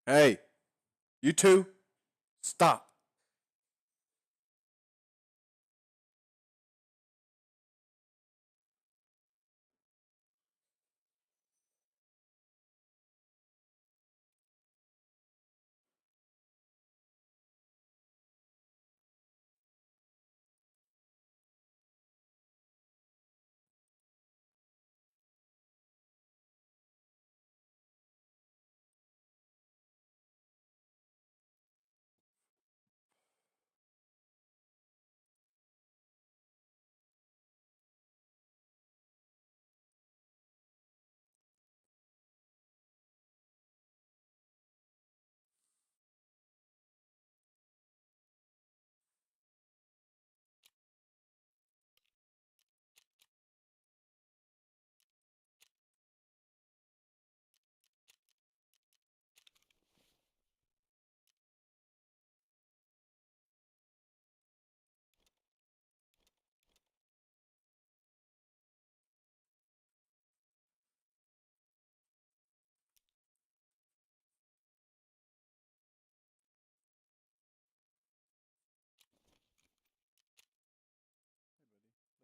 Hey, you two, stop.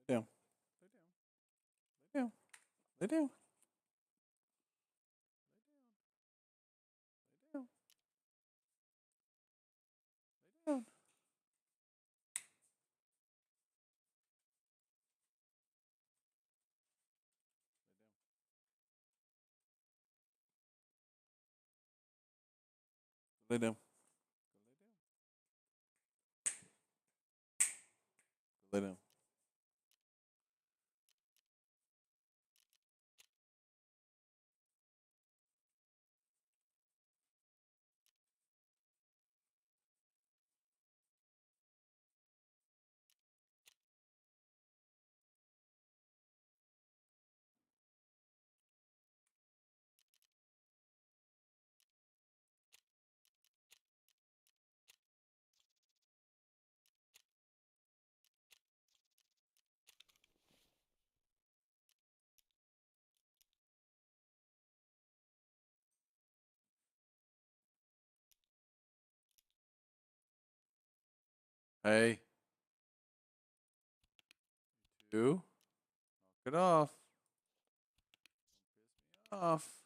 Lay down. Lay down. Lay down. Lay down. Lay down. Lay down. Lay down. Hey, two. Knock it off. Off.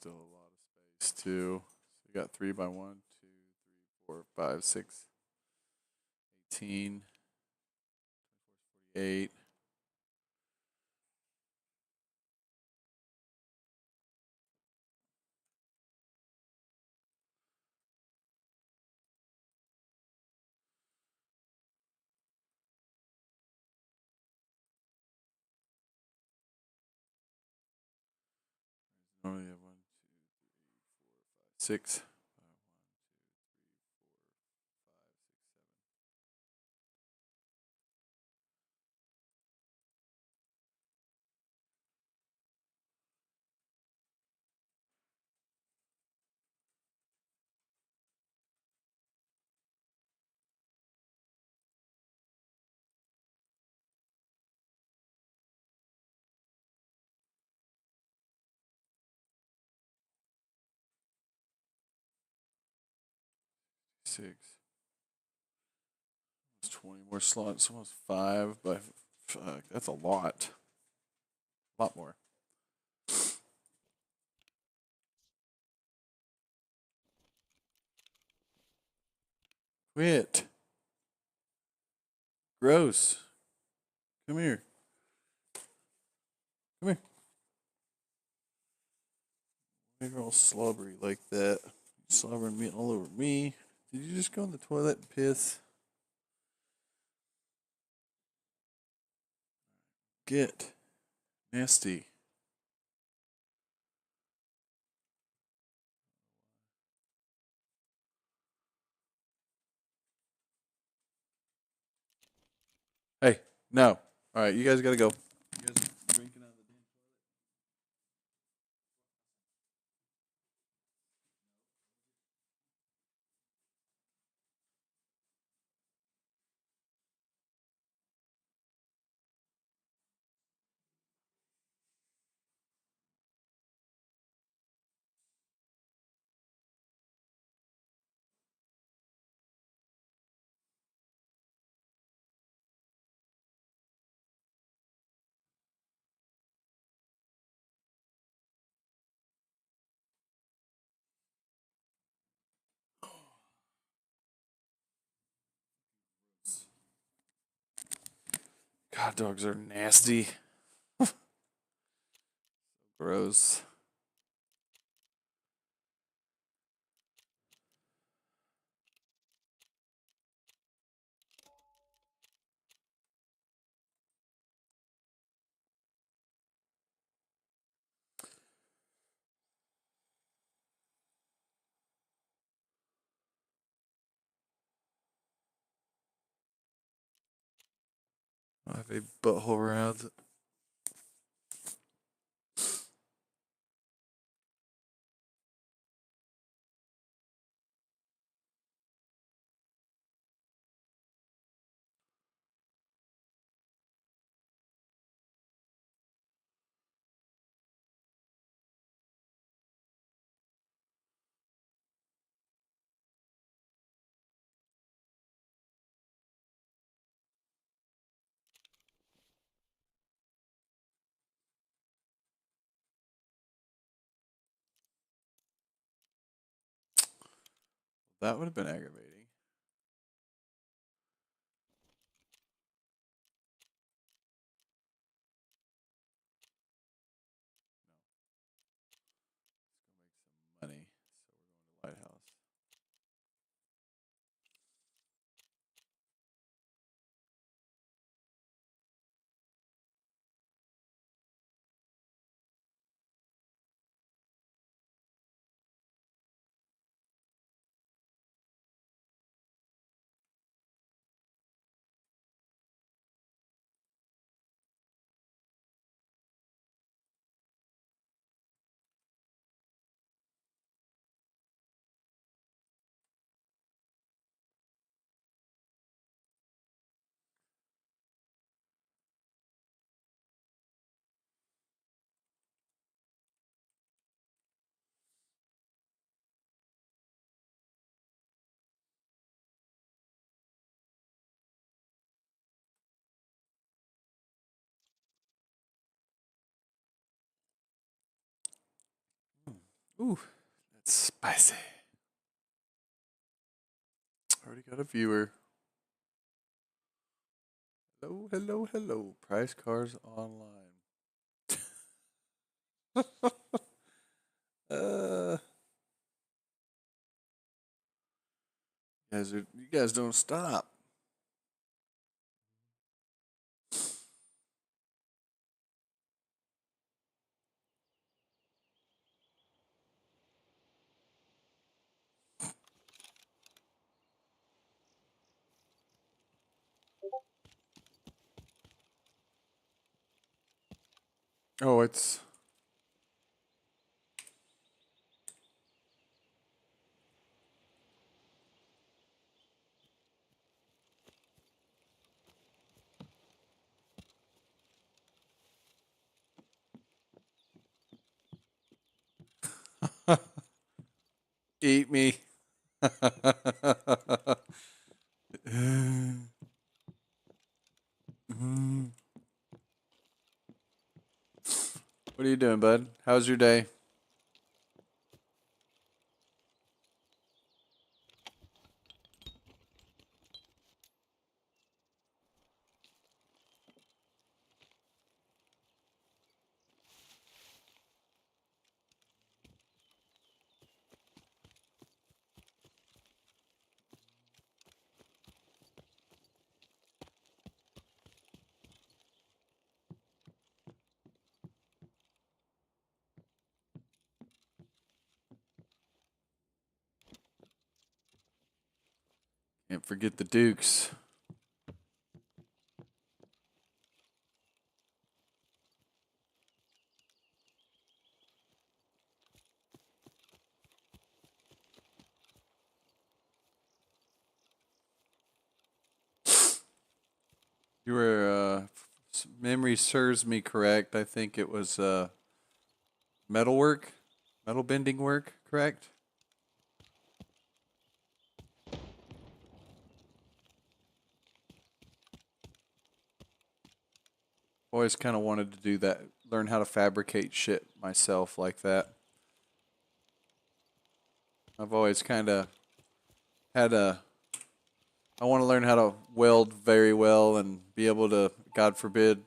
still a lot of space too. So you got 3 by 1, 2, 3, 4, 5, 6, 18, 48. Normally you have 1, 2, 3, 4, 5, 6. 6. It's 20 more slots. Almost 5 by. Fuck, that's a lot. A lot more. Quit. Gross. Come here. Come here. Why you're all slobbery like that? Slobbering me all over me. Did you just go in the toilet and piss? Get. Nasty. Hey, no. All right, you guys gotta go. You guys are drinking out of the damn toilet. 'God, dogs are nasty. Gross. I have a butthole around. That would have been aggravating. Let's go make some money. So we're going to Lighthouse. Ooh, that's spicy. Already got a viewer. Hello, hello, hello. Price Cars Online. uh, you guys don't stop. Oh, it's eat me. What are you doing, bud? How's your day? Can't forget the Dukes. You were, memory serves me correct. I think it was metal work, metal bending work, correct? Always kind of wanted to do that, learn how to fabricate shit myself like that. I've always kind of had a, I want to learn how to weld very well and be able to, God forbid,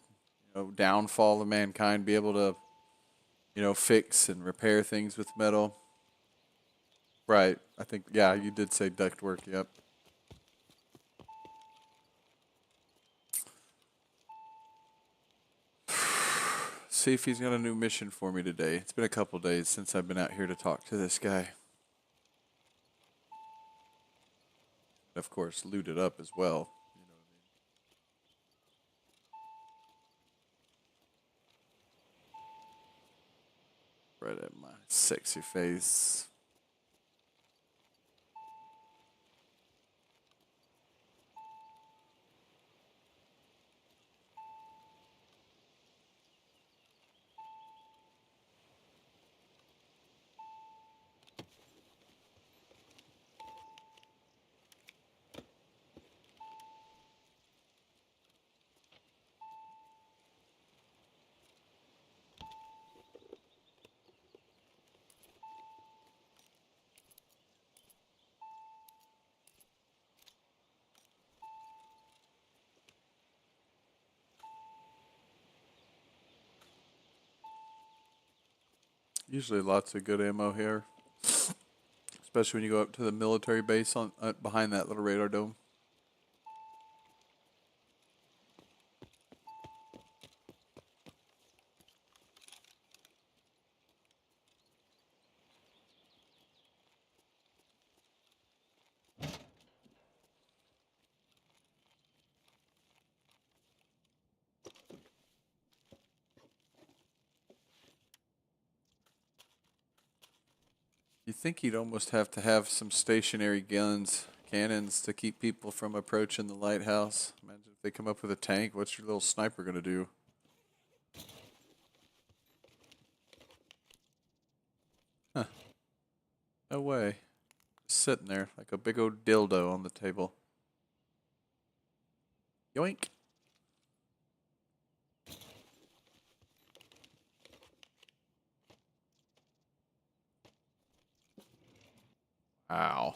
downfall of mankind, be able to, fix and repair things with metal. Right. I think, yeah, you did say ductwork. Yep. See if he's got a new mission for me today. It's been a couple days since I've been out here to talk to this guy. Of course, loot it up as well. You know what I mean? Right at my sexy face. Usually lots of good ammo here, especially when you go up to the military base on behind that little radar dome. You think you'd almost have to have some stationary cannons to keep people from approaching the lighthouse. Imagine if they come up with a tank. What's your little sniper gonna do? Huh. No way. Just sitting there like a big old dildo on the table. Yoink. Wow.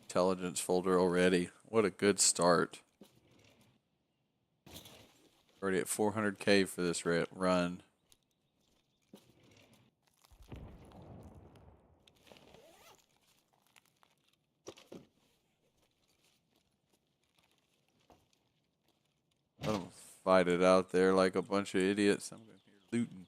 Intelligence folder already. What a good start. Already at 400K for this run. Let them fight it out there like a bunch of idiots. I'm going to hear looting.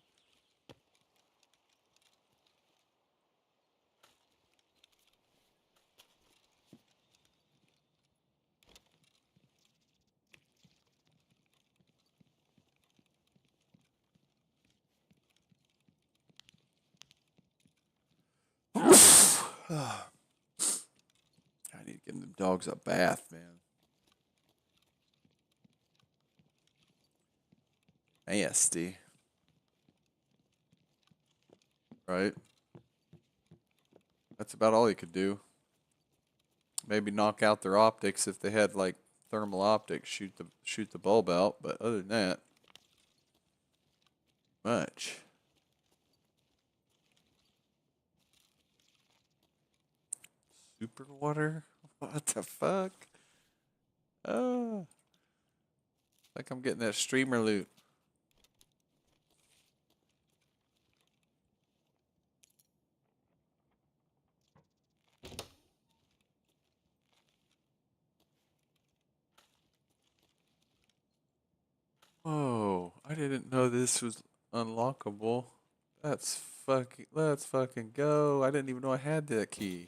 I need to give them dogs a bath, man. Nasty. Right? That's about all you could do. Maybe knock out their optics if they had like thermal optics, shoot the bulb out, but other than that, much. Super water? What the fuck? Oh, like I'm getting that streamer loot. Whoa, I didn't know this was unlockable. Let's fucking go. I didn't even know I had that key.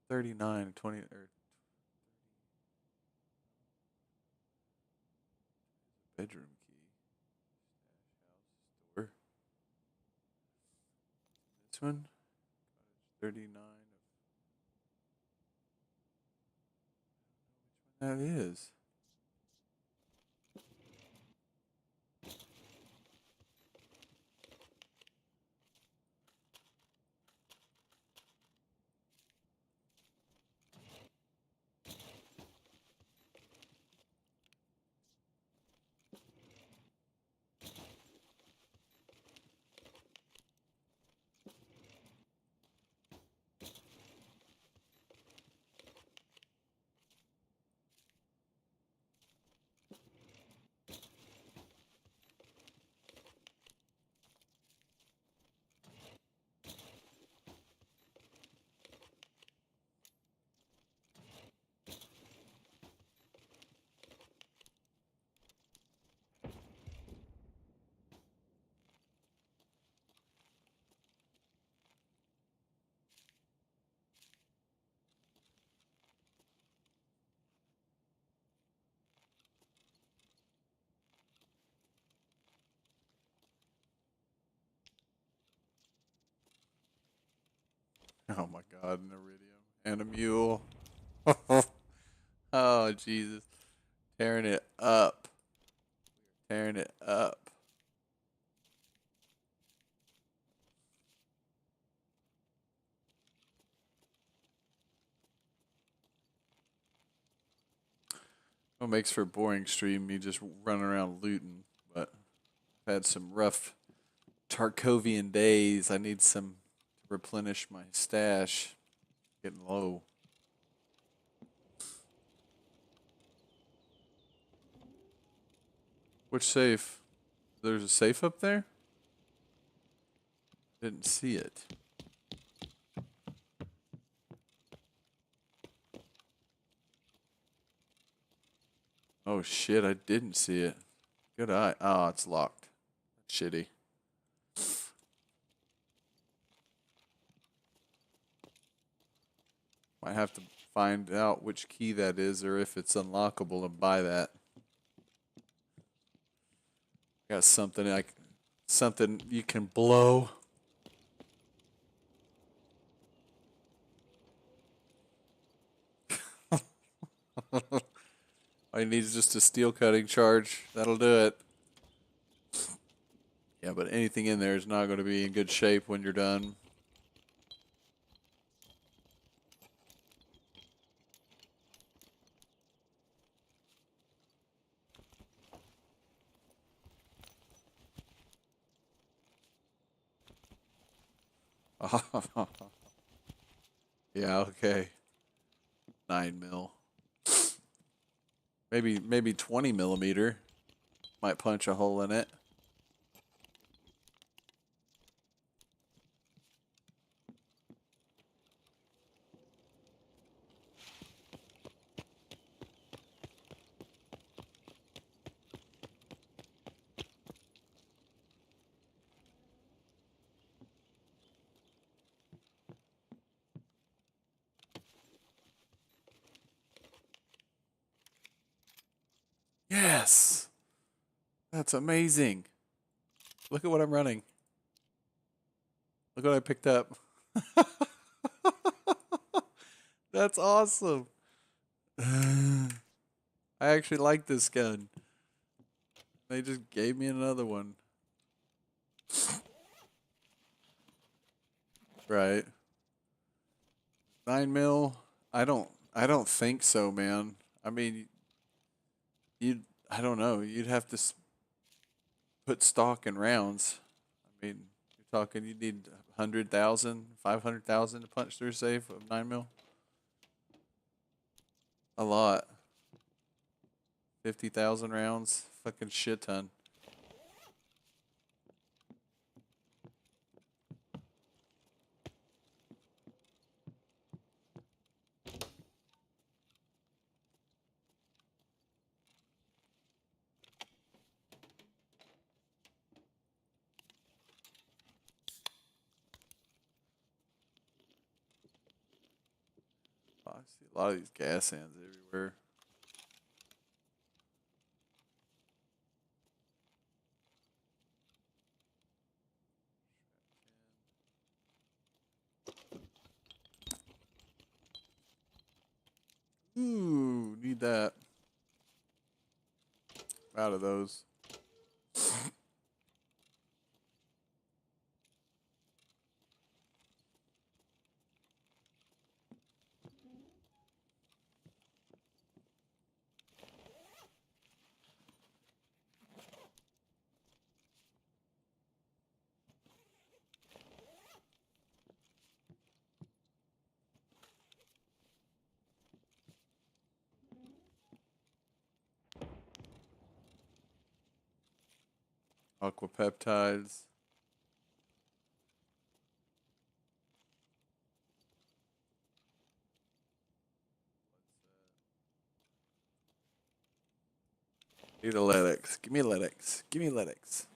39, 20, or bedroom key. Store. This one? 39. That is. Oh my god, an iridium and a mule. Oh Jesus. Tearing it up. Tearing it up. What makes for a boring stream, me just running around looting, but I've had some rough Tarkovian days. I need some to replenish my stash. Getting low. Which safe? There's a safe up there? Didn't see it. Oh shit, I didn't see it. Good eye. Oh, it's locked. Shitty. Might have to find out which key that is or if it's unlockable and buy that. Got something you can blow. All you need is just a steel cutting charge. That'll do it. Yeah, but anything in there is not going to be in good shape when you're done. Yeah, okay. 9 mil. Maybe 20 millimeter. Might punch a hole in it. Yes. That's amazing. Look at what I'm running. Look what I picked up. That's awesome. I actually like this gun. They just gave me another one. Right. 9 mil. I don't think so, man. I mean, you'd I don't know. You'd have to put stock in rounds. I mean, you're talking you need 100,000, 500,000 to punch through a safe of 9 mil. A lot. 50,000 rounds. Fucking shit ton. I see a lot of these gas hands everywhere. Ooh, need that. Out of those. Aquapeptides. Need a Lytics. Give me a Lytics. Give me a Lytics.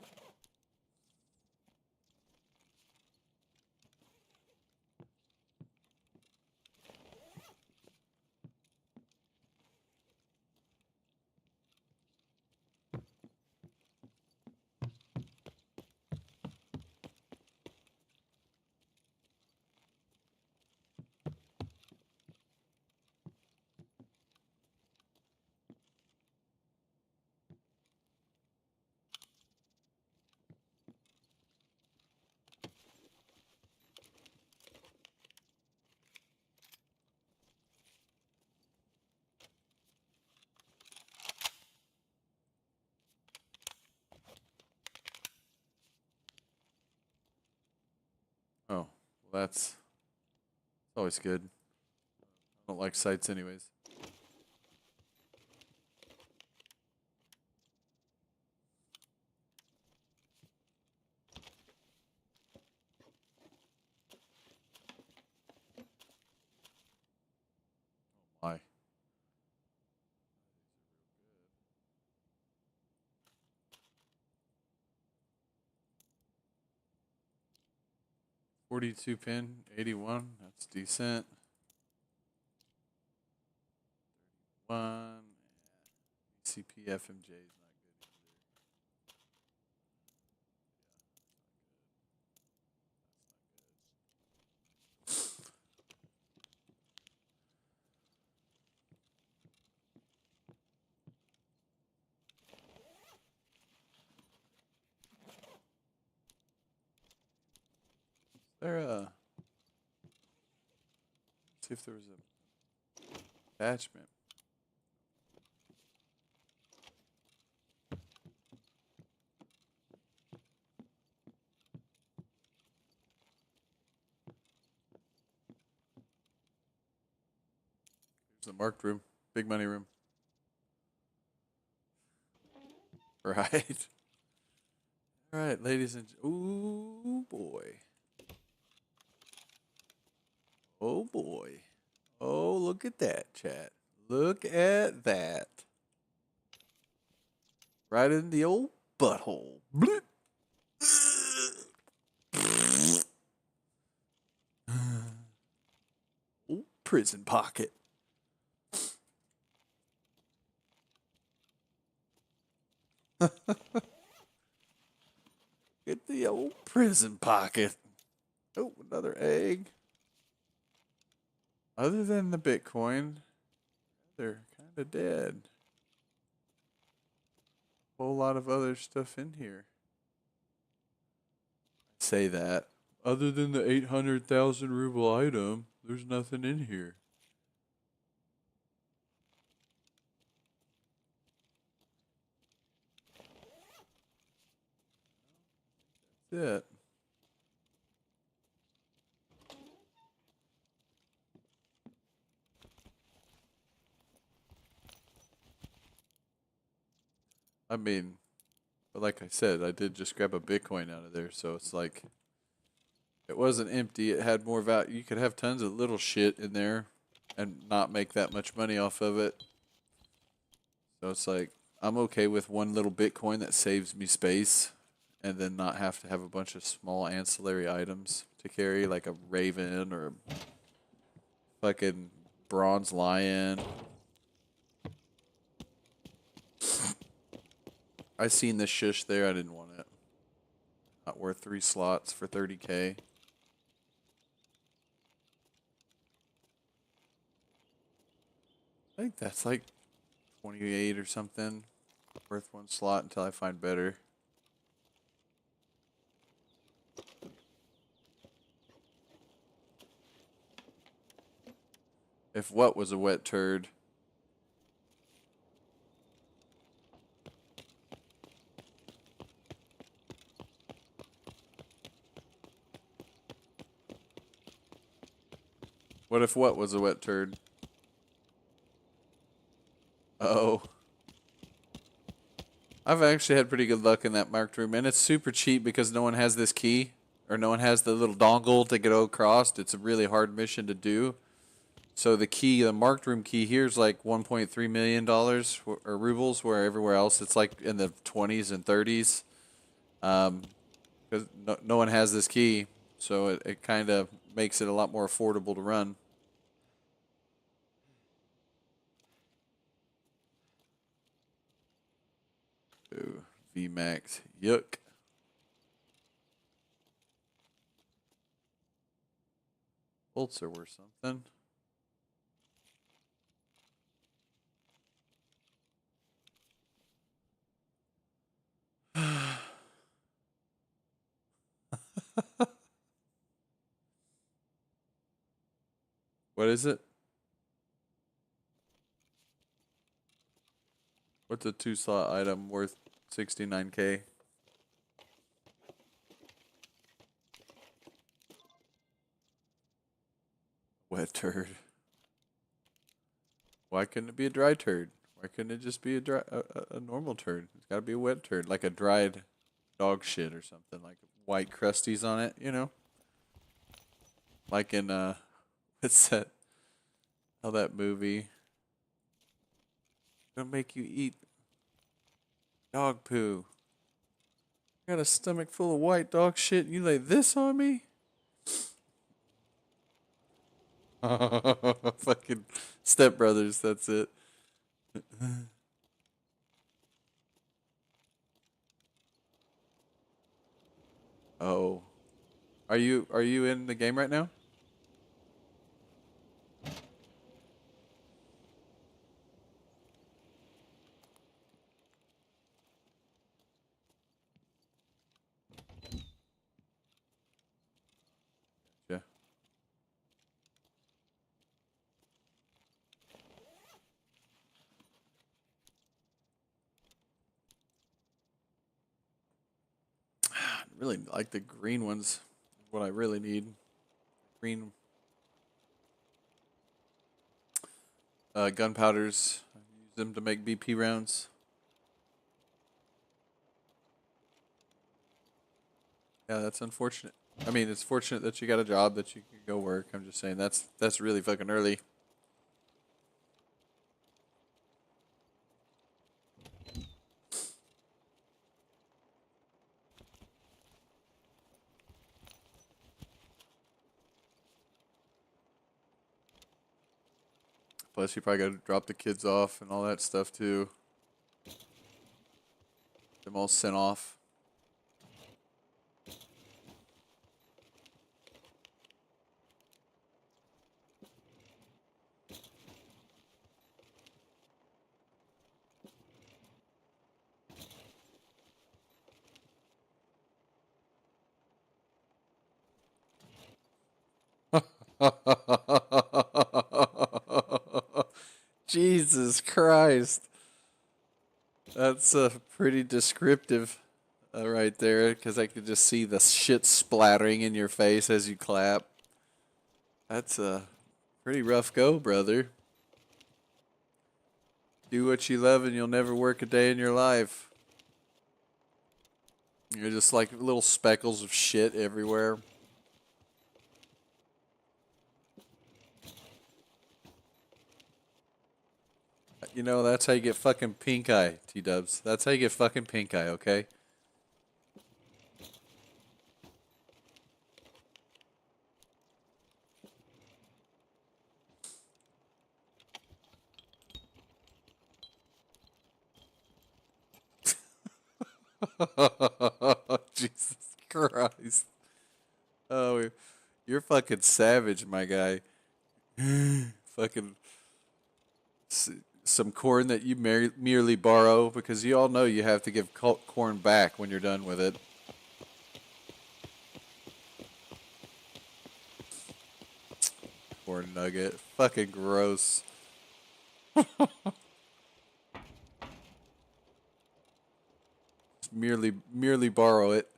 Oh, well, that's always good. I don't like sights anyways. Why? 42 pin, 81. That's decent. One. CP FMJ is not good either. See if there was a attachment. It's the marked room. Big money room. Right. All right, ladies and ooh boy. Oh boy. Oh, look at that, chat. Look at that. Right in the old butthole. Bloop. Old prison pocket. Get the old prison pocket. Oh, another egg. Other than the Bitcoin, they're kind of dead. Whole lot of other stuff in here. Say that. Other than the 800,000 ruble item, there's nothing in here. That's it. I mean, but like I said, I did just grab a Bitcoin out of there, so it's like it wasn't empty. It had more value. You could have tons of little shit in there and not make that much money off of it. So it's like I'm okay with one little Bitcoin that saves me space and then not have to have a bunch of small ancillary items to carry, like a raven or a fucking bronze lion. I seen this shush there. I didn't want it. Not worth 3 slots for 30K. I think that's like 28 or something. Worth 1 slot until I find better. If what was a wet turd? What if what was a wet turd? Oh. I've actually had pretty good luck in that marked room, and it's super cheap because no one has this key, or no one has the little dongle to get across. It's a really hard mission to do. So the key, the marked room key here is like $1.3 million or rubles, where everywhere else it's like in the 20s and 30s. Because no one has this key, so it kind of makes it a lot more affordable to run. Ooh, VMAX, yuck. Bolts are worth something. What is it? What's a 2 slot item worth 69K? Wet turd. Why couldn't it be a dry turd? Why couldn't it just be a normal turd? It's got to be a wet turd, like a dried dog shit or something, like white crusties on it, you know? Like in what's that? How that movie? Gonna make you eat dog poo. I got a stomach full of white dog shit. And you lay this on me? Fucking Step Brothers. That's it. Oh, are you in the game right now? Yeah. I really like the green ones. What I really need. Green. gunpowders. I use them to make BP rounds. Yeah, that's unfortunate. I mean, it's fortunate that you got a job that you can go work. I'm just saying that's really fucking early. Plus, you probably got to drop the kids off and all that stuff too. Them all sent off. Jesus Christ. That's pretty descriptive right there because I could just see the shit splattering in your face as you clap. That's a pretty rough go, brother. Do what you love and you'll never work a day in your life. You're just like little speckles of shit everywhere. You know, that's how you get fucking pink eye, T-dubs. That's how you get fucking pink eye, okay? Jesus Christ. Oh, you're fucking savage, my guy. Fucking some corn that you merely borrow because you all know you have to give corn back when you're done with it. Corn nugget. Fucking gross. Just merely borrow it.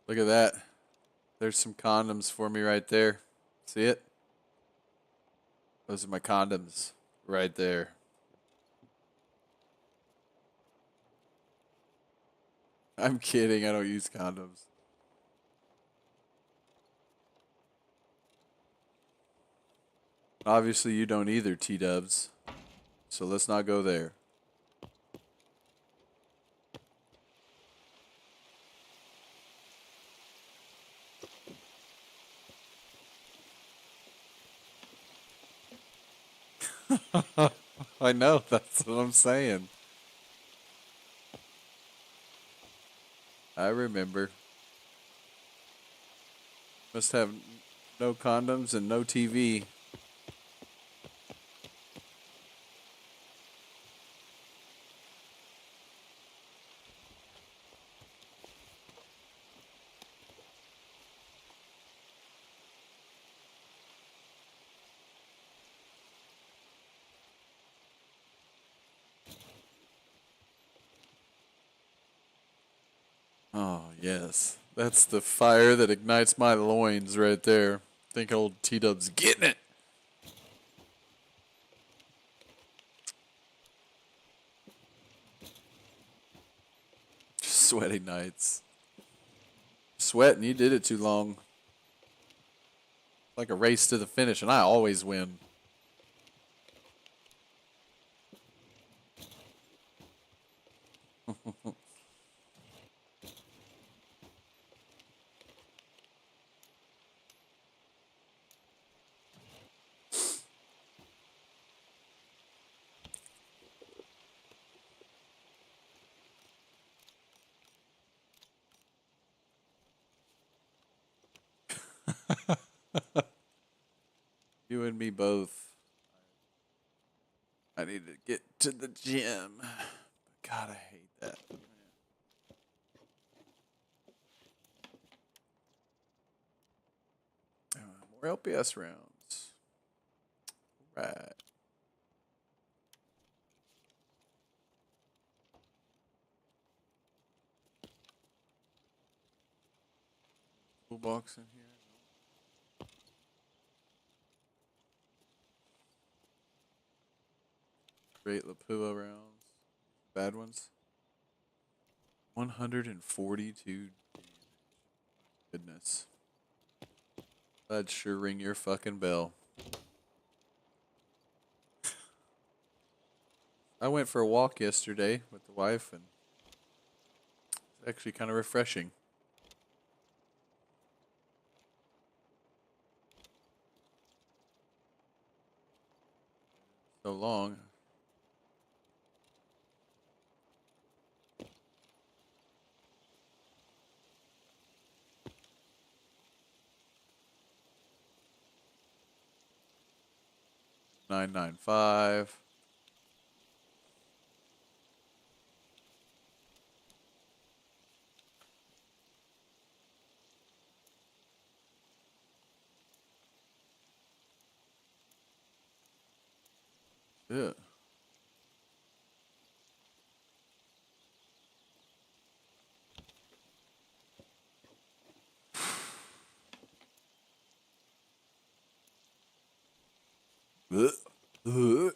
Look at that. There's some condoms for me right there. See it? Those are my condoms right there. I'm kidding. I don't use condoms. Obviously, you don't either, T-dubs. So let's not go there. I know. That's what I'm saying. I remember. Must have no condoms and no TV. Oh, yes. That's the fire that ignites my loins right there. Think old T-dub's getting it. Sweaty nights. Sweating, you did it too long. Like a race to the finish, and I always win. You and me both. I need to get to the gym. God, I hate that. More LPS rounds. Right. Toolbox in here. Great Lapua rounds. Bad ones. 142 damage. Goodness. That'd sure ring your fucking bell. I went for a walk yesterday with the wife, and it's actually kind of refreshing. So long. $9.95. Yeah. Ugh. Ugh.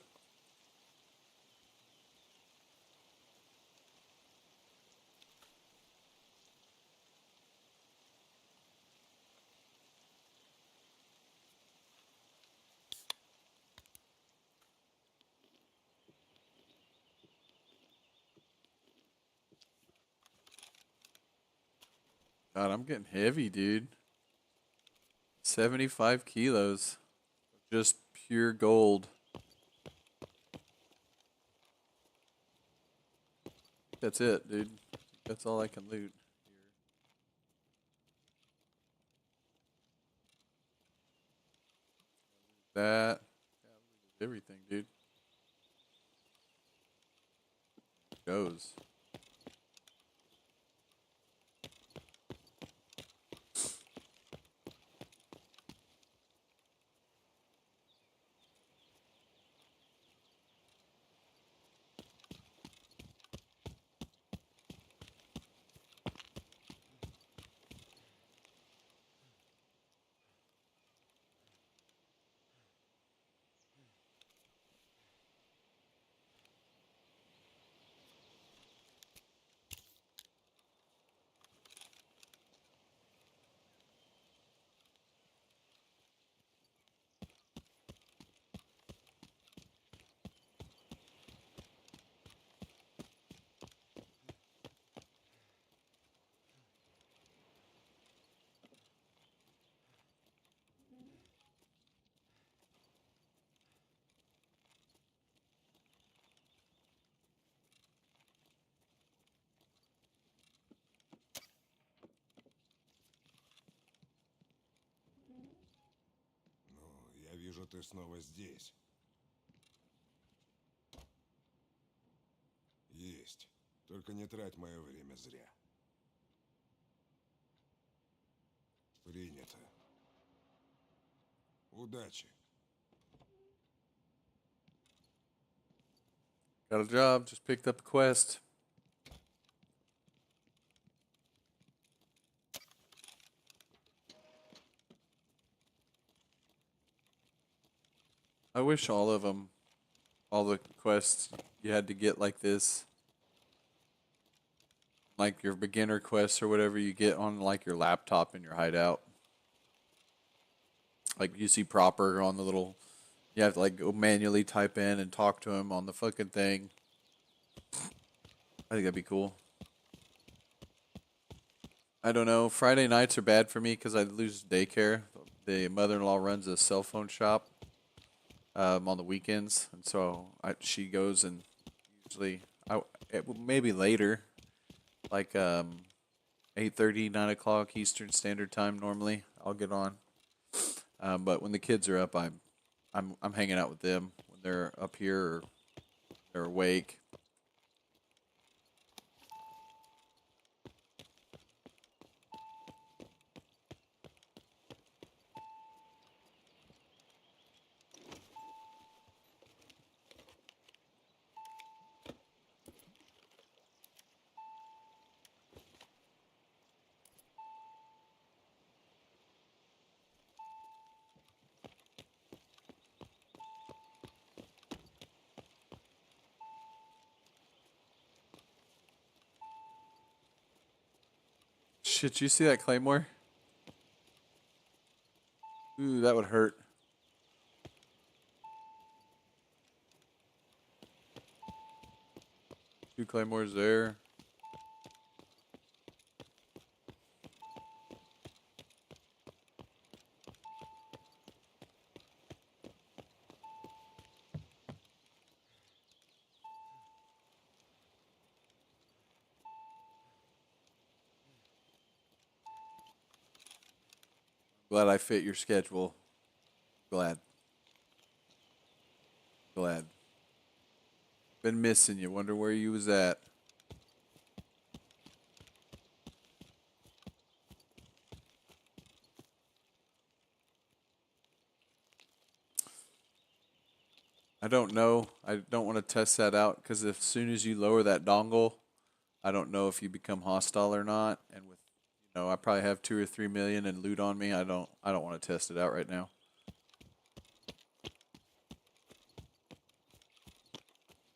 God, I'm getting heavy, dude. 75 kilos. Just pure gold. That's it, dude. That's all I can loot here. That. Yeah, everything, dude. Goes. Ну, я вижу, ты снова здесь. Есть. Только не трать мое время зря. Принято. Удачи. Got a job. Just picked up a quest. I wish all of them, all the quests you had to get like this, like your beginner quests or whatever you get on like your laptop in your hideout. Like you see proper on the little, you have to like go manually type in and talk to him on the fucking thing. I think that'd be cool. I don't know. Friday nights are bad for me because I lose daycare. The mother-in-law runs a cell phone shop on the weekends, and so she goes and usually maybe later, like 8:30, 9 o'clock Eastern Standard Time. Normally, I'll get on. But when the kids are up, I'm hanging out with them when they're up here or they're awake. shit, you see that claymore? Ooh, that would hurt. Two claymores there. Glad I fit your schedule. Glad. Glad. Been missing you. Wonder where you was at. I don't know. I don't want to test that out because as soon as you lower that dongle, I don't know if you become hostile or not. And with, I probably have 2 or 3 million in loot on me. I don't want to test it out right now.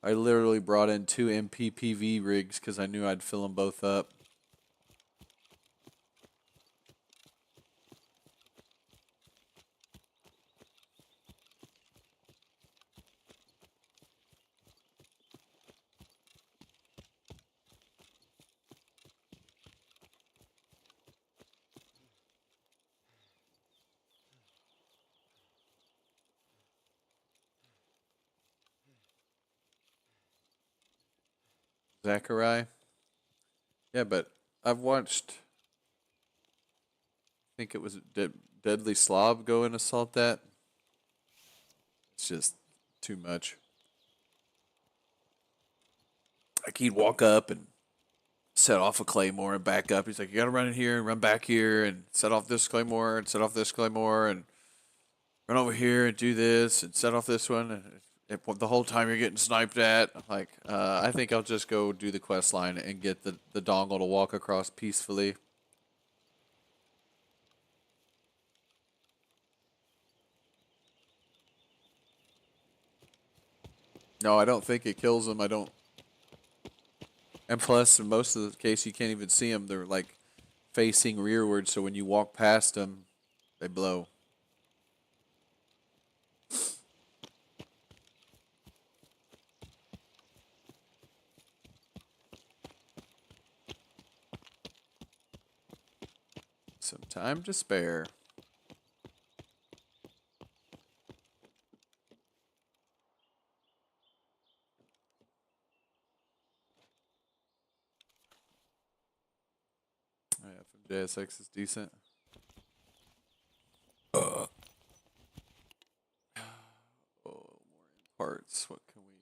I literally brought in 2 MPPV rigs because I knew I'd fill them both up. Zachariah. Yeah, but I've watched. I think it was Deadly Slob go and assault that. It's just too much. Like he'd walk up and set off a claymore and back up. He's like, "You gotta run in here and run back here and set off this claymore and set off this claymore and run over here and do this and set off this one." And the whole time you're getting sniped at. Like, I think I'll just go do the quest line and get the dongle to walk across peacefully. No, I don't think it kills them. I don't. And plus, in most of the case, you can't even see them. They're like facing rearward, so when you walk past them, they blow. Some time to spare. Oh, yeah, from JSX is decent. Oh, more parts. What can we?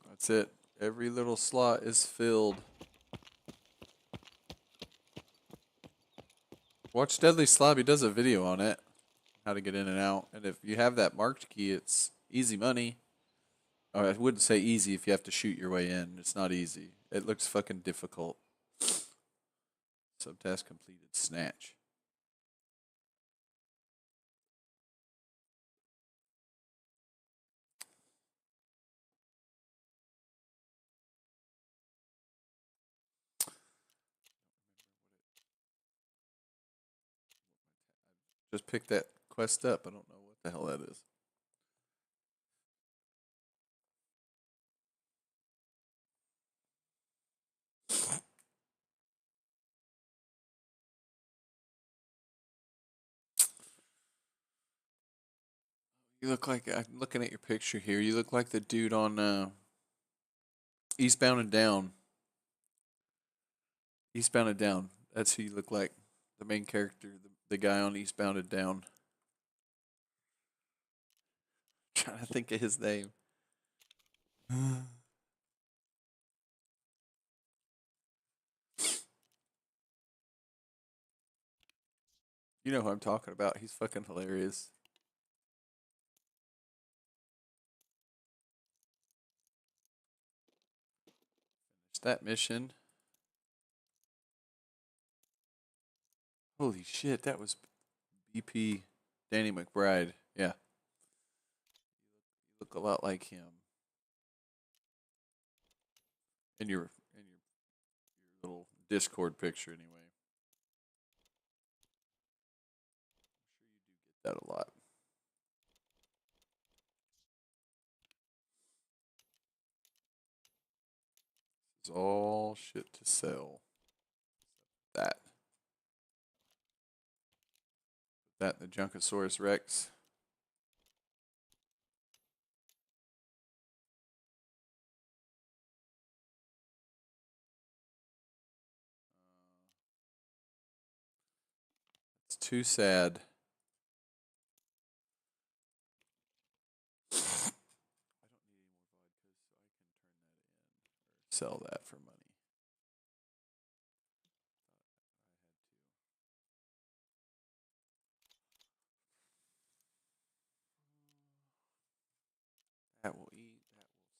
That's it. Every little slot is filled. Watch Deadly Slob. He does a video on it, how to get in and out. And if you have that marked key, it's easy money. Or I wouldn't say easy if you have to shoot your way in. It's not easy. It looks fucking difficult. Subtask completed. Snatch. just picked that quest up. I don't know what the hell that is. You look like I'm looking at your picture here. You look like the dude on Eastbound and Down. Eastbound and Down. That's who you look like. The main character, the guy on Eastbound and Down. Trying to think of his name. You know who I'm talking about. He's fucking hilarious. Finish that mission. Holy shit, that was BP Danny McBride. Yeah. You look a lot like him. In your little Discord picture anyway. I'm sure you do get that a lot. This is all shit to sell. That. That and the Junkosaurus Rex. It's too sad. I don't need any more vodka, so I can turn that in or sell that for money. That will eat. That will sell.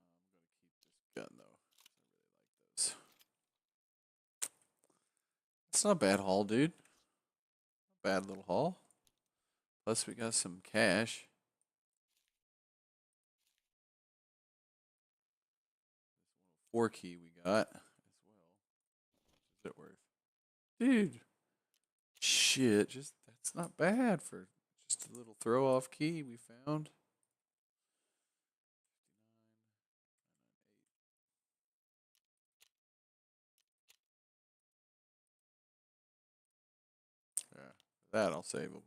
I'm gonna keep this gun though. I really like those. It's not a bad haul, dude. Bad little haul. Plus we got some cash. 4 key we got as well. Is it worth? Dude. Shit, just that's not bad for just a little throw off key we found. Yeah, that I'll save them.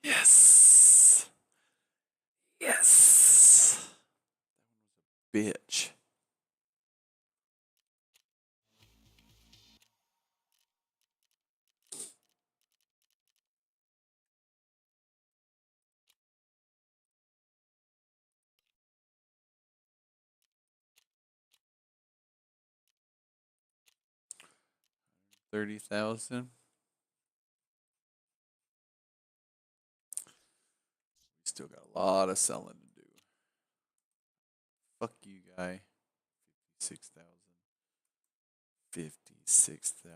Yes. Yes. Bitch. $30,000. We still got a lot of selling to do. Fuck you, guy. 56,000. 56,000.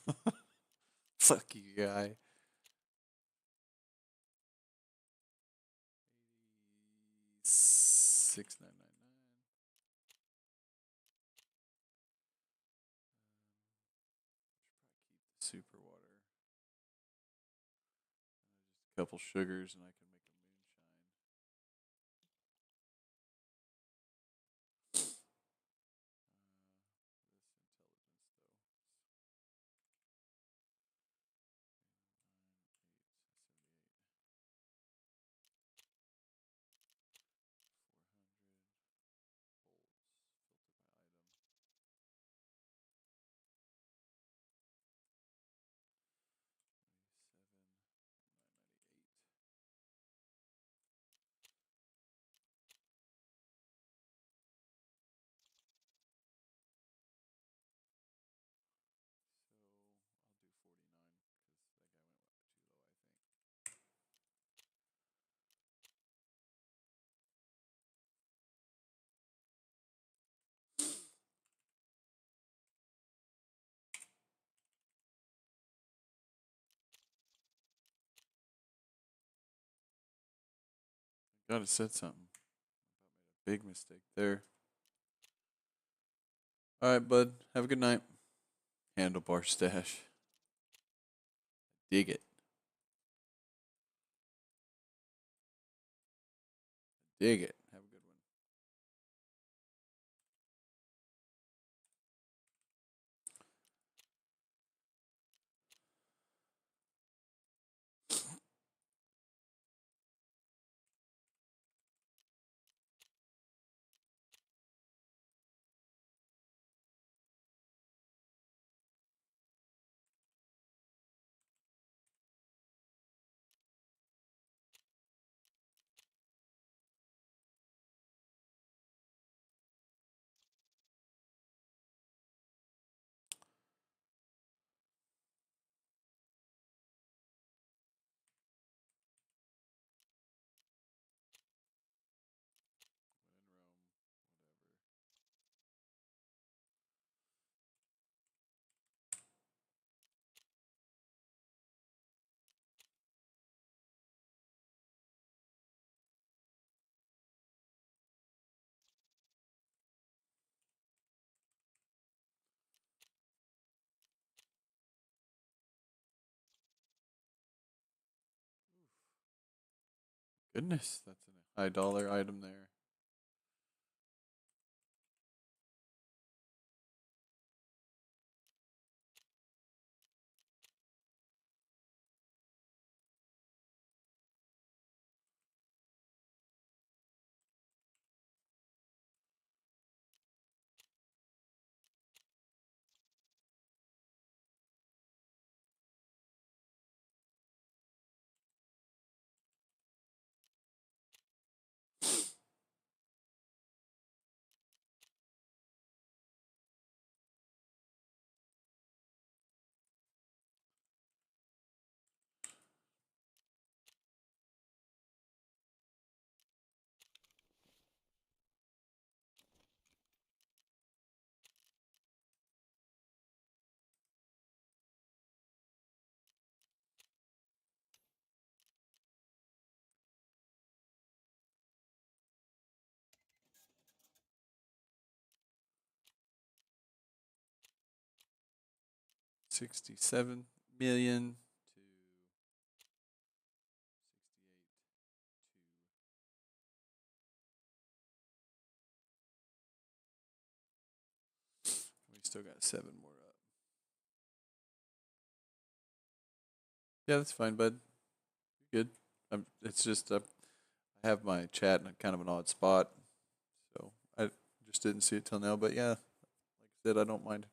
No one's gonna buy it for that. Fuck you, guy. 6,999. Super water. a couple sugars, and I can make a moonshine. So I'll do 49 because that guy went too low, I think. Gotta said something. About made a big mistake there. All right, bud. Have a good night. Handlebar stash. Dig it. Dig it. Have a good one. When in Rome, whatever. 'Goodness, that's a high dollar item there. $67 million to 68 to. We still got 7 more up. Yeah, that's fine, bud. You're good. It's just I have my chat in a kind of an odd spot, so I just didn't see it till now. But yeah, like I said, I don't mind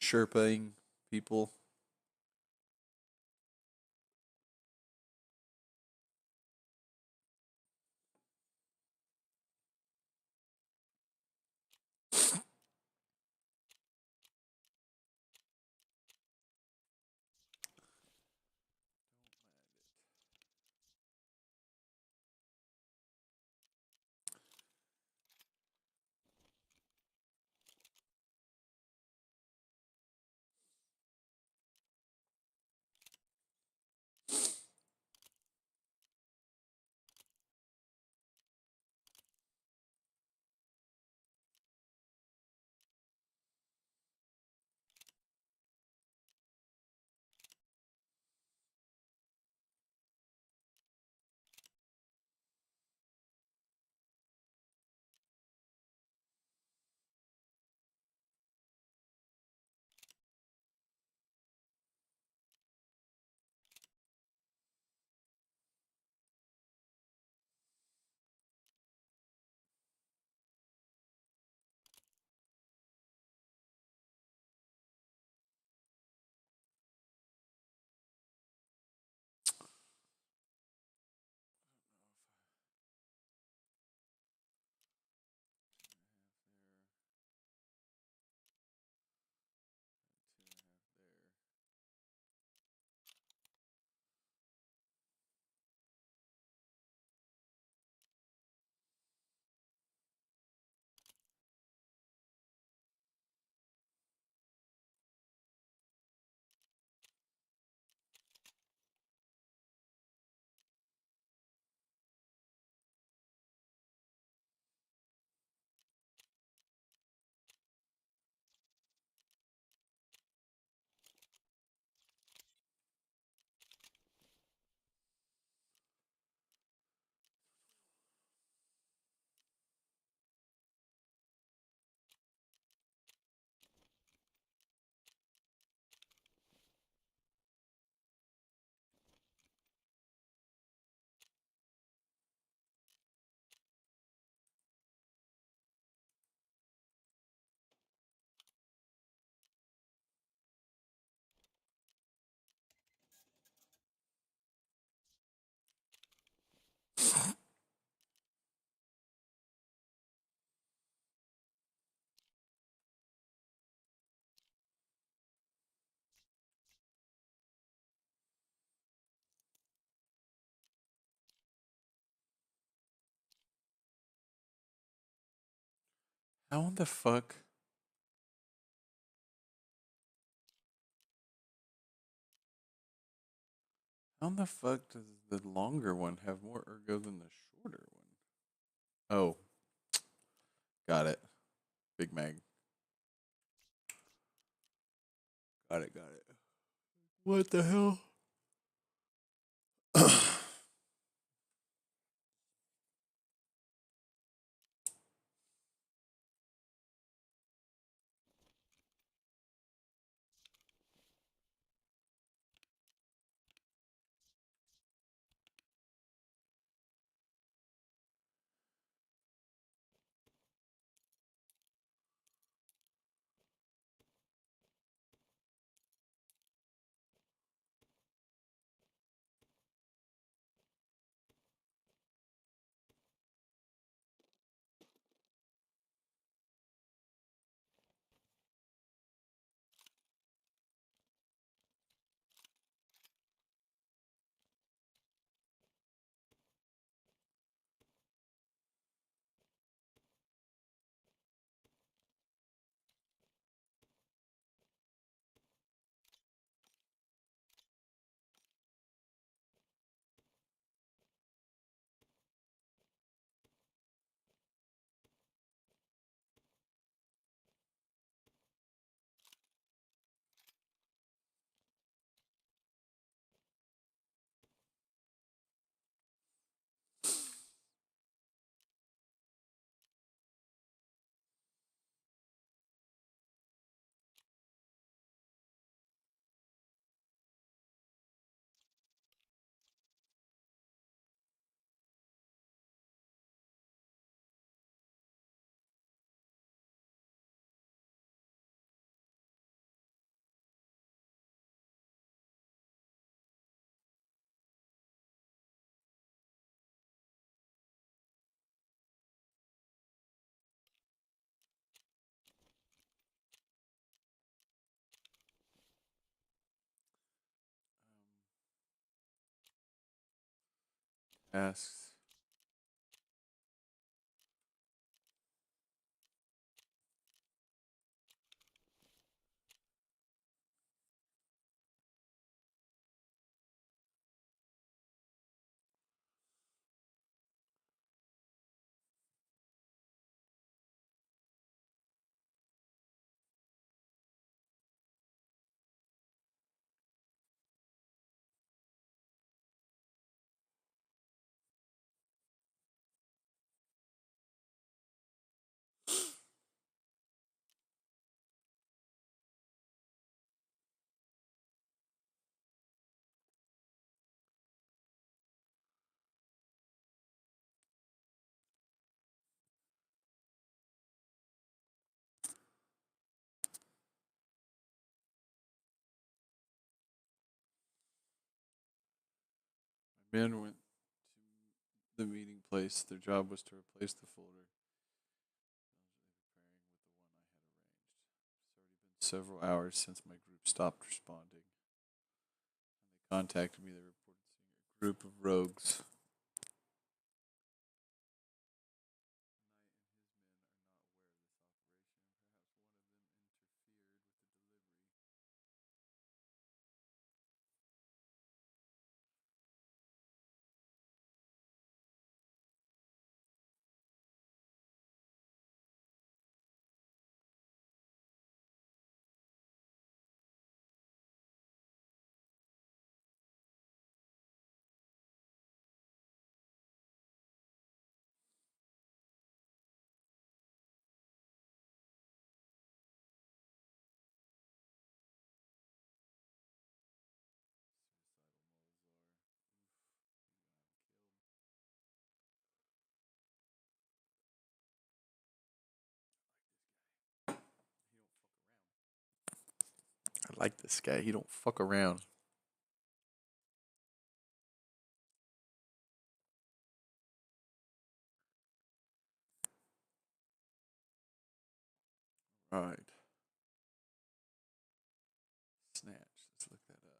Sherpaing people. How in the fuck? How in the fuck does the longer one have more ergo than the shorter one? Oh, got it. Big Mag. Got it, got it. What the hell? Asks. My men went to the meeting place. Their job was to replace the folder. It's already been several hours since my group stopped responding. When they contacted me, they reported seeing a group of rogues. I like this guy. He don't fuck around. All right. Snatch. Let's look that up.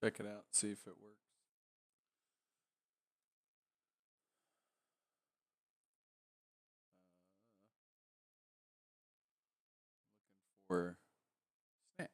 Check it out. See if it works. Looking for Snatch.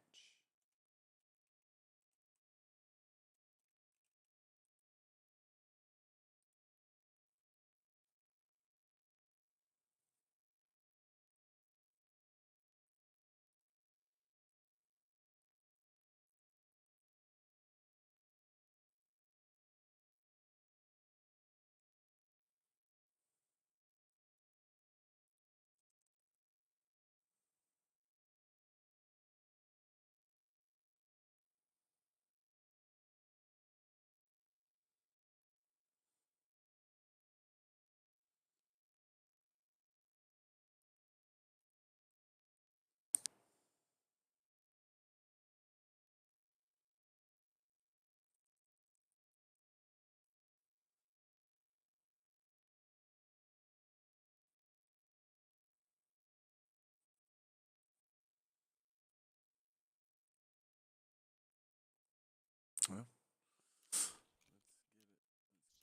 Well,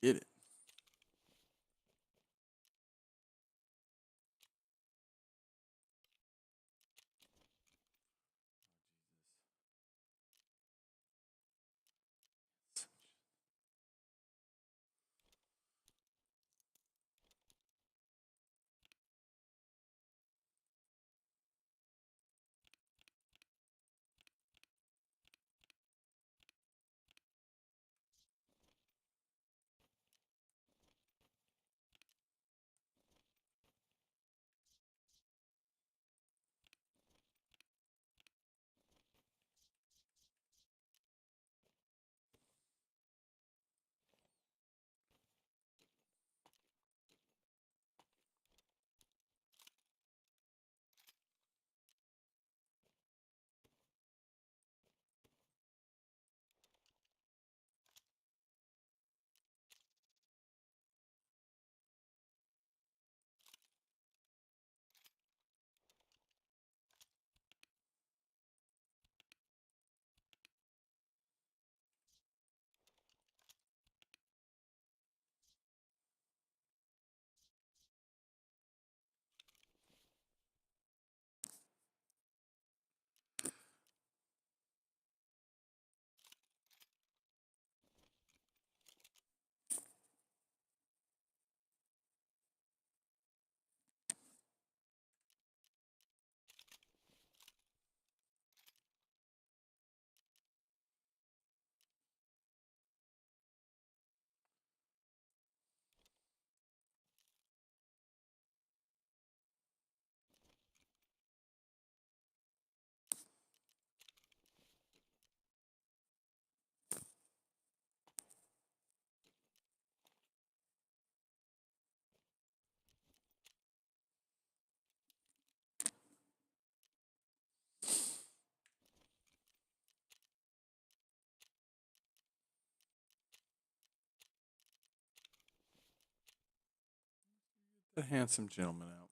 get it. The handsome gentleman out.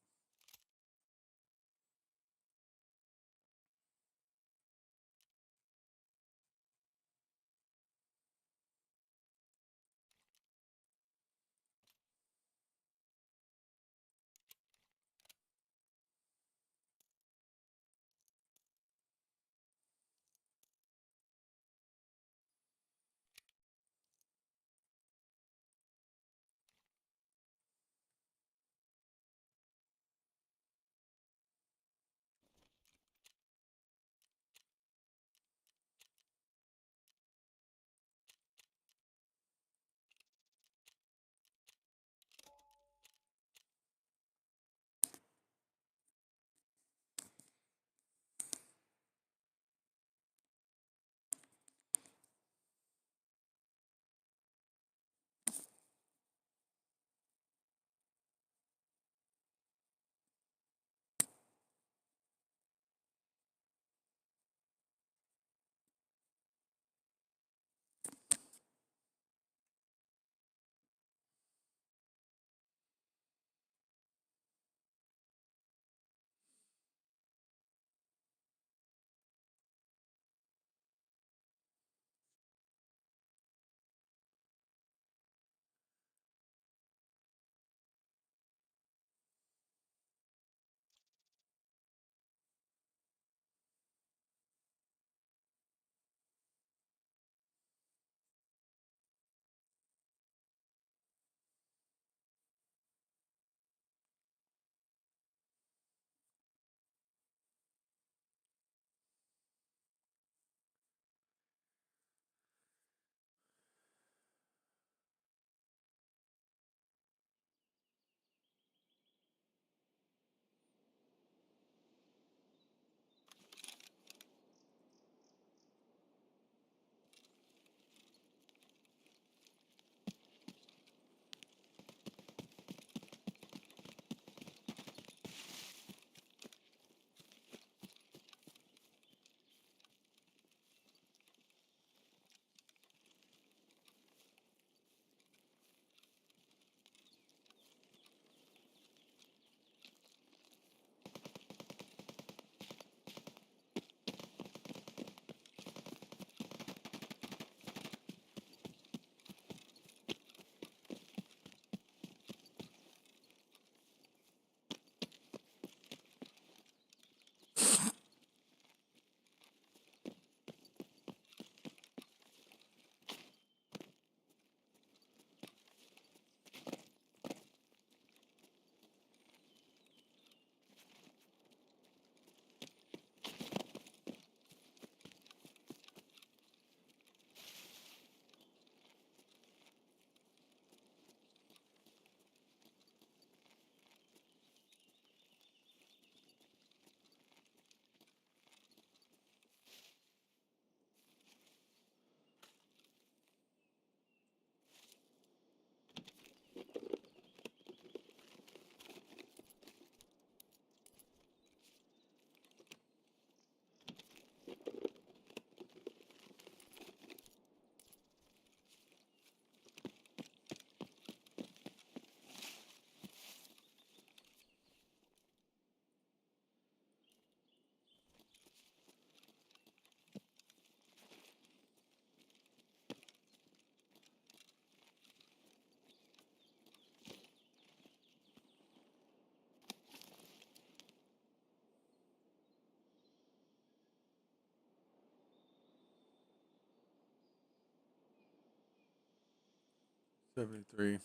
73. Is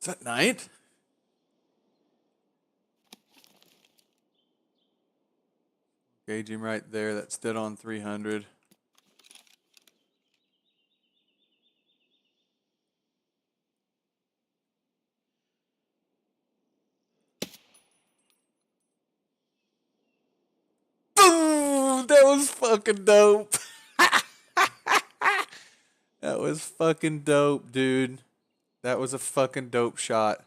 that night? Gauge him right there. That stood on 300. Boom! That was fucking dope. That was fucking dope, dude. That was a fucking dope shot.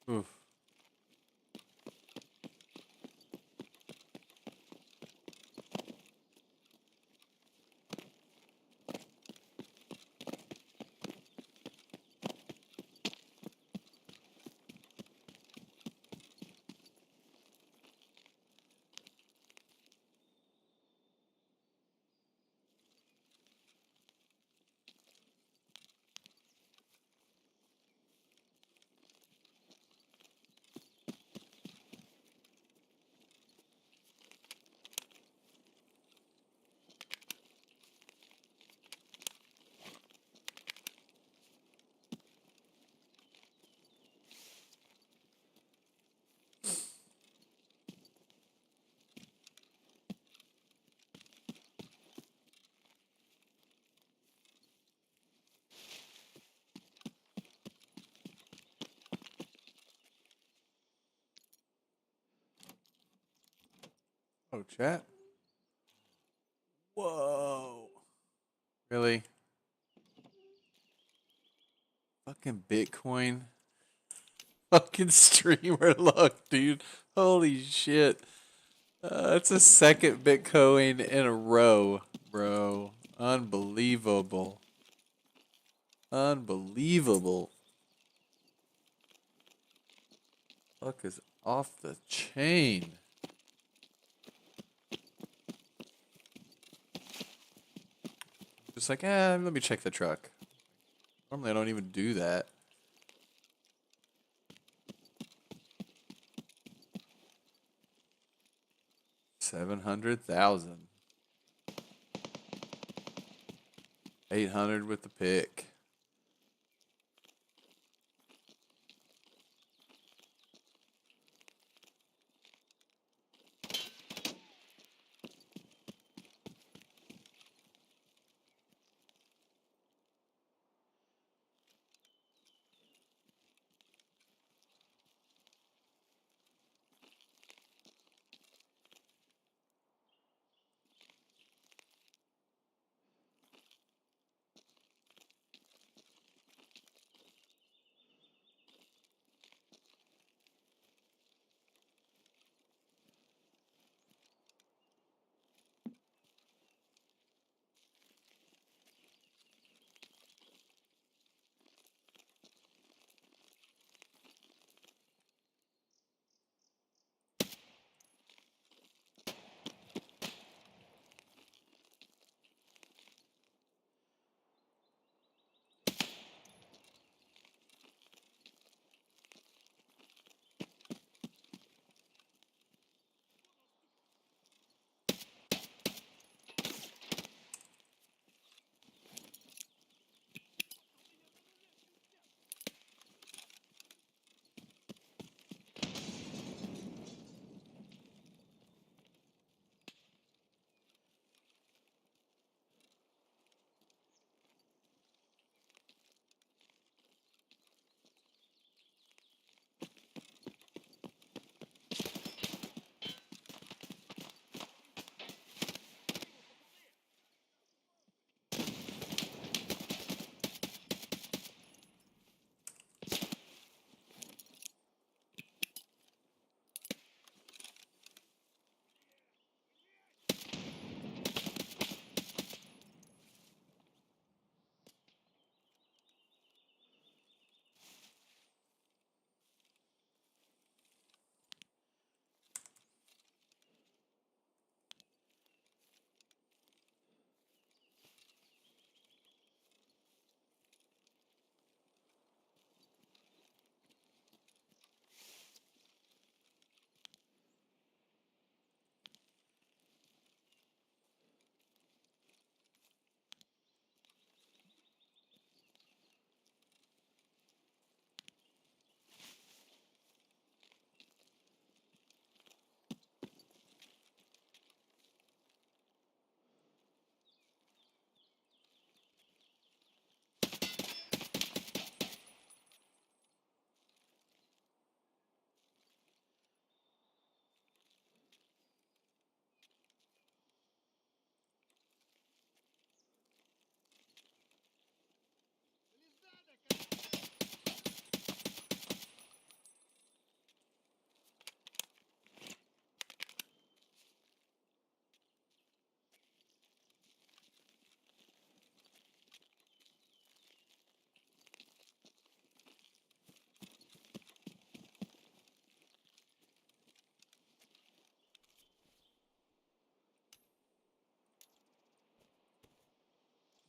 Oof. Oh, chat. Whoa. Really? Fucking Bitcoin. Fucking streamer luck, dude. Holy shit. That's a second Bitcoin in a row, bro. Unbelievable. Unbelievable. Fuck is off the chain. Just like, let me check the truck. Normally I don't even do that. $700,000. 800 with the pick.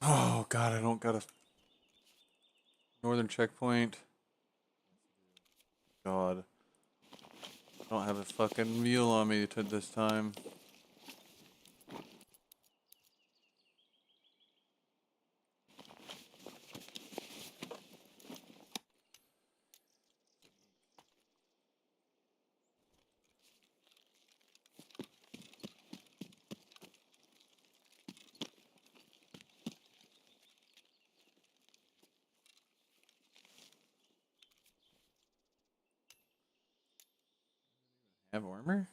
Oh God, I don't got a northern checkpoint. God, I don't have a fucking mule on me to this time. Have armor?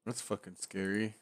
That's fucking scary.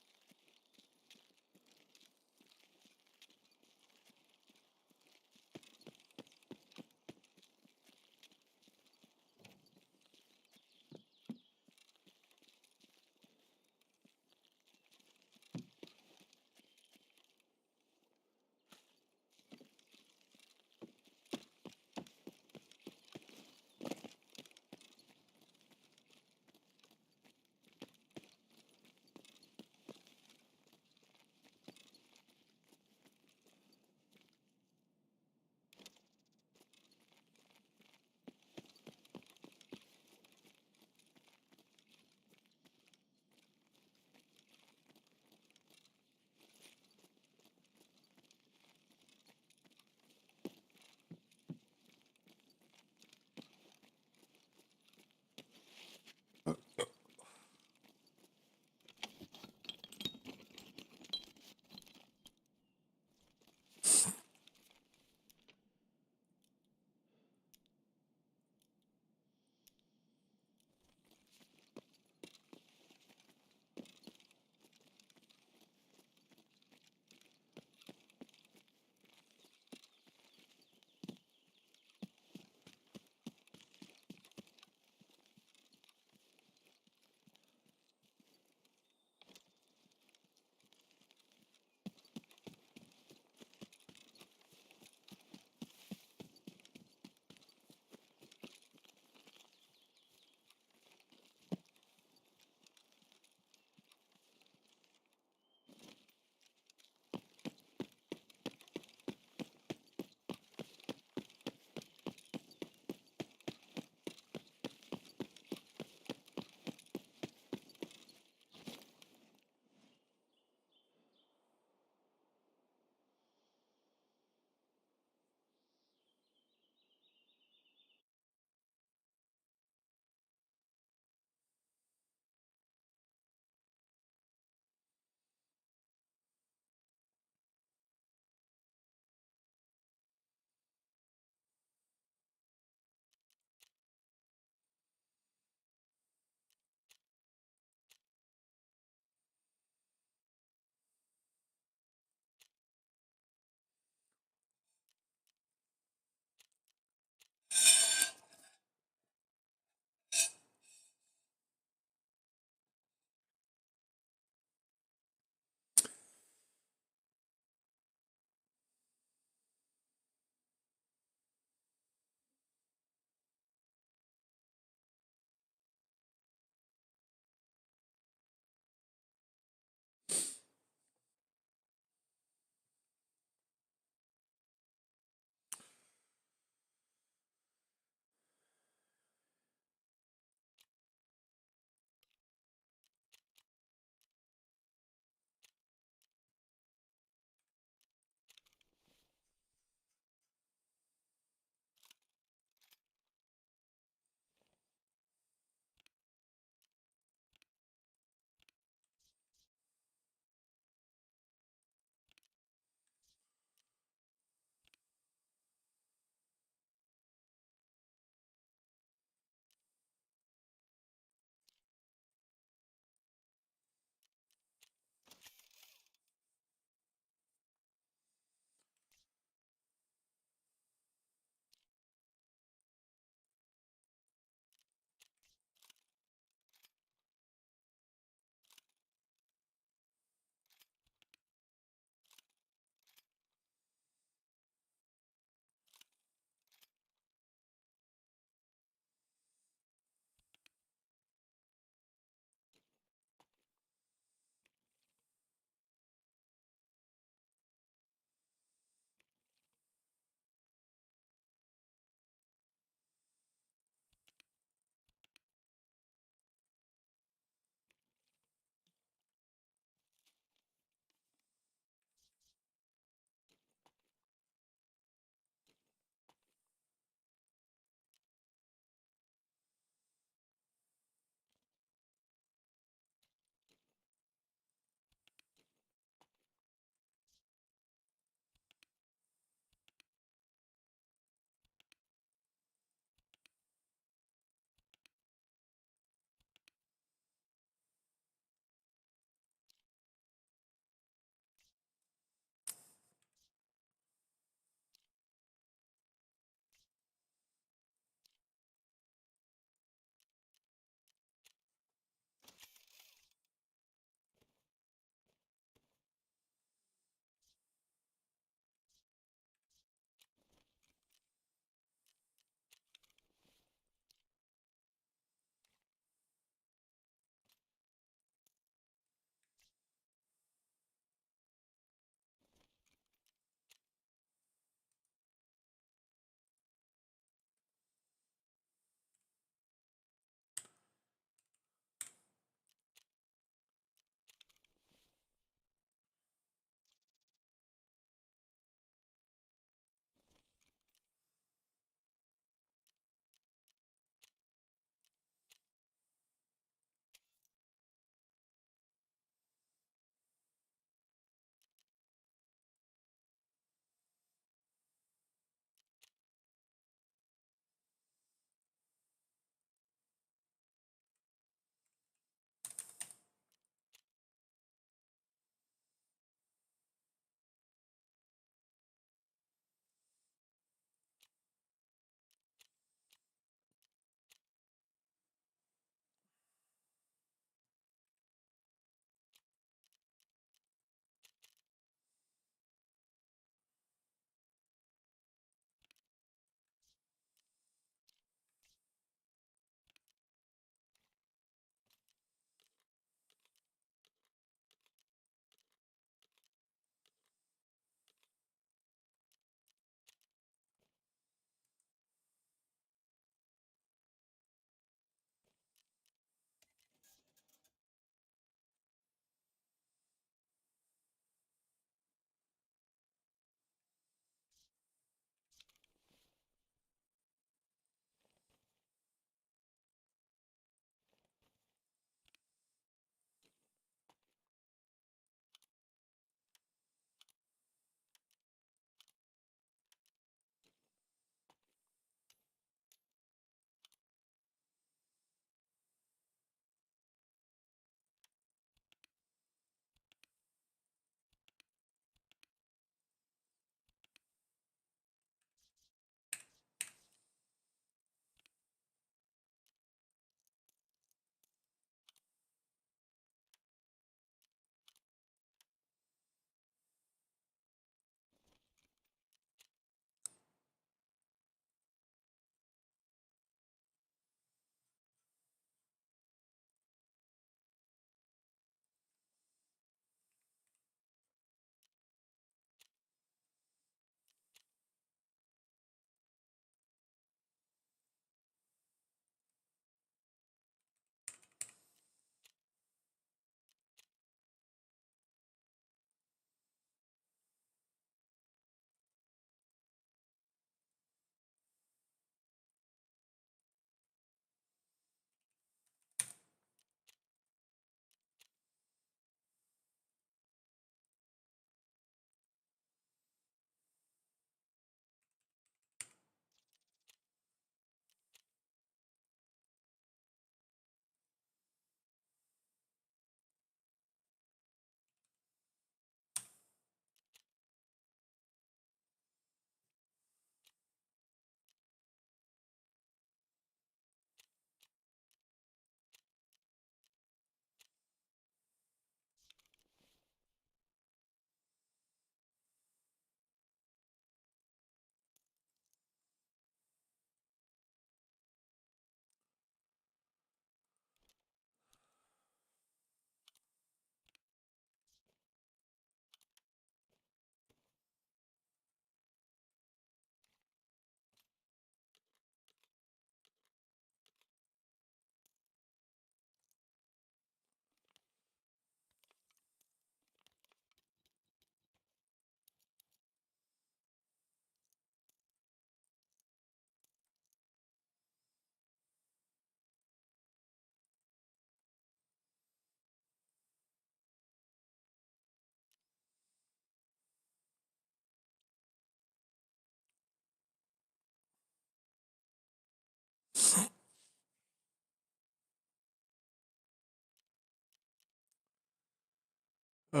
Six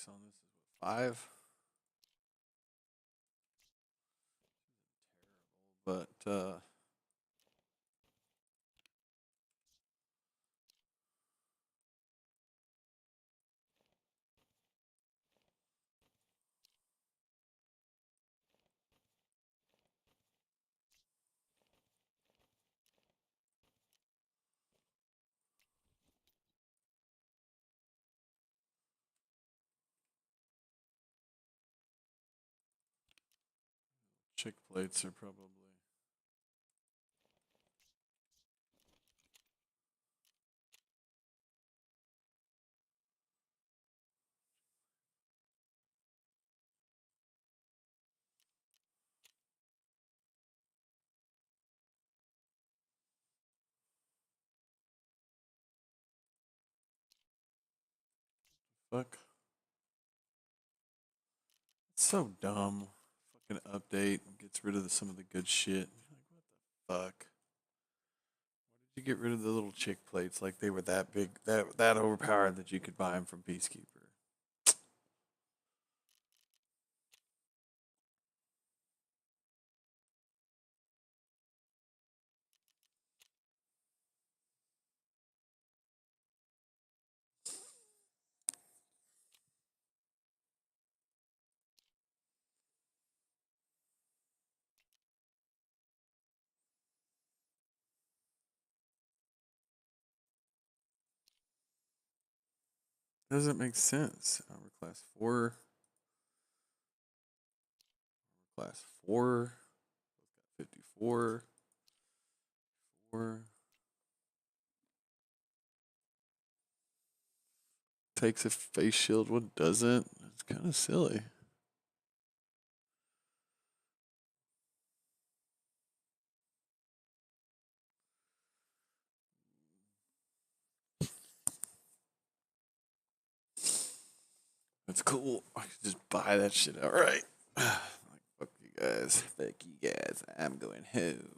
on this is what, five, but chick plates are probably. Fuck. It's so dumb. Fucking update gets rid of some of the good shit. Like, what the fuck? Why did you get rid of the little chick plates? Like they were that big, that overpowered that you could buy them from Peacekeeper. Doesn't make sense. Armor class 4, class 4, 54, 4. Takes a face shield, one doesn't. It's kind of silly. That's cool. I could just buy that shit outright. Like, fuck you guys. Fuck you guys. I'm going home.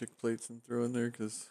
chick plates and throw in there because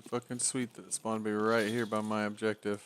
pretty fucking sweet that it spawned me right here by my objective.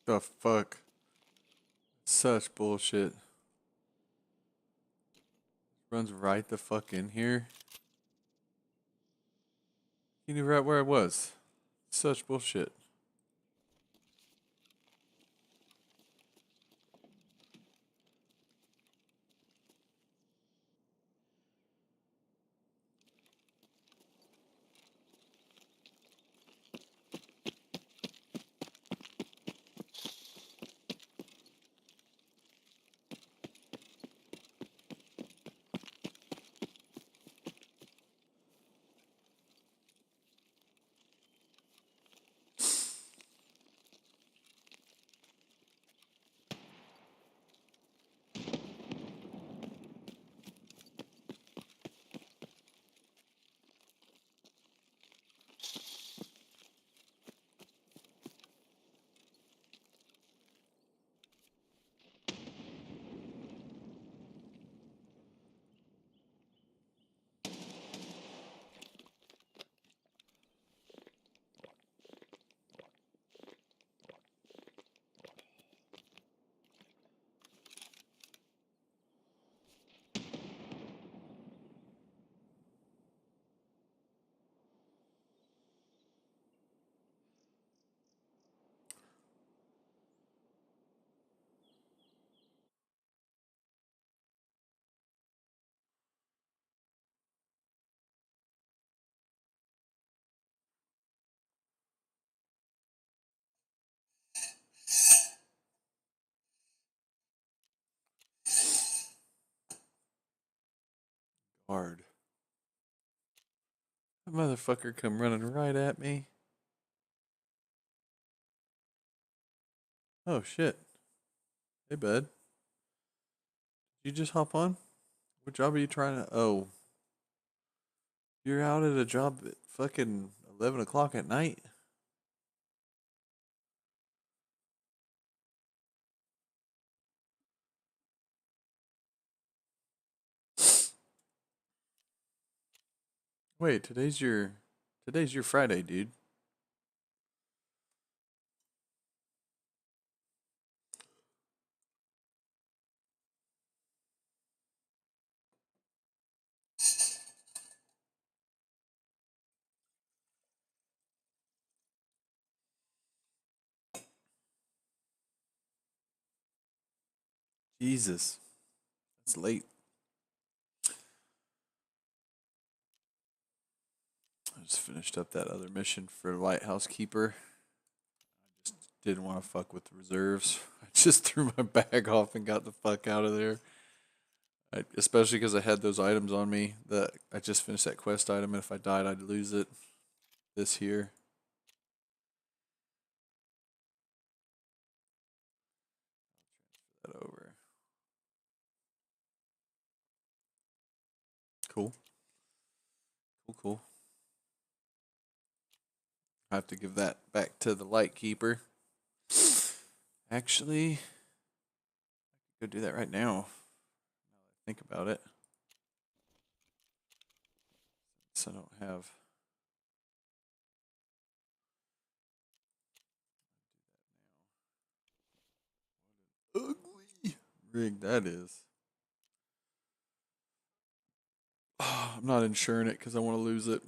The fuck? Such bullshit. Runs right the fuck in here. He knew right where I was. Such bullshit. Hard. That motherfucker come running right at me. Oh shit. Hey bud. Did you just hop on? What job are you trying to? Oh, you're out at a job at fucking 11 o'clock at night? Wait, today's your Friday, dude. Jesus. That's late. I just finished up that other mission for Lighthouse Keeper. Just didn't want to fuck with the reserves. I just threw my bag off and got the fuck out of there. Especially because I had those items on me that I just finished that quest item, and if I died, I'd lose it. This here. That over. Cool. Cool, cool. I have to give that back to the light keeper. Actually, I could go do that right now. Now that I think about it. So I don't have. Ugly rig that is. Oh, I'm not insuring it because I want to lose it.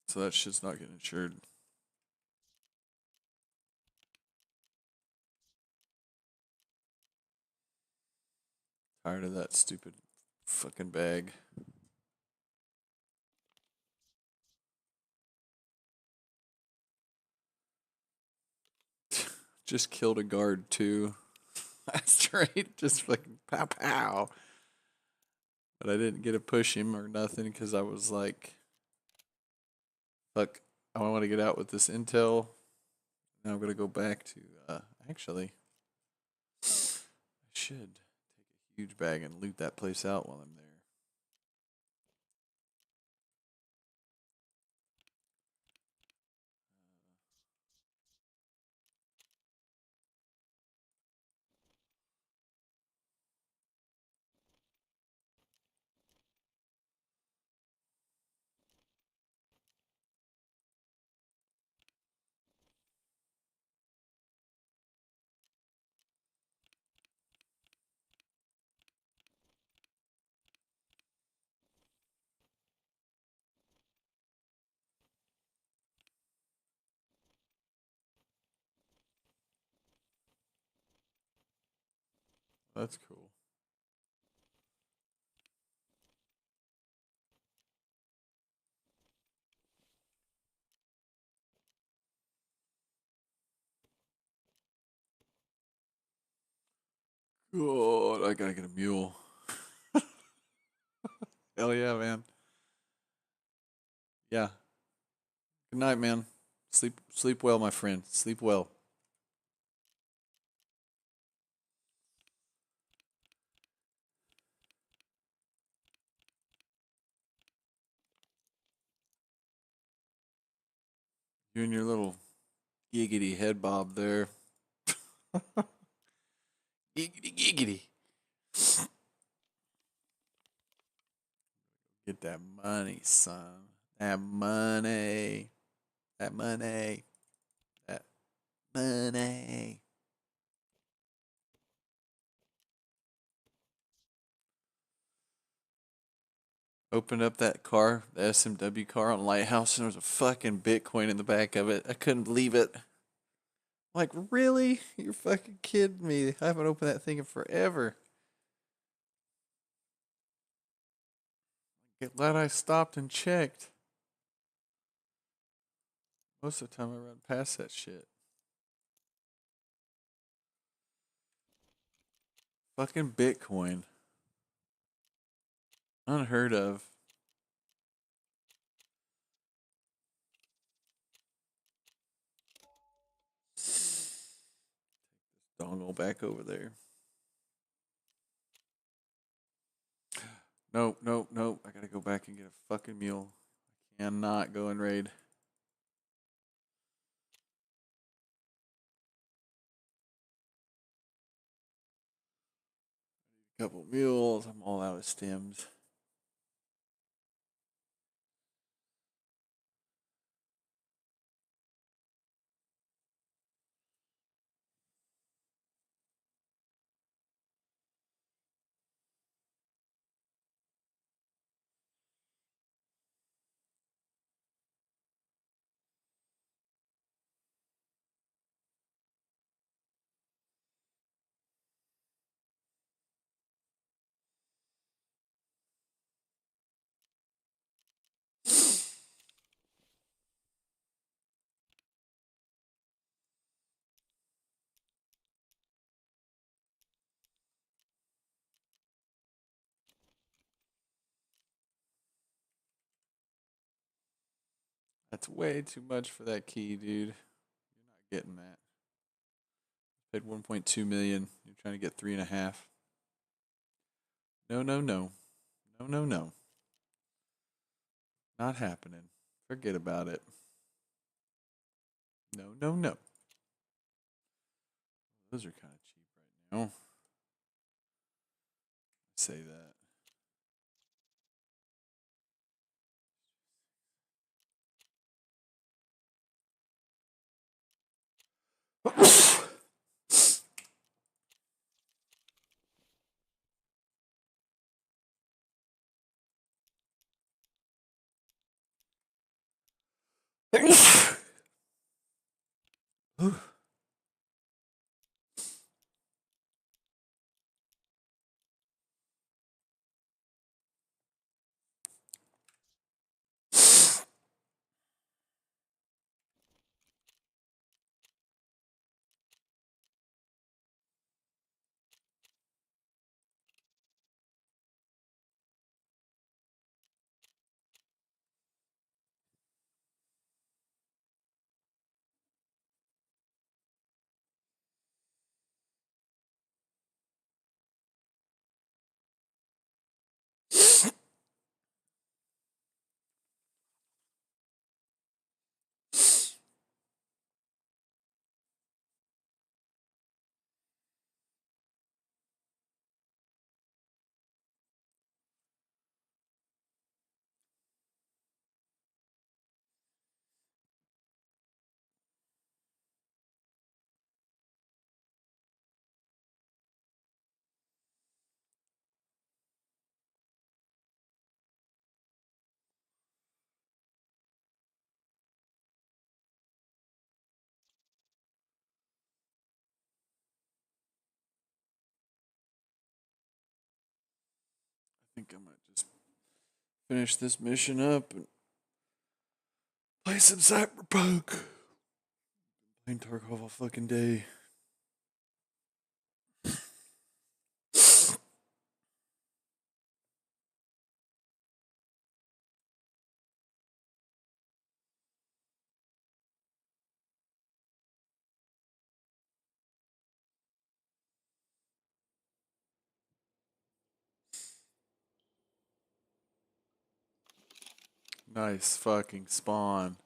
So that shit's not getting insured. Tired of that stupid fucking bag. Just killed a guard too. Straight, just fucking pow pow. But I didn't get to push him or nothing because I was like, fuck, I want to get out with this intel. Now I'm gonna go back to actually I should take a huge bag and loot that place out while I'm there. That's cool. God, I gotta get a mule. Hell yeah, man. Yeah. Good night, man. Sleep well, my friend. Sleep well. You and your little giggity head bob there. Giggity giggity. Get that money, son. That money. That money. That money. Opened up that car, the SMW car on Lighthouse, and there was a fucking Bitcoin in the back of it. I couldn't believe it. Like, really? You're fucking kidding me. I haven't opened that thing in forever. Glad I stopped and checked. Most of the time I run past that shit. Fucking Bitcoin. Unheard of. Dongle back over there. Nope, nope, nope. I gotta go back and get a fucking mule. I cannot go and raid. Couple mules. I'm all out of stems. That's way too much for that key, dude. You're not getting that. Paid 1.2 million. You're trying to get 3.5. No, no, no. No, no, no. Not happening. Forget about it. No, no, no. Those are kind of cheap right now. Say that. think I might just finish this mission up and play some Cyberpunk. Playing Tarkov all fucking day. Nice fucking spawn.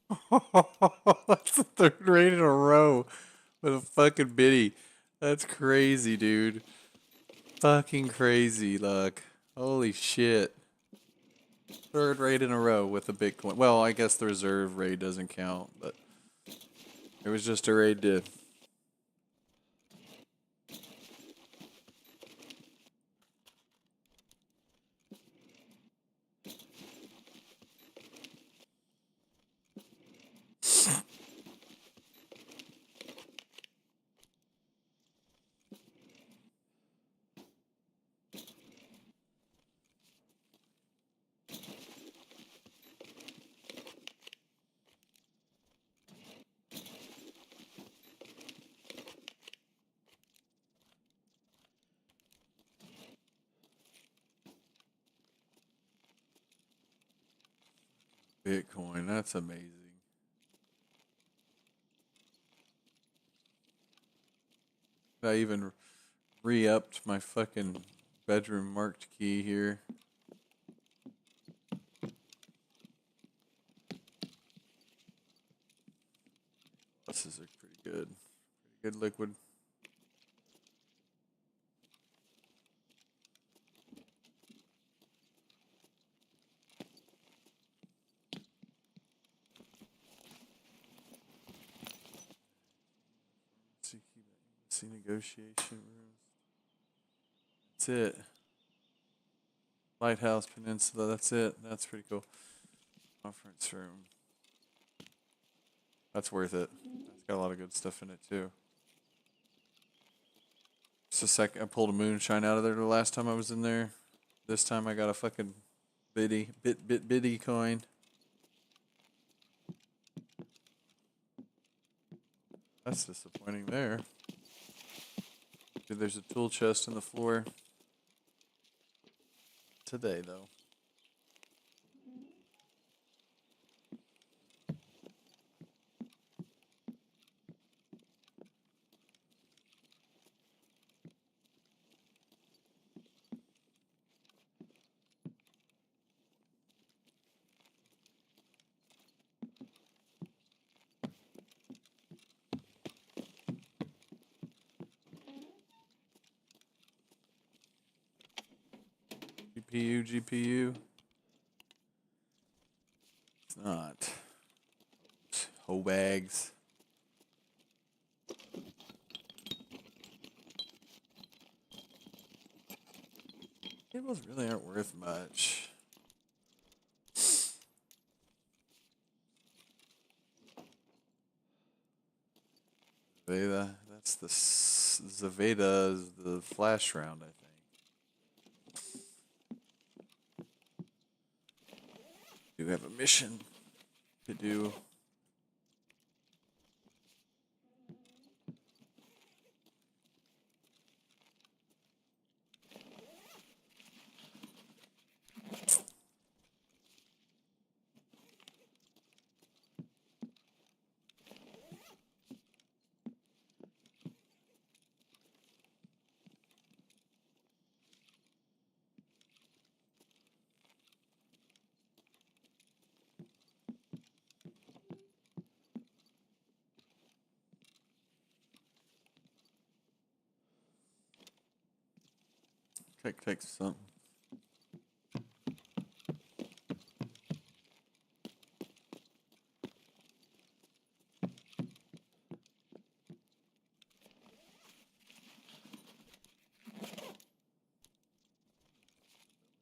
That's the third raid in a row with a fucking biddy. That's crazy, dude. Fucking crazy, luck. Holy shit. Third raid in a row with a Bitcoin. Well, I guess the reserve raid doesn't count, but it was just a raid to. Bitcoin. That's amazing. I even re-upped my fucking bedroom marked key here. This is a pretty good. Pretty good liquid. See negotiation rooms. That's it. Lighthouse Peninsula. That's it. That's pretty cool. Conference room. That's worth it. It's got a lot of good stuff in it too. It's the second I pulled a moonshine out of there the last time I was in there. This time I got a fucking biddy coin. That's disappointing there. Dude, there's a tool chest in the floor. Today though. GPU. It's not. Hoe bags. Cables really aren't worth much. Zaveda. That's the Zaveda is the flash round, I think. Do have a mission to do. Take some.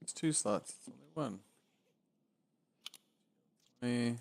It's 2 slots. It's only one. 20.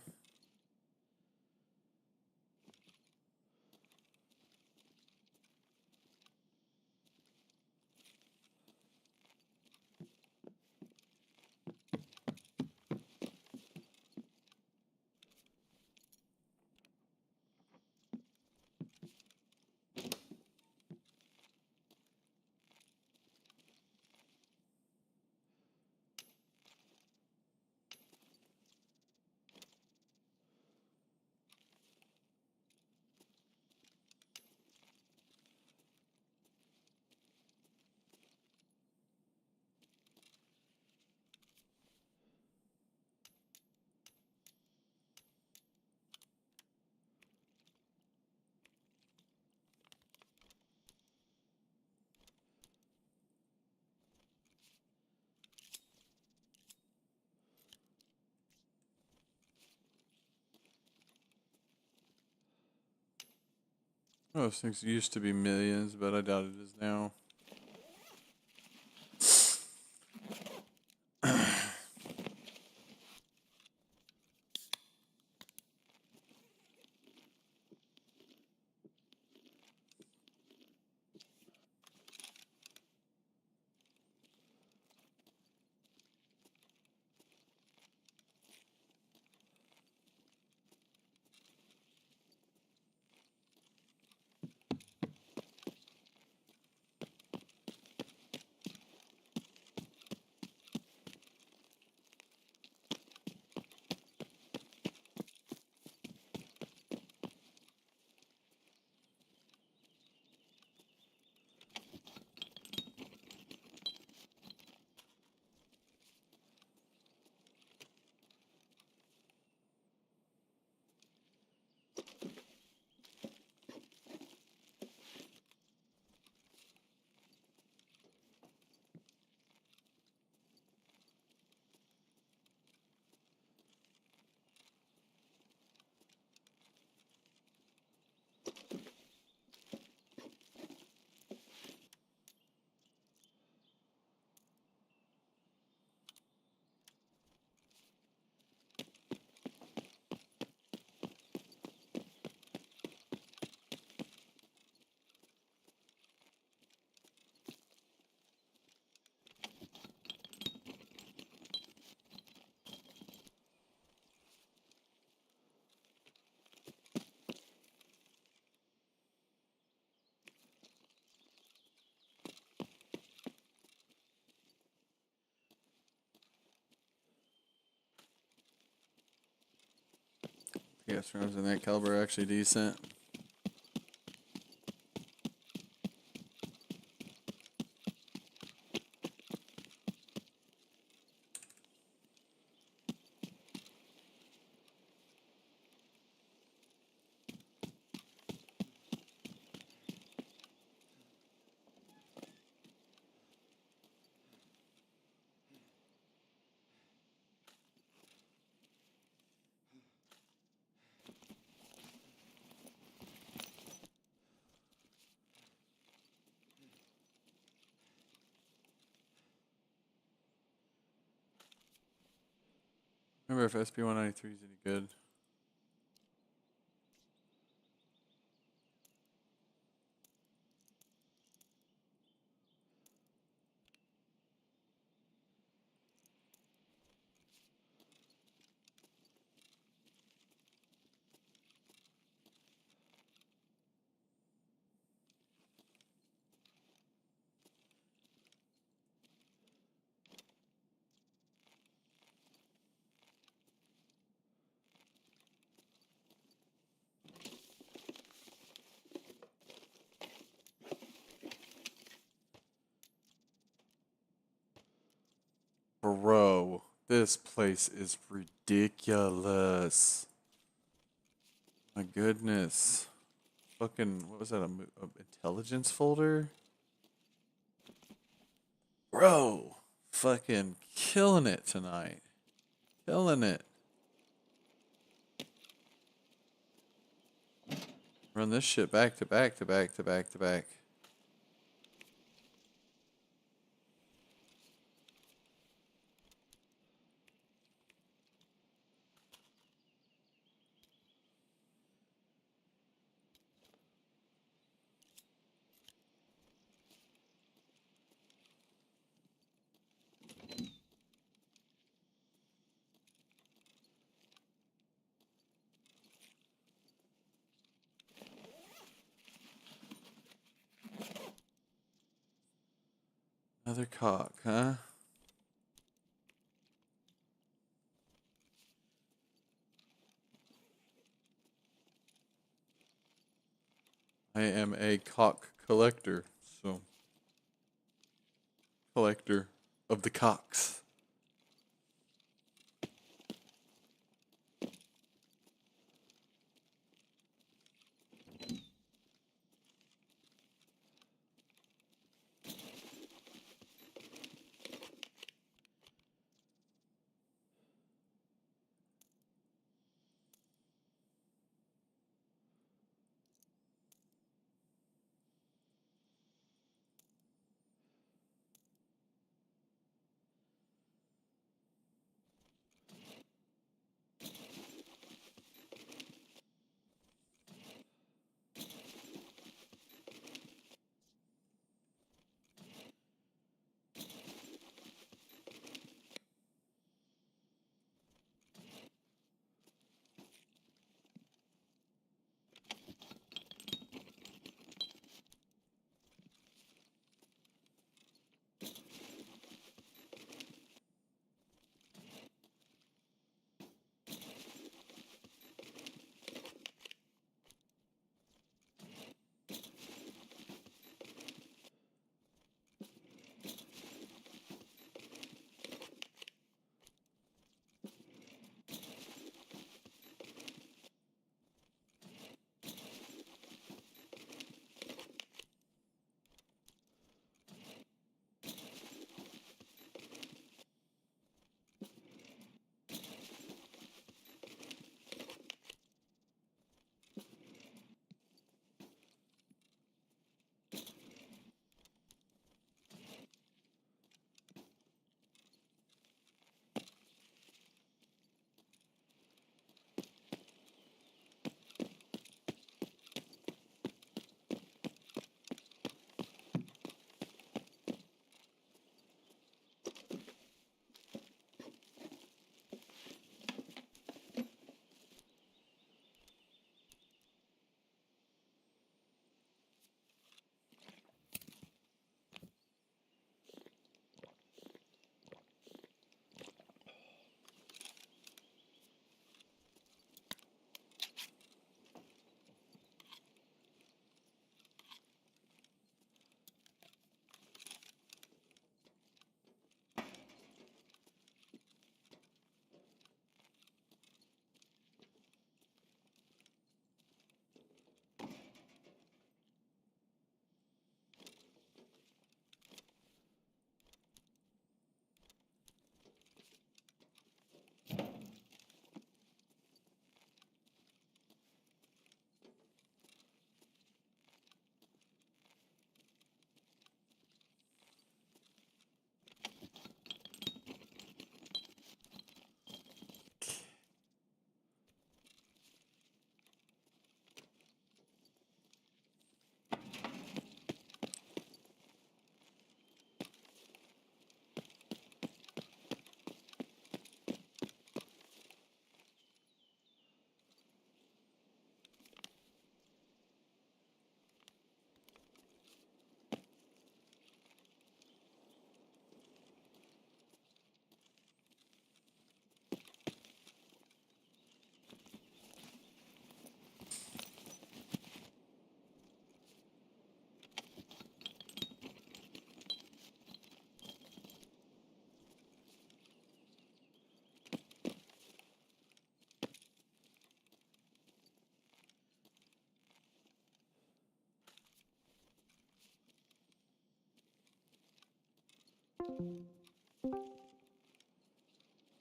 Those things used to be millions, but I doubt it is now. Gas rounds in that caliber are actually decent. Remember if SP-193 is any good? Bro, this place is ridiculous. My goodness. Fucking, what was that? A intelligence folder? Bro, fucking killing it tonight. Killing it. Run this shit back to back to back to back to back. Another cock, huh? I am a cock collector, so collector of the cocks.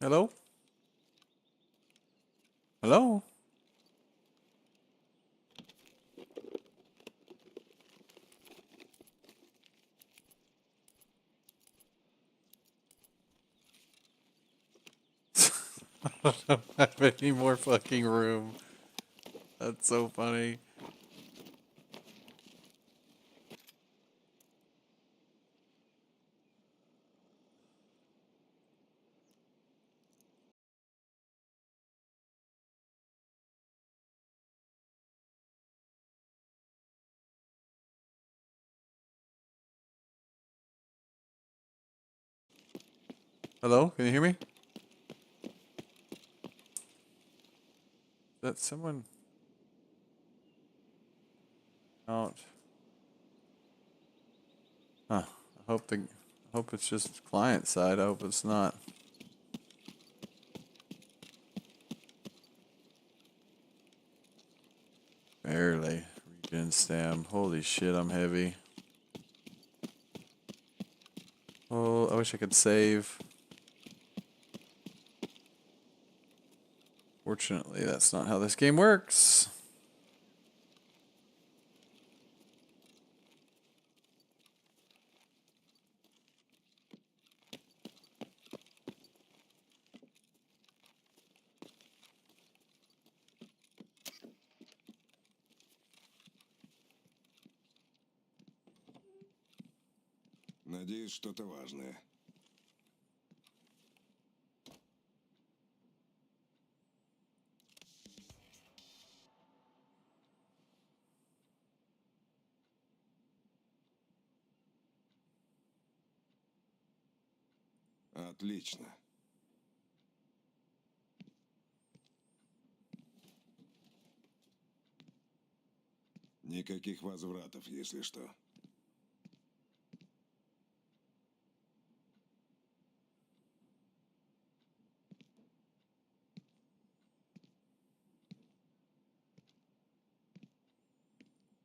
Hello? Hello? I don't have any more fucking room. That's so funny. Hello? Can you hear me? Is that someone out? Huh. I hope it's just client side. I hope it's not. Barely. Regen stam. Holy shit, I'm heavy. Oh, I wish I could save. Fortunately, that's not how this game works. Надеюсь, что-то важное. Отлично. Никаких возвратов, если что.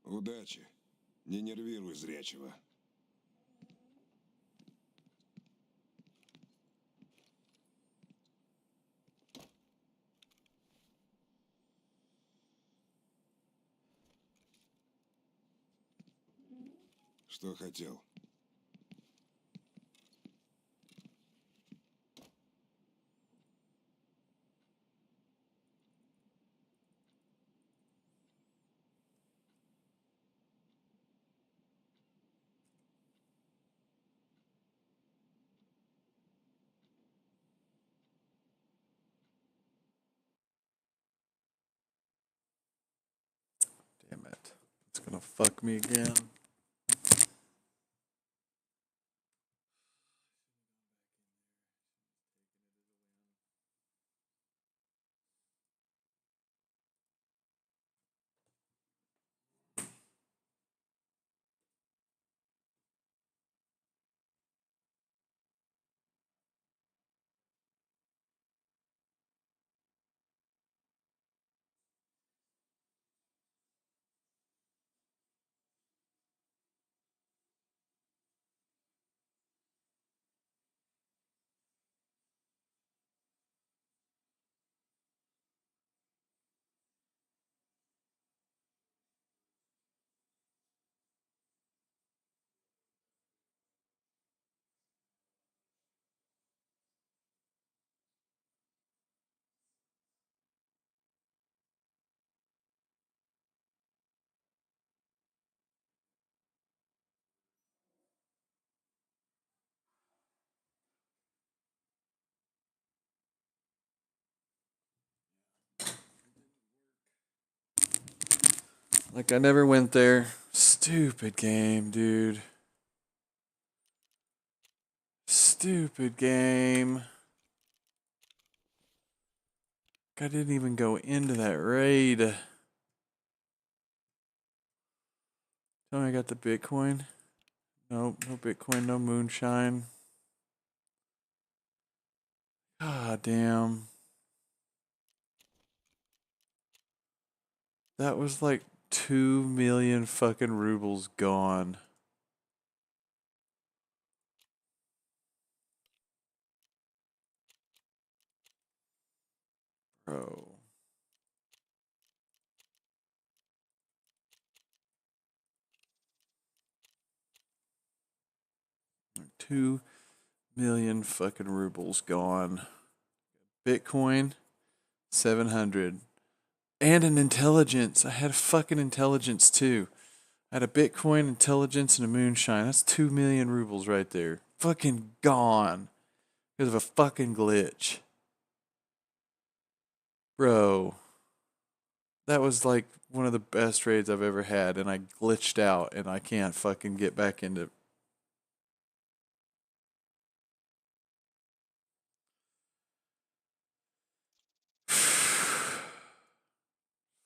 Удачи. Не нервируй зрячего. Что хотел? Damn it. It's gonna fuck me again. Like I never went there. Stupid game, dude. Stupid game. I didn't even go into that raid. Tell me I got the Bitcoin. Nope, no Bitcoin, no moonshine. God damn. That was like 2 million fucking rubles gone. Bro. $2 million fucking rubles gone. Bitcoin, 700. And an intelligence. I had a fucking intelligence too. I had a Bitcoin, intelligence, and a moonshine. That's 2 million rubles right there. Fucking gone. Because of a fucking glitch. Bro. That was like one of the best raids I've ever had, and I glitched out and I can't fucking get back into.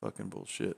Fucking bullshit.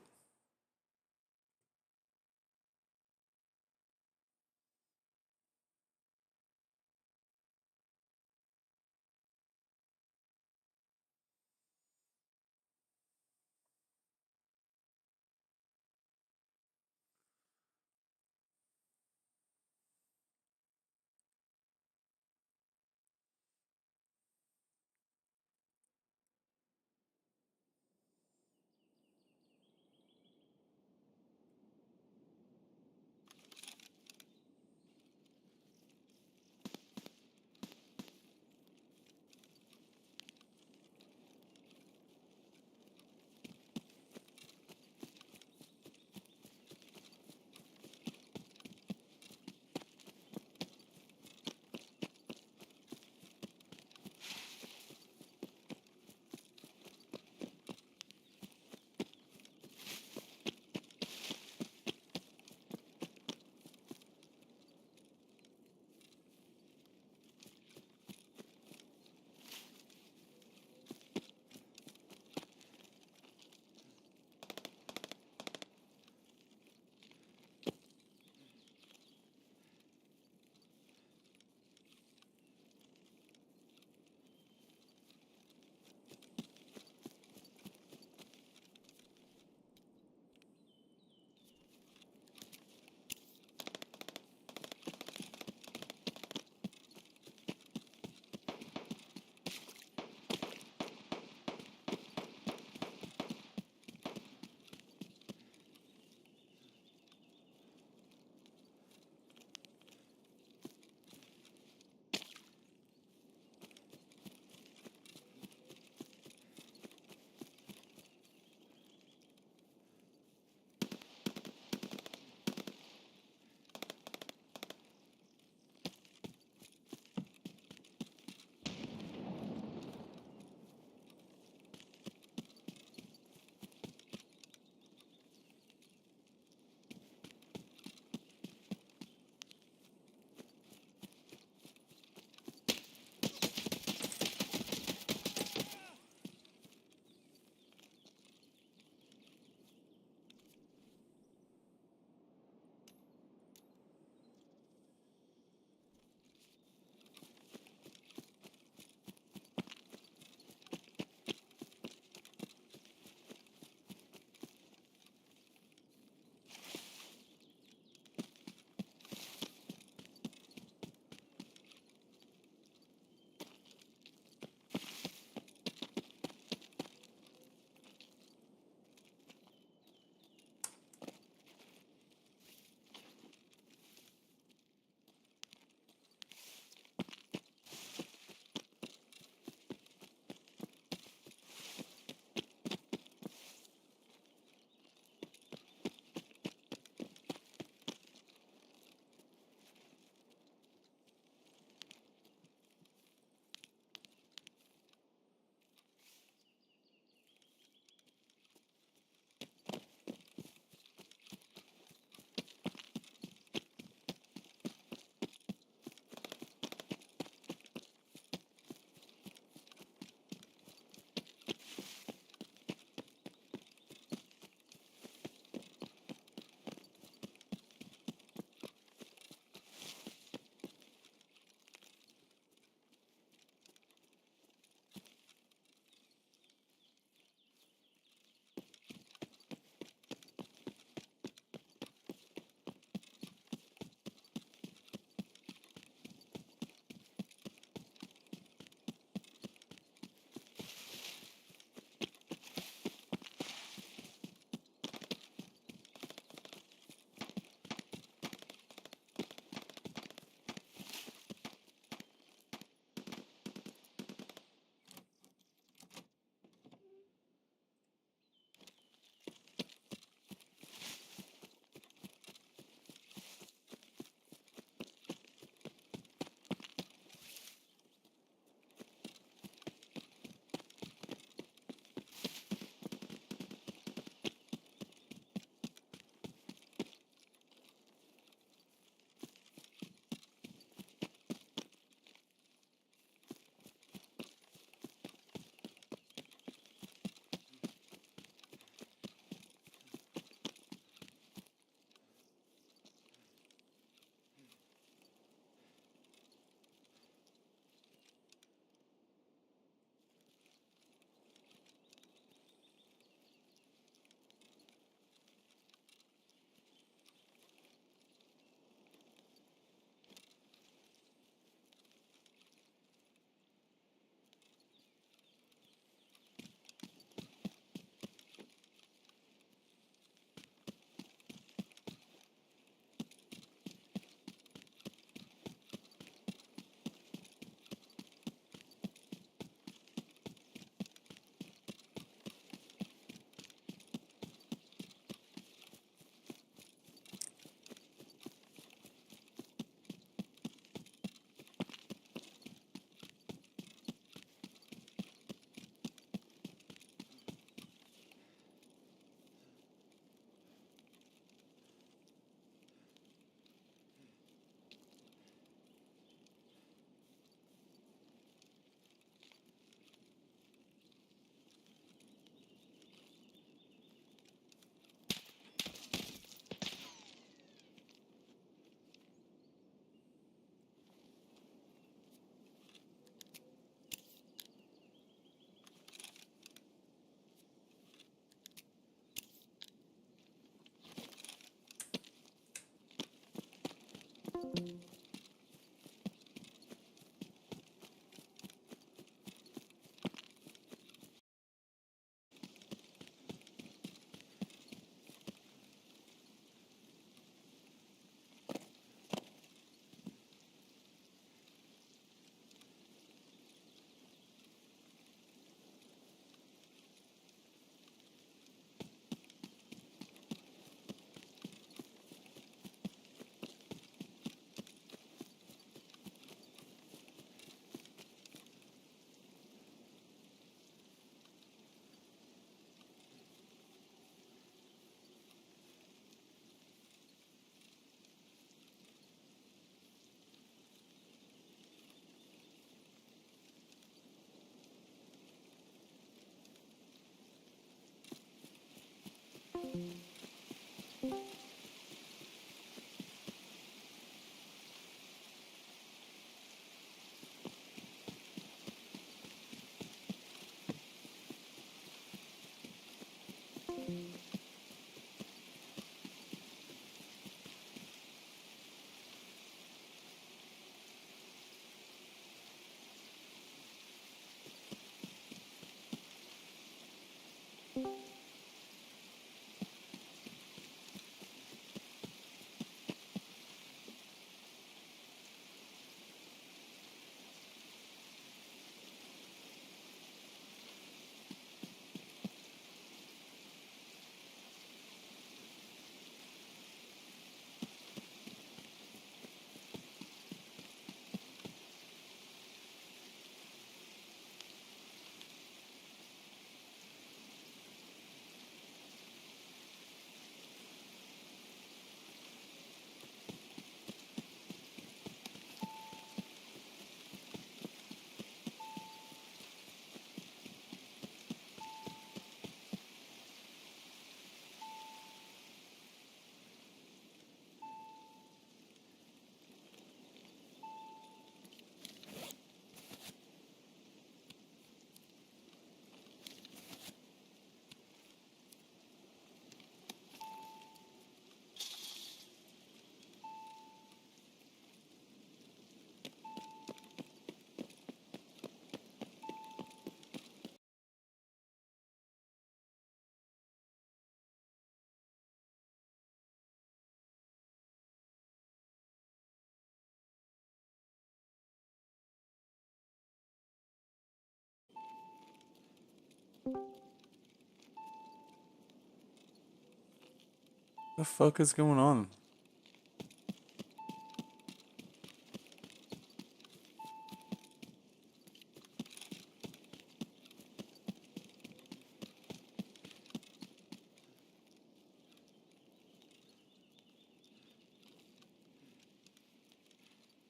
The fuck is going on?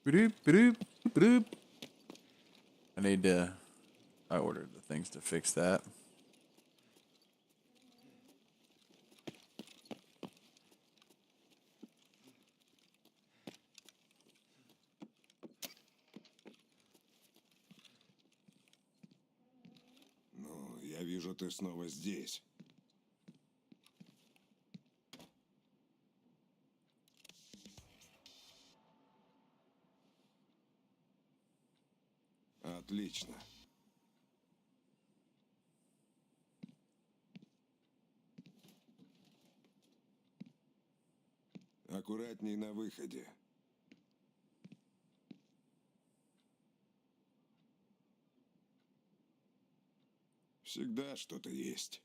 Broop, broop, broop. I need to. I ordered the things to fix that. Ну, я вижу, ты снова здесь. Отлично. Аккуратней на выходе. Всегда что-то есть.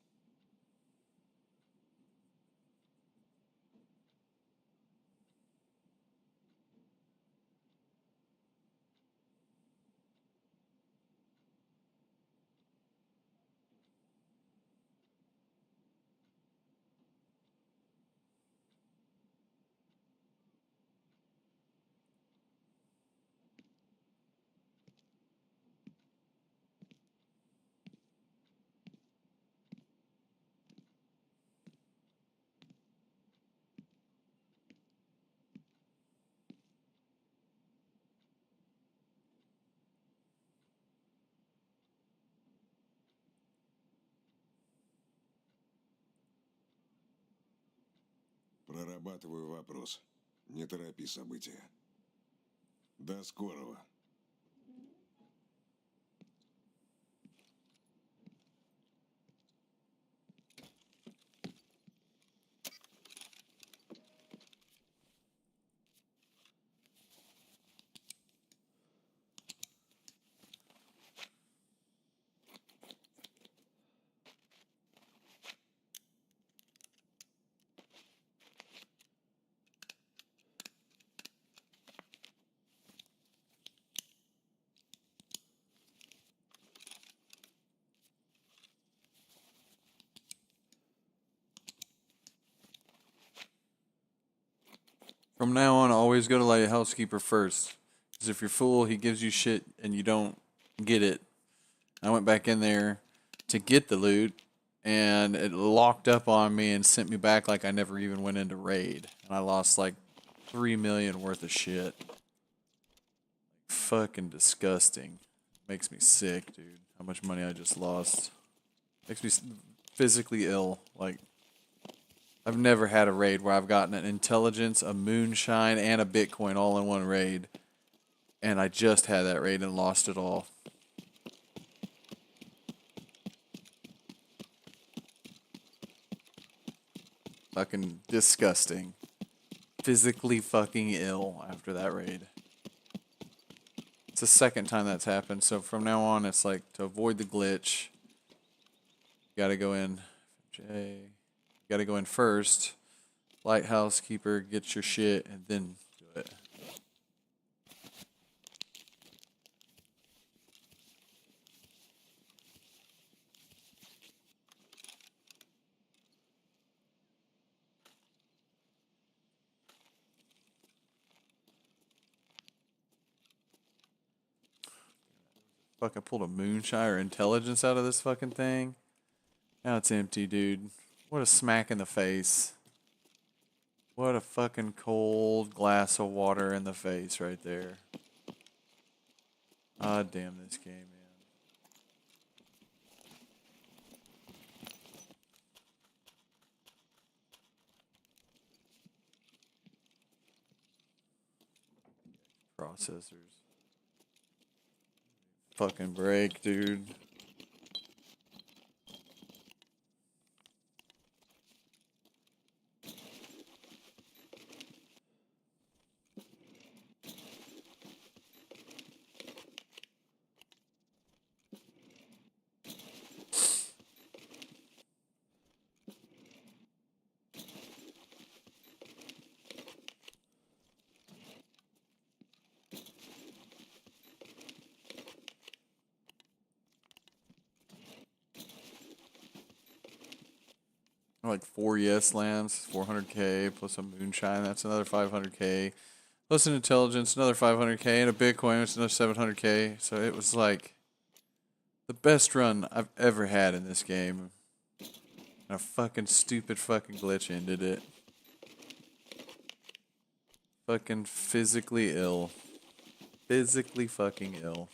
Прорабатываю вопрос. Не торопи события. До скорого. From now on, always go to like a housekeeper first. Because if you're full, he gives you shit and you don't get it. I went back in there to get the loot, and it locked up on me and sent me back like I never even went into raid, and I lost like 3 million worth of shit. Fucking disgusting. Makes me sick, dude. How much money I just lost. Makes me physically ill. Like, I've never had a raid where I've gotten an intelligence, a moonshine, and a Bitcoin all in one raid. And I just had that raid and lost it all. Fucking disgusting. Physically fucking ill after that raid. It's the second time that's happened, so from now on, it's like to avoid the glitch, you gotta go in. You gotta go in first. Lighthouse keeper, get your shit, and then do it. Fucking pulled a moonshine or intelligence out of this fucking thing. Now it's empty, dude. What a smack in the face. What a fucking cold glass of water in the face right there. Ah, damn this game, man. Processors. Fucking break, dude. Like 4 yes lambs, 400k plus a moonshine. That's another 500k. Plus an intelligence, another 500k, and a Bitcoin, it's another 700k. So it was like the best run I've ever had in this game. And a fucking stupid fucking glitch ended it. Fucking physically ill. Physically fucking ill.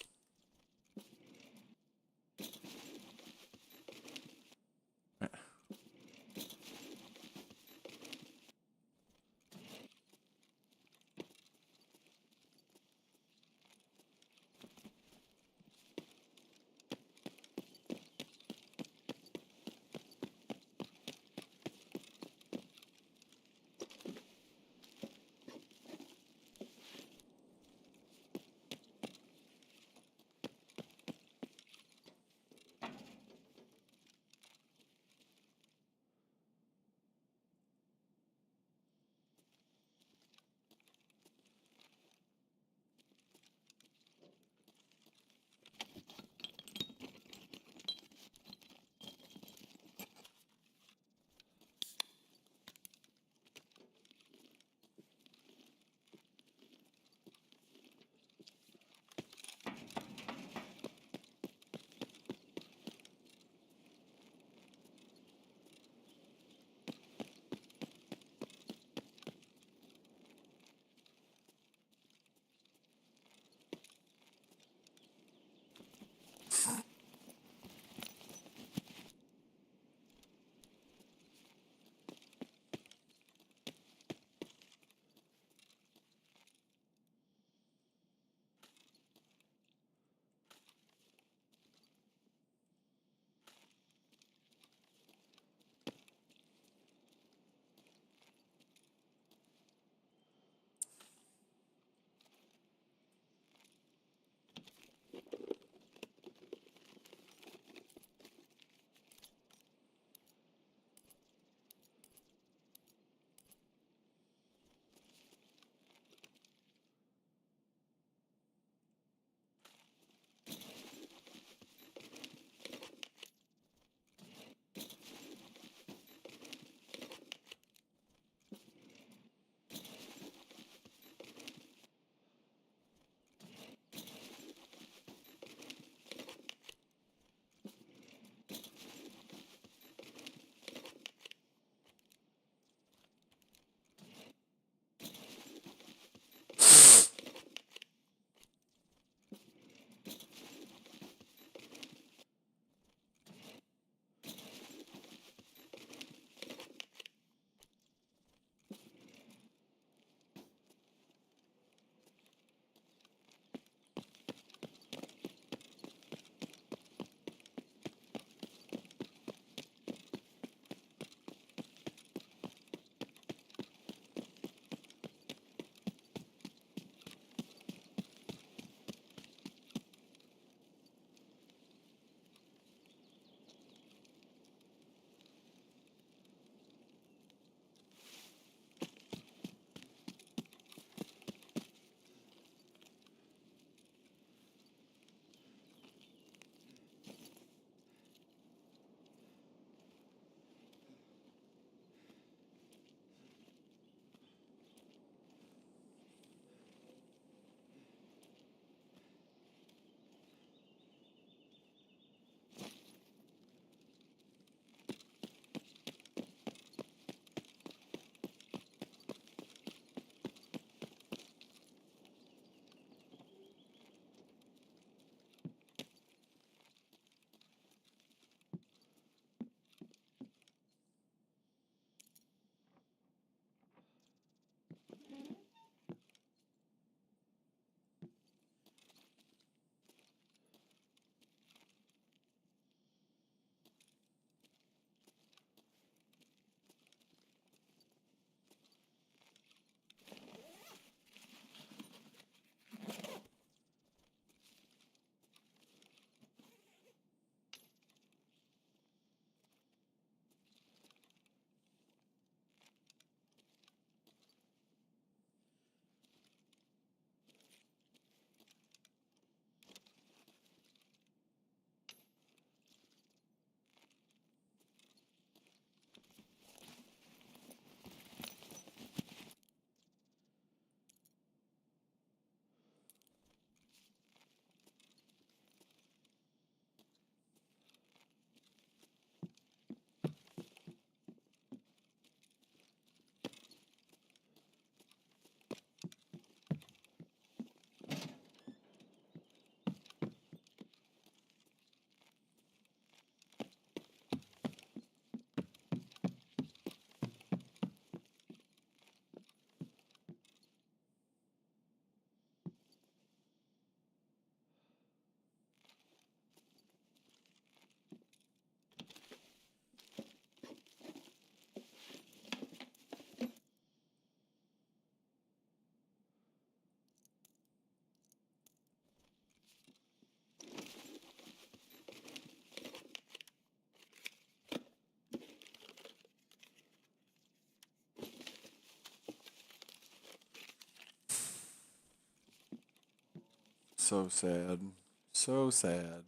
so sad. So sad.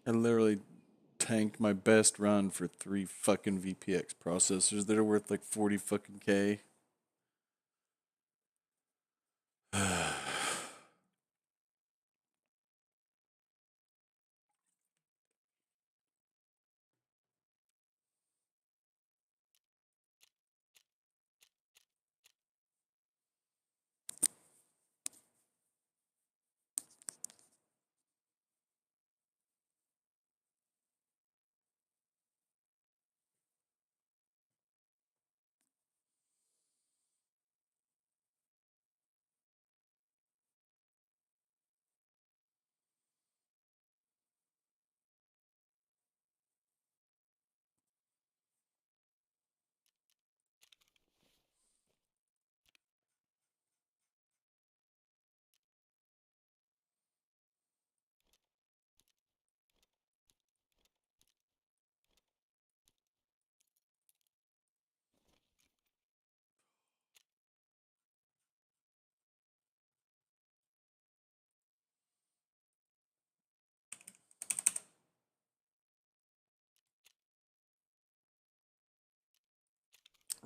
I literally tanked my best run for 3 fucking VPX processors that are worth like 40 fucking K.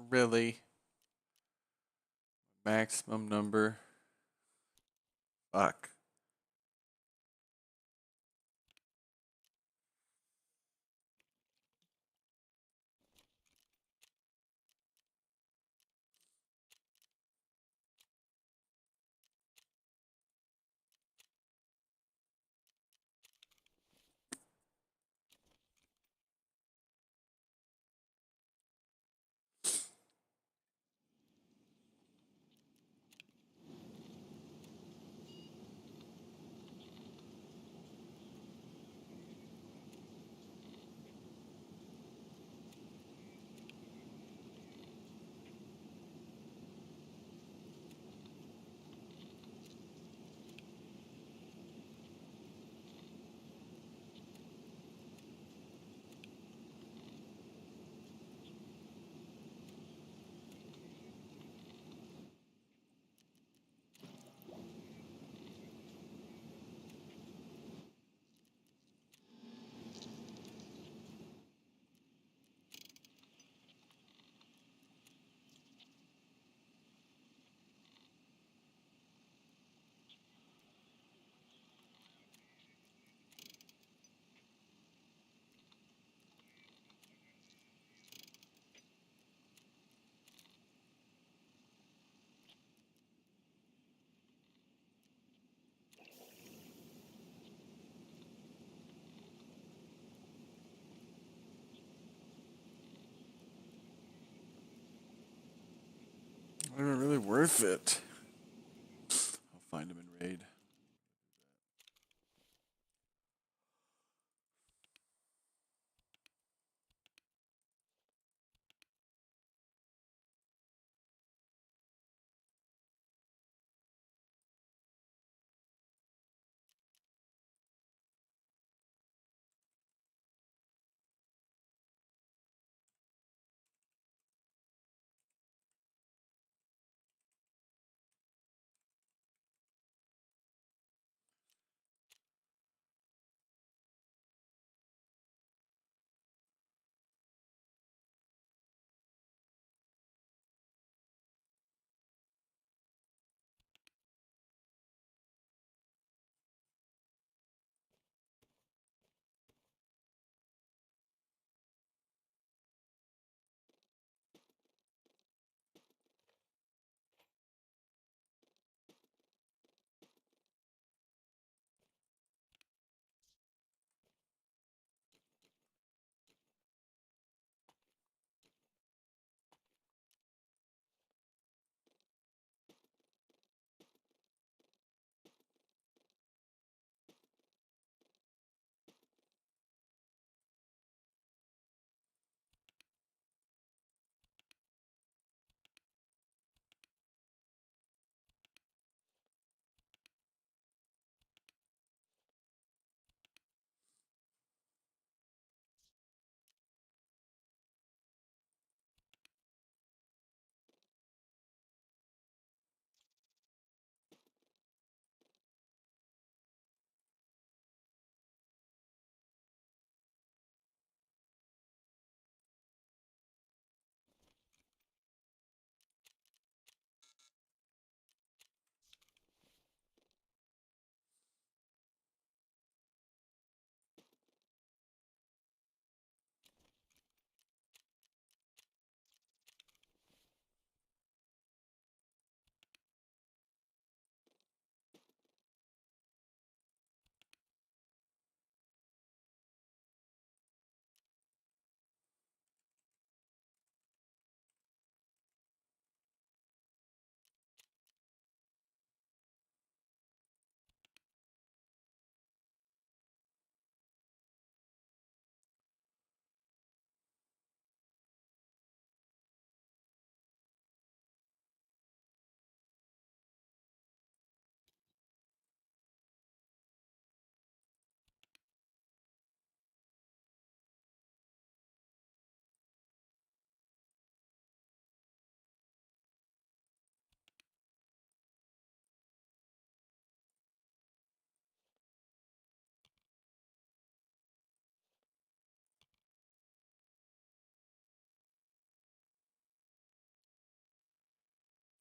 Really? Maximum number? Fuck. Not even really worth it. I'll find him in raid.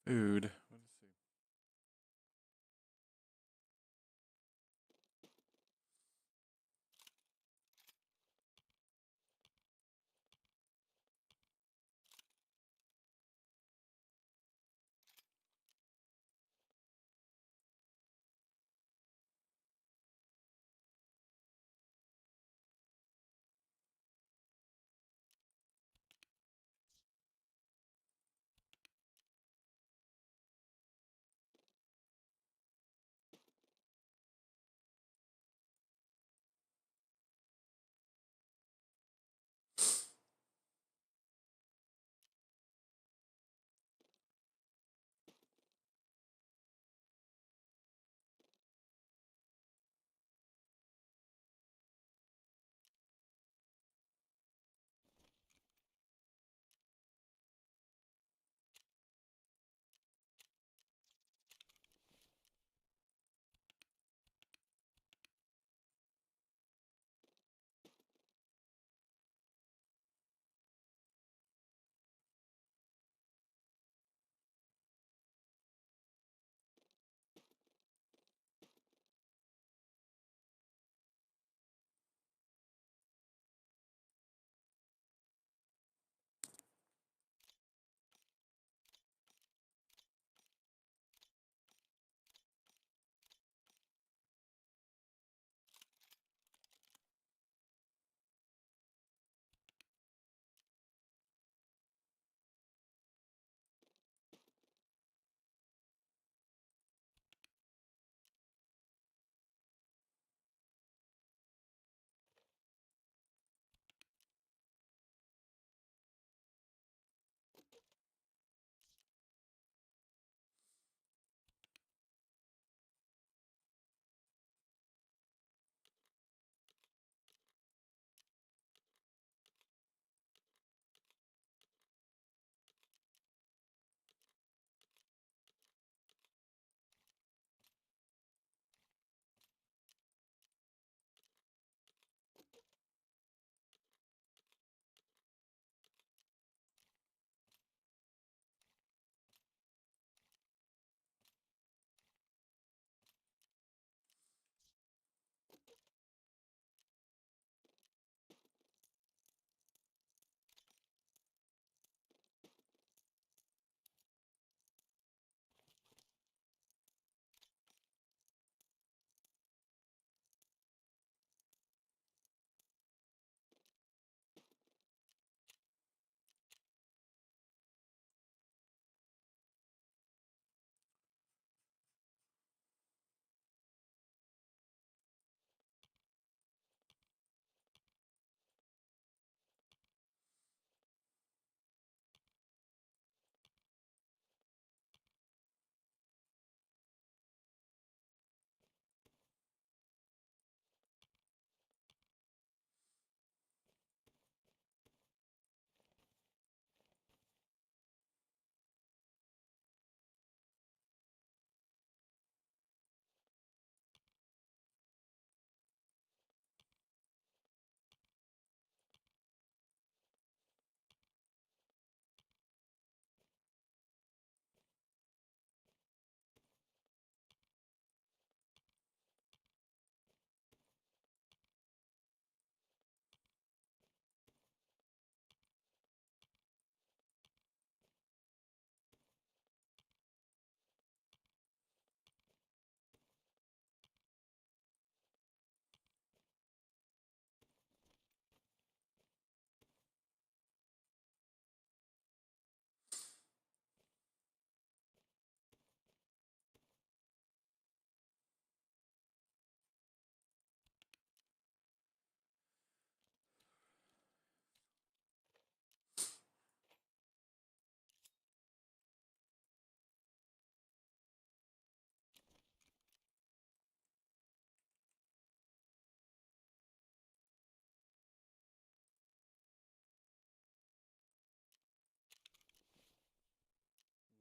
Food. Let's see.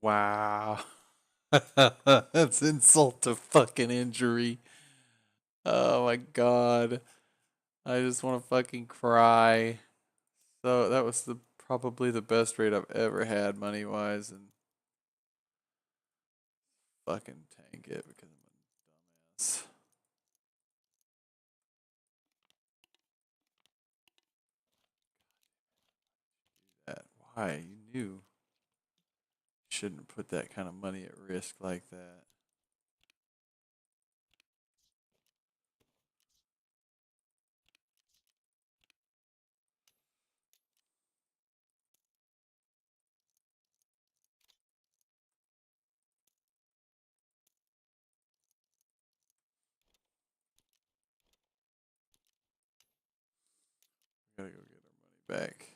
Wow. That's insult to fucking injury. Oh my god. I just want to fucking cry. So that was the probably the best rate I've ever had money wise, and fucking tank it because I'm a dumbass. That why you knew shouldn't put that kind of money at risk like that. We gotta go get our money back.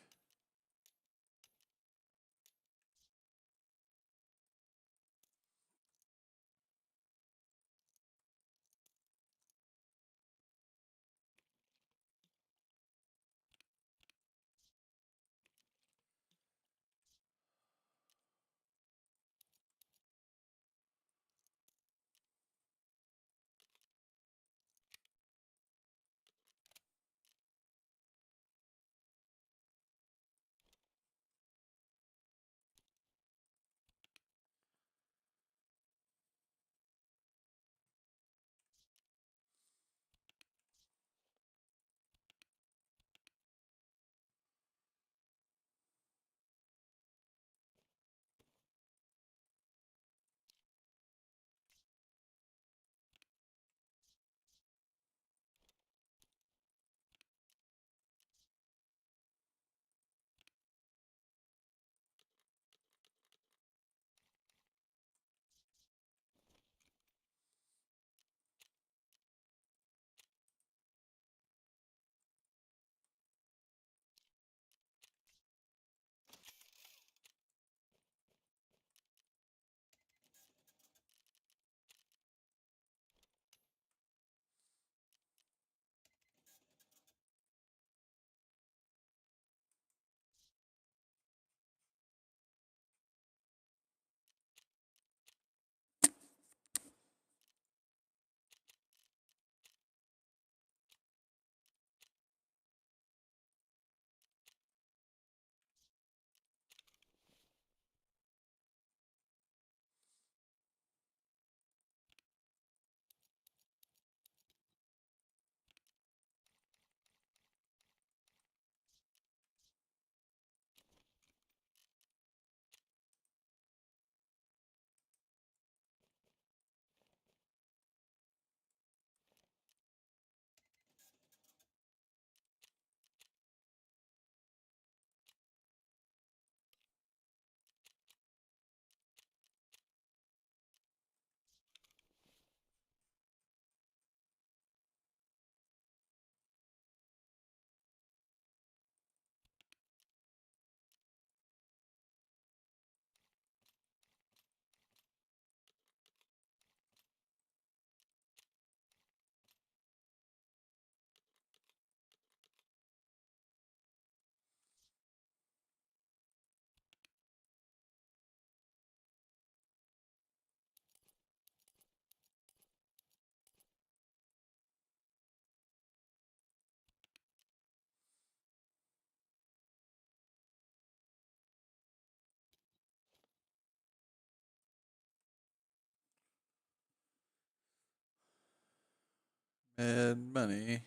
Mad money. Repair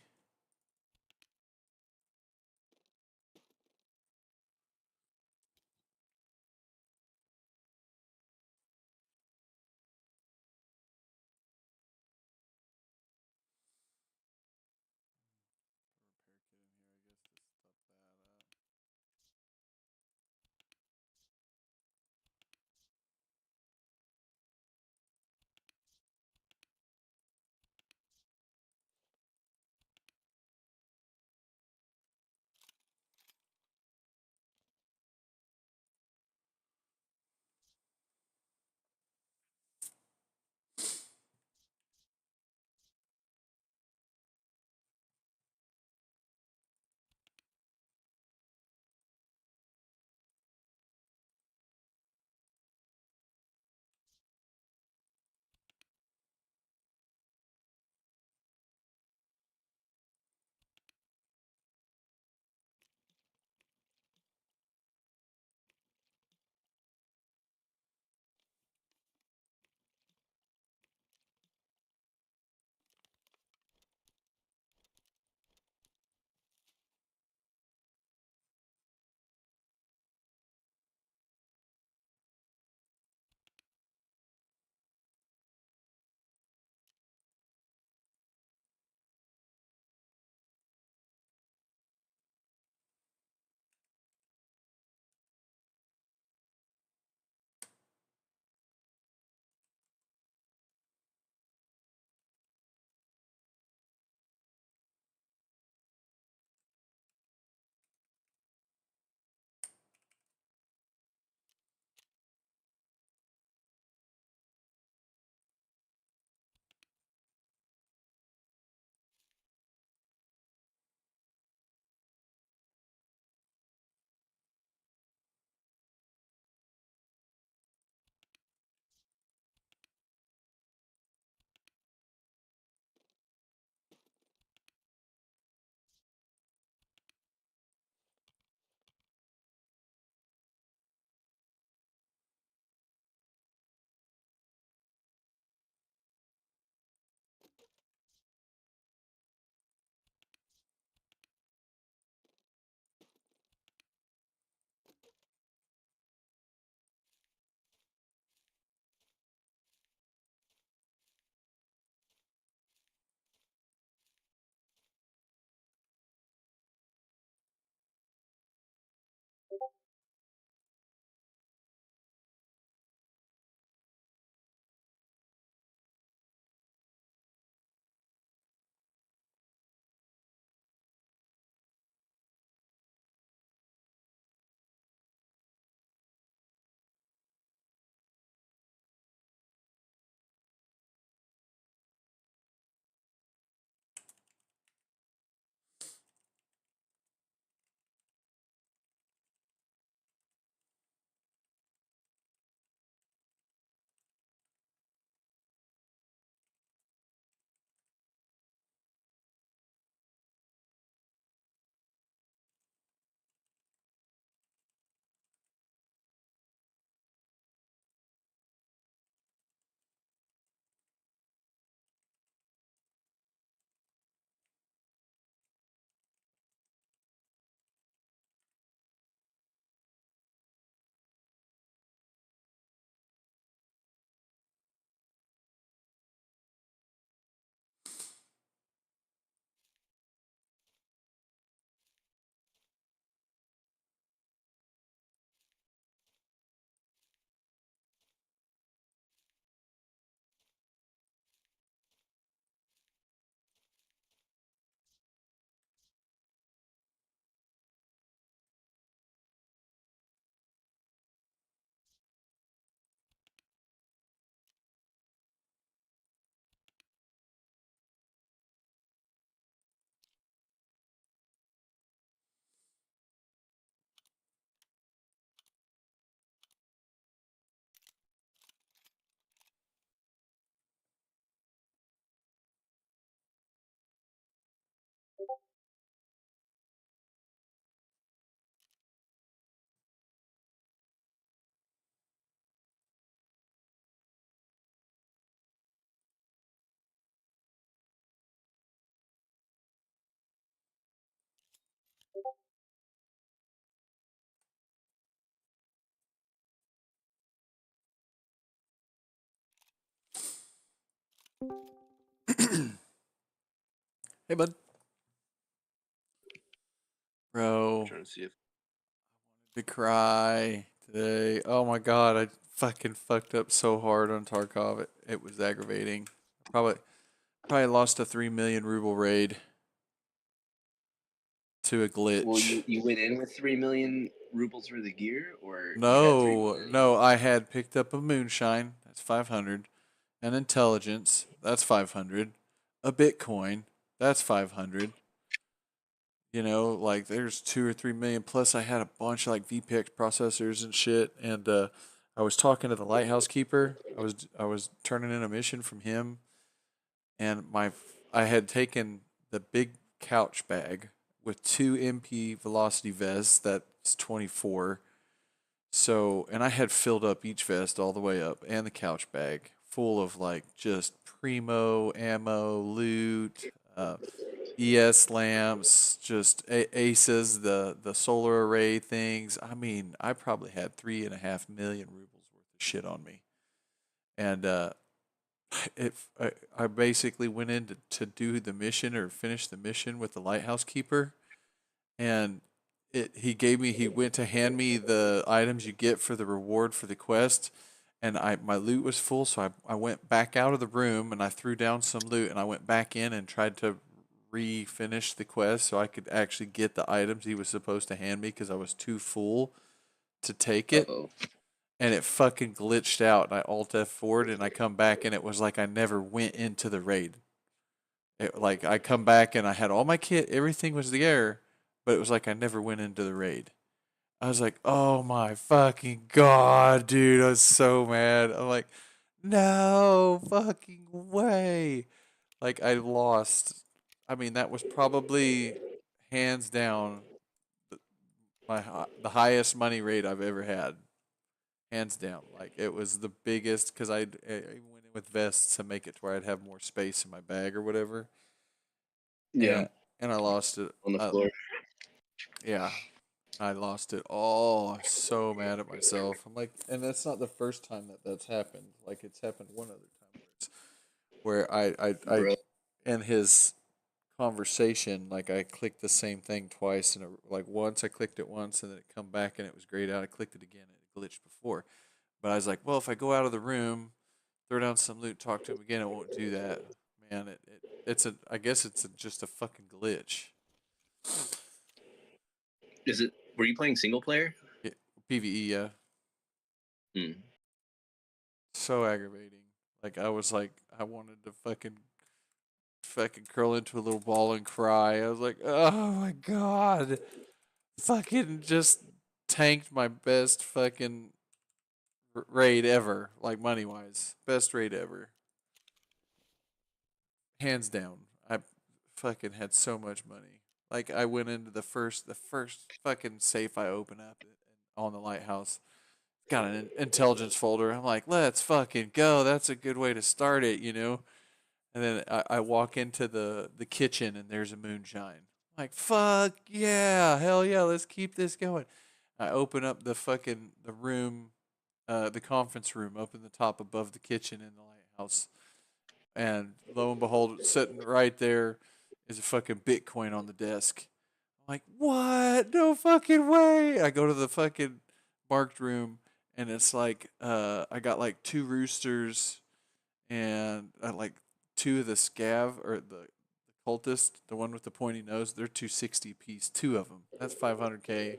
kit in here, I guess, to stop that up. Hey, bud. I'm Bro, trying to see if to cry today. Oh my god, I fucking fucked up so hard on Tarkov. It was aggravating. Probably lost a 3 million ruble raid to a well glitch. you went in with 3 million rubles worth of gear, or you had three No, million. no, I had picked up a moonshine. That's 500. An intelligence. That's 500. A Bitcoin. That's 500. You know, like there's 2 or 3 million. Plus, I had a bunch of like VPX processors and shit. And I was talking to the lighthouse keeper. I was turning in a mission from him, and I had taken the big couch bag with two MP velocity vests. That's 24. So, and I had filled up each vest all the way up, and the couch bag full of like just primo ammo, loot, ES lamps, just aces, the solar array things. I mean, I probably had 3.5 million rubles worth of shit on me, and I basically went in to do the mission or finish the mission with the lighthouse keeper, and he went to hand me the items you get for the reward for the quest, and my loot was full, so I went back out of the room and I threw down some loot and I went back in and tried to refinish the quest so I could actually get the items he was supposed to hand me because I was too full to take it, Uh-oh. and it fucking glitched out, and I alt F forward and I come back and it was like I never went into the raid. Like I come back and I had all my kit, everything was there, but it was like I never went into the raid. I was like, oh my fucking god, dude, I was so mad. I'm like, no fucking way. Like I lost. I mean, that was probably hands down the highest money rate I've ever had. Hands down. Like it was the biggest because I went in with vests to make it to where I'd have more space in my bag or whatever. Yeah, And I lost it. on the floor. Yeah, I lost it all. I'm so mad at myself. I'm like, and that's not the first time that's happened. Like it's happened one other time where I Bro, in his conversation, like I clicked the same thing twice, and like once I clicked it once, and then it come back and it was grayed out. I clicked it again, and it glitched before. But I was like, well, if I go out of the room, throw down some loot, talk to him again, it won't do that. Man, it's a. I guess it's just a fucking glitch. were you playing single player? Yeah, PVE, yeah. Hmm. So aggravating. Like I was like, I wanted to fucking curl into a little ball and cry. I was like, oh my god, fucking just tanked my best fucking raid ever, like money wise, best raid ever, hands down. I fucking had so much money. Like I went into the first fucking safe I opened up on the lighthouse. Got an intelligence folder. I'm like, let's fucking go. That's a good way to start it, you know. And then I walk into the kitchen and there's a moonshine. I'm like, fuck yeah, hell yeah, let's keep this going. I open up the room, the conference room, open the top above the kitchen in the lighthouse, and lo and behold, sitting right there is a fucking Bitcoin on the desk. I'm like, what? No fucking way! I go to the fucking marked room, and it's like, I got like two roosters and like two of the scav or the cultist, the one with the pointy nose. They're 260 piece, two of them. That's 500K,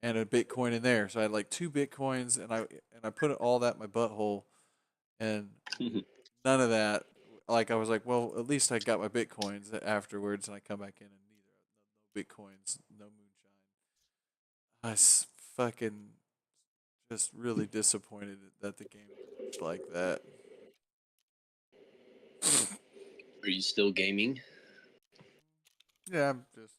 and a Bitcoin in there. So I had like two Bitcoins, and I put all that in my butthole, and none of that. Like I was like, well, at least I got my Bitcoins afterwards, and I come back in and neither no Bitcoins, no moonshine. I fucking just really disappointed that the game glitched like that. Are you still gaming? Yeah, I'm just.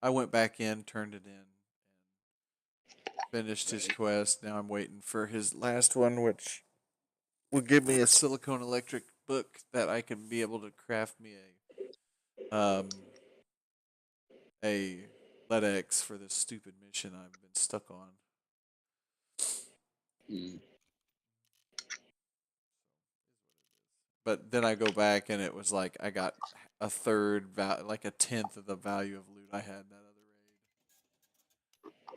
I went back in, turned it in, and finished his Right. quest. Now I'm waiting for his last one, which will give me a silicone electric book that I can be able to craft me a LEDX for this stupid mission I've been stuck on. Mm. but then I go back and it was like I got a third, like a tenth of the value of loot I had that other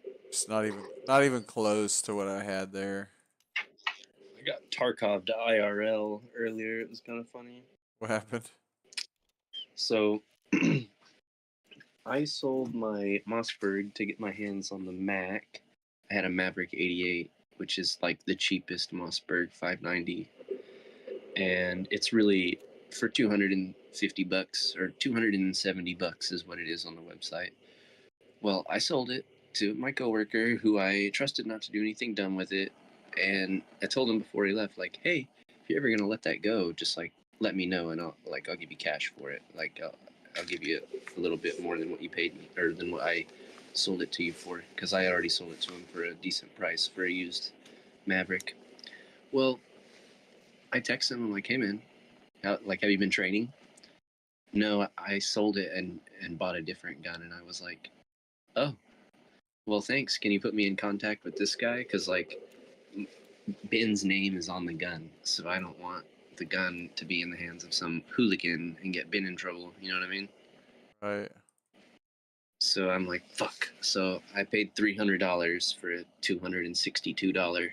raid. It's not even close to what I had there. I got Tarkov to IRL earlier. It was kind of funny. What happened? So I sold my Mossberg to get my hands on the Mac. I had a Maverick 88, which is like the cheapest Mossberg 590, and it's really for $250 or $270 is what it is on the website. Well, I sold it to my coworker who I trusted not to do anything dumb with it, and I told him before he left, like, hey, if you're ever gonna let that go, just like let me know, and I'll give you cash for it. Like I'll give you a little bit more than what you paid me, or than what I sold it to you for, because I already sold it to him for a decent price for a used Maverick. Well, I texted him, I'm like, hey man, have you been training? No, I sold it and bought a different gun, and I was like, oh, well, thanks. Can you put me in contact with this guy? Because like Ben's name is on the gun, so I don't want the gun to be in the hands of some hooligan and get Ben in trouble. You know what I mean? Right. So I'm like, fuck. So I paid $300 for a $262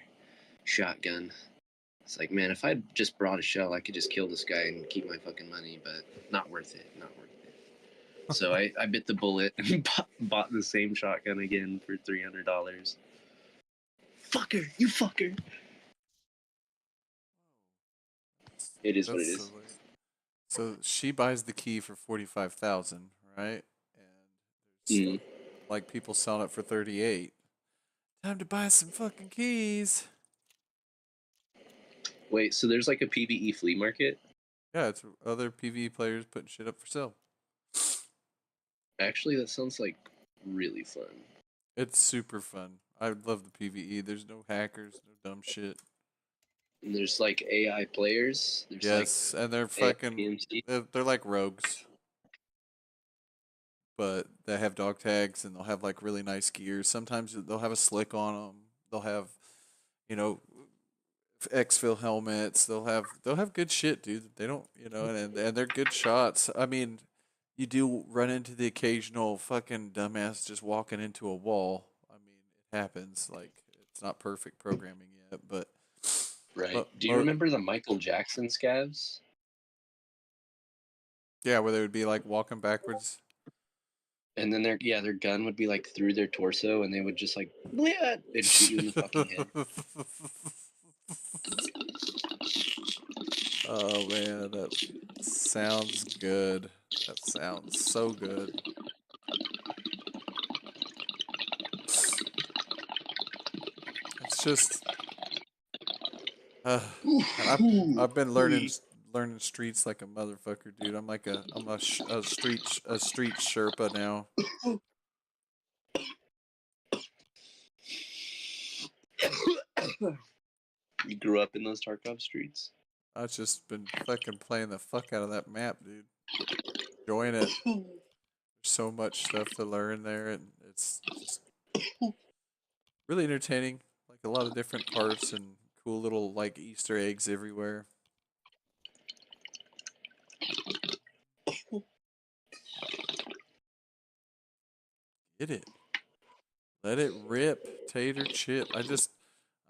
shotgun. It's like, man, if I'd just brought a shell, I could just kill this guy and keep my fucking money, but not worth it. Not worth it. So I bit the bullet and bought the same shotgun again for $300. Fucker, you fucker. It is what it is. Silly. So she buys the key for 45,000, right? And there's like people selling it for 38. Time to buy some fucking keys. Wait, so there's like a PvE flea market? Yeah, it's other PvE players putting shit up for sale. Actually, that sounds like really fun. It's super fun. I love the PvE. There's no hackers, no dumb shit. And there's like AI players. There's Yes, and they're like fucking. PMC. They're like rogues, but they have dog tags and they'll have like really nice gear. Sometimes they'll have a slick on them. They'll have, you know, exfil helmets. They'll have good shit, dude. They don't, and they're good shots. I mean, you do run into the occasional fucking dumbass just walking into a wall. I mean, it happens. Like it's not perfect programming yet, but Right. Do you remember the Michael Jackson scavs? yeah, where they would be like walking backwards. And then their gun would be like through their torso, and they would just like, bleh, they'd shoot you in the fucking head. Oh man, that sounds good. That sounds so good. It's just, I've been learning streets like a motherfucker, dude. I'm like a street Sherpa now. You grew up in those Tarkov streets? I've just been fucking playing the fuck out of that map, dude. Enjoying it. There's so much stuff to learn there, and it's just really entertaining. Like a lot of different parts and cool little like Easter eggs everywhere. Get it. Let it rip, tater chip.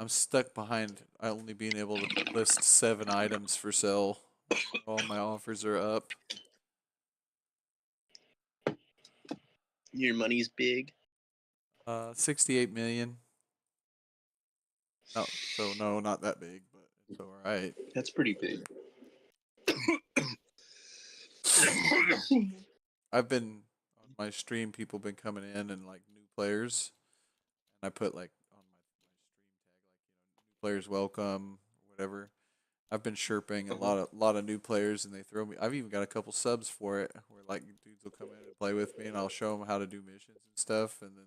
I'm stuck behind only being able to list 7 items for sale. All my offers are up. Your money's big. 68 million. No, so no, not that big, but it's all right. That's pretty big. I've been on my stream. People been coming in and like new players, and I put like on my stream tag like new players welcome, whatever. I've been chirping a lot of new players, and they throw me. I've even got a couple subs for it, where like dudes will come in and play with me, and I'll show them how to do missions and stuff, and then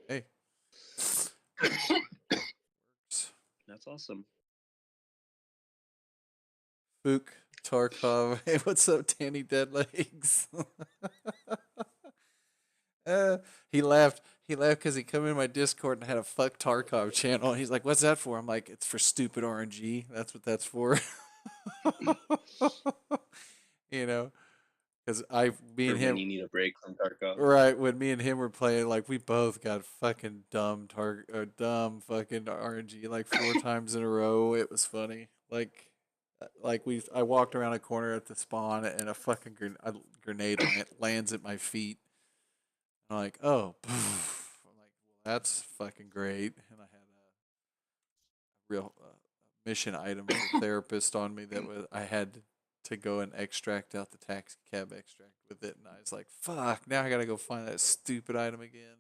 they'll hey. That's awesome. Fook Tarkov. Hey, what's up, Danny Deadlegs? He laughed. He laughed because he come in my Discord and had a fuck Tarkov channel. And he's like, "What's that for?" I'm like, "It's for stupid RNG. That's what that's for." You know, because me Or and when him, you need a break from Tarkov. right, when me and him were playing, like we both got fucking dumb fucking RNG like 4 times in a row. It was funny. I walked around a corner at the spawn and a fucking grenade lands at my feet. I'm like, oh, poof. I'm like, well, that's fucking great. And I had a real mission item for therapist on me that I had to go and extract out the taxi cab extract with it, and I was like, fuck, now I gotta go find that stupid item again.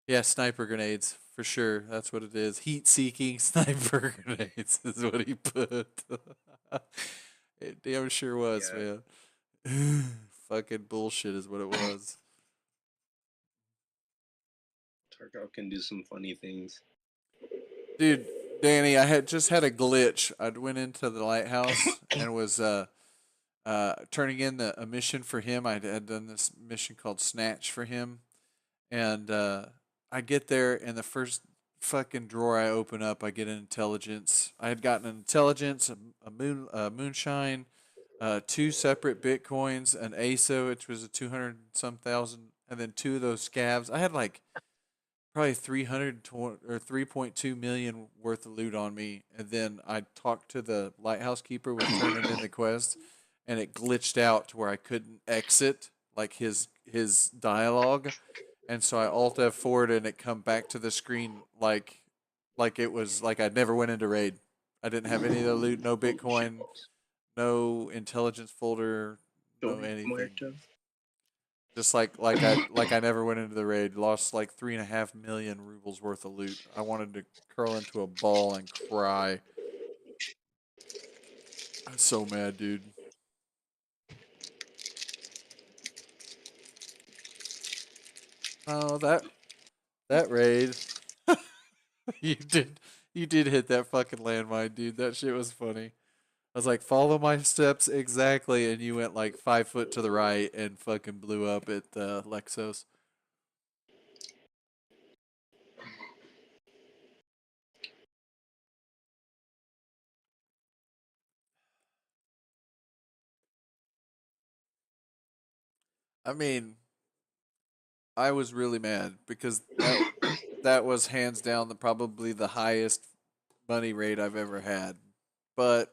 Yeah, sniper grenades for sure. That's what it is. Heat-seeking sniper grenades is what he put. It damn sure was, Yeah. man. Fucking bullshit is what it was. Tarkov can do some funny things. Dude, Danny, I had just had a glitch. I went into the lighthouse and was turning in a mission for him. I had done this mission called Snatch for him, and I get there, and the first fucking drawer I open up, I get an intelligence. I had gotten an intelligence, a moonshine, 2 separate bitcoins, an ASO, which was a 200 some thousand, and then 2 of those scavs. I had like probably 320 or 3.2 million worth of loot on me, and then I talked to the lighthouse keeper with turning in the quest, and it glitched out to where I couldn't exit like his dialogue, and so I alt F4'd and it come back to the screen like it was like I'd never went into raid. I didn't have any of the loot, no Bitcoin, no intelligence folder, no anything. Just like I never went into the raid. Lost like 3.5 million rubles worth of loot. I wanted to curl into a ball and cry. I'm so mad, dude. Oh, that raid. you did you did hit that fucking landmine, dude. That shit was funny. I was like, follow my steps exactly, and you went like 5 foot to the right and fucking blew up at Lexos. I mean, I was really mad because that was hands down probably the highest money rate I've ever had. But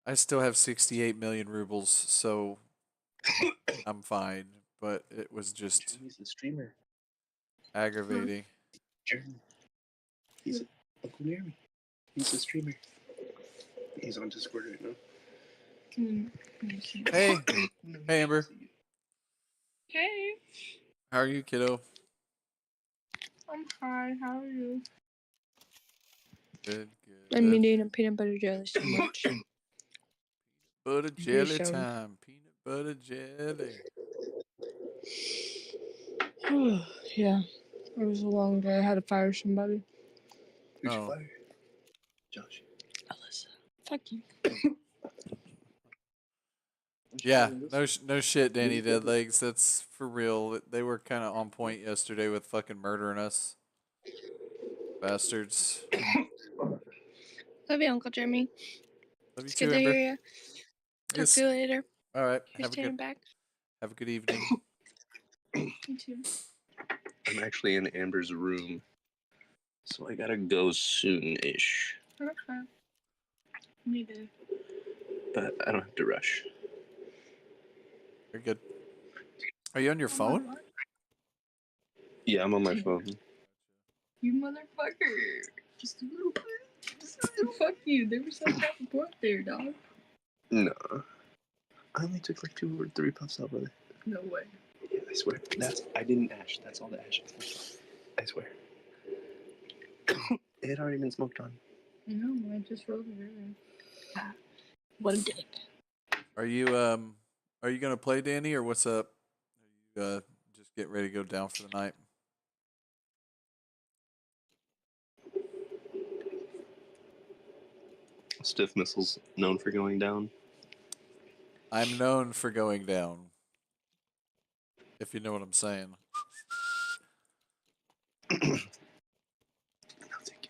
I still have 68 million rubles, so I'm fine. But it was just Jeremy's the streamer. aggravating. Jeremy. He's Uncle Jeremy. He's a streamer. He's on Discord right now. Hey, hey, Amber. Hey, How are you, kiddo? I'm fine. How are you? Good, I'm good. eating a peanut butter jelly sandwich. Butter You're jelly so- time. Peanut butter jelly. Yeah, it was a long day. I had to fire somebody. Who's Oh. fire? Josh. Alyssa. Fuck you. Yeah, no shit, Danny Deadlegs. That's for real. They were kind of on point yesterday with fucking murdering us. Bastards. Love you, Uncle Jeremy. Love you It's too, good to Amber. hear you. Talk Yes. to you later. All right. Here's Tanner back. Have a good evening. You too. I'm actually in Amber's room, so I gotta go soon-ish. Okay. Me too. But I don't have to rush. You're good. Are you on your phone? Yeah, I'm on my phone. You motherfucker. Just a little bit. Just a little fuck you. There was some type of point there, dog. No. I only took like 2 or 3 puffs out of it. No way. Yeah, I swear. I didn't ash. That's all the ash is. I swear. It had already been smoked on. No, I just rolled it in. Ah, what a dick. Are you gonna play, Danny, or what's up? Are you just getting ready to go down for the night? Stiff missiles, known for going down. I'm known for going down. If you know what I'm saying. No, thank you.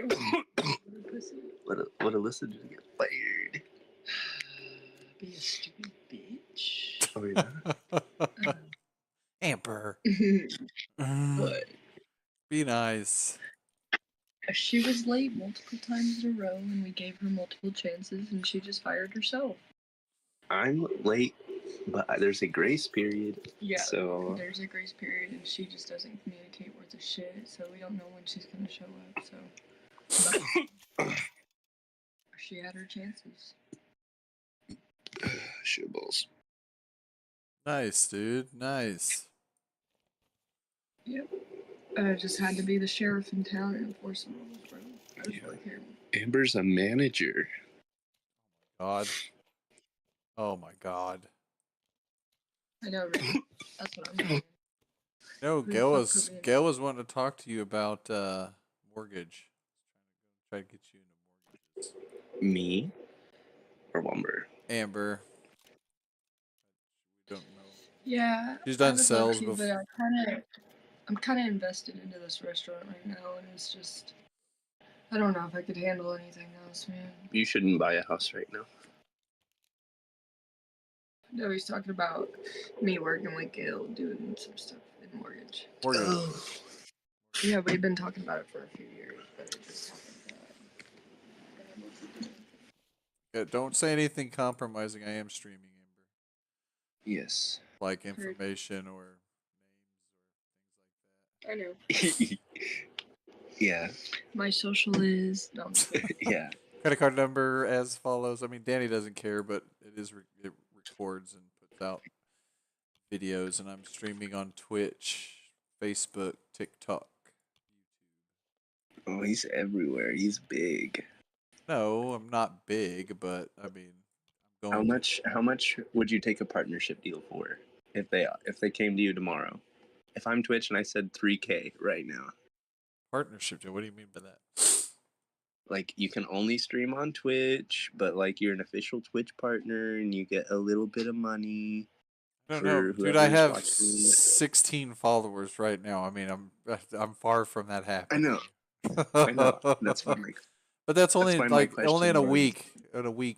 Pussy. What Alyssa just get fired? Be a stupid bitch. Oh yeah. Amber. But Be nice. she was late multiple times in a row, and we gave her multiple chances, and she just fired herself. I'm late, but there's a grace period. Yeah. So There's a grace period, and she just doesn't communicate worth a shit, so we don't know when she's gonna show up. So, but she had her chances. shitballs. Nice, dude. Nice. Yep. I just had to be the sheriff in town and enforce the rules, bro. I was really here. Amber's a manager. God. Oh my God. I know, right? That's what I'm saying. No, Who the Gail fuck was put me in- Gail was wanting to talk to you about mortgage. Try to get you into mortgages. Me or Wumber? Amber. We don't know. Yeah. She's I done would love sales to, before. but I'm kind of invested into this restaurant right now, and it's just, I don't know if I could handle anything else, man. You shouldn't buy a house right now. No, he's talking about me working with Gail doing some stuff in mortgage. Mortgage. Oh. Yeah, we've been talking about it for a few years, but it just happened. Yeah, don't say anything compromising. I am streaming, Amber. Yes. Like information or I know. Yeah. My social is no, I'm just kidding. Yeah. credit card number as follows. I mean, Danny doesn't care, but it records and puts out videos, and I'm streaming on Twitch, Facebook, TikTok, YouTube. Oh, he's everywhere. He's big. No, I'm not big, but I mean, I'm How going. much would you take a partnership deal for if they came to you tomorrow? If I'm Twitch and I said 3K right now, Partnership deal. What do you mean by that? like you can only stream on Twitch, but like you're an official Twitch partner and you get a little bit of money. I don't For know, dude. I whoever's have watching. 16 followers right now. I mean, I'm far from that I happening. know. I know. That's fine. Like, But that's only why my like question only in a was- week,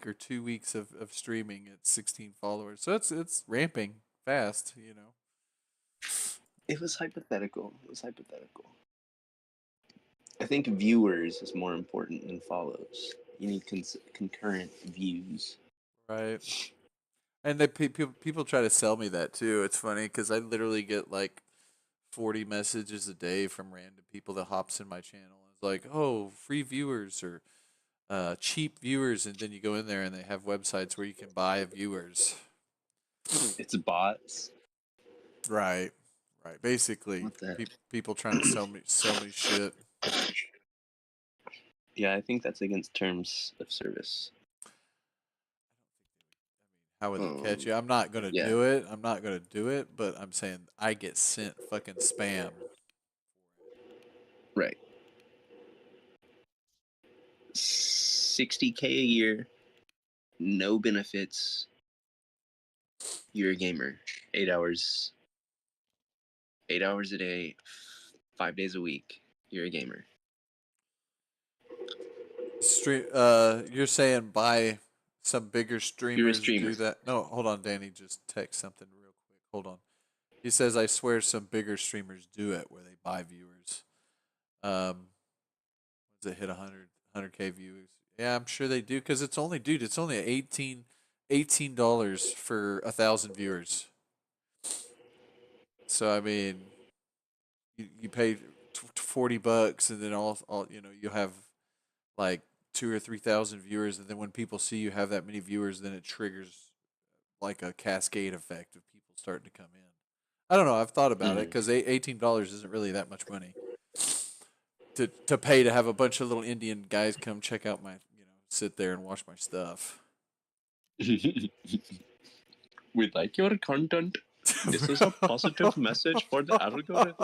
or 2 weeks of streaming. It's 16 followers, so it's ramping fast. You know. it was hypothetical. It was hypothetical. I think viewers is more important than follows. You need concurrent views. Right. And people try to sell me that too. It's funny because I literally get like 40 messages a day from random people that hops in my channel. It's like, oh, free viewers or cheap viewers, and then you go in there and they have websites where you can buy viewers. It's bots. Right. Right. Basically, What the- people trying to sell me shit. Yeah, I think that's against terms of service. How would they catch you? I'm not gonna yeah. do it. I'm not gonna do it. But I'm saying I get sent fucking spam. Right. 60K a year, no benefits. You're a gamer. 8 hours. 8 hours a day, 5 days a week. You're a gamer. You're saying buy some bigger streamers do streamer. that? No, hold on, Danny. Just text something real quick. Hold on. He says, I swear some bigger streamers do it where they buy viewers. Does it hit 100K views? Yeah, I'm sure they do because it's only $18 for 1,000 viewers. So I mean, you pay $40 and then all you'll have like 2,000 or 3,000 viewers, and then when people see you have that many viewers, then it triggers like a cascade effect of people starting to come in. I don't know. I've thought about it because $18 isn't really that much money to pay to have a bunch of little Indian guys come check out my sit there and watch my stuff. We like your content. This is a positive message for the algorithm.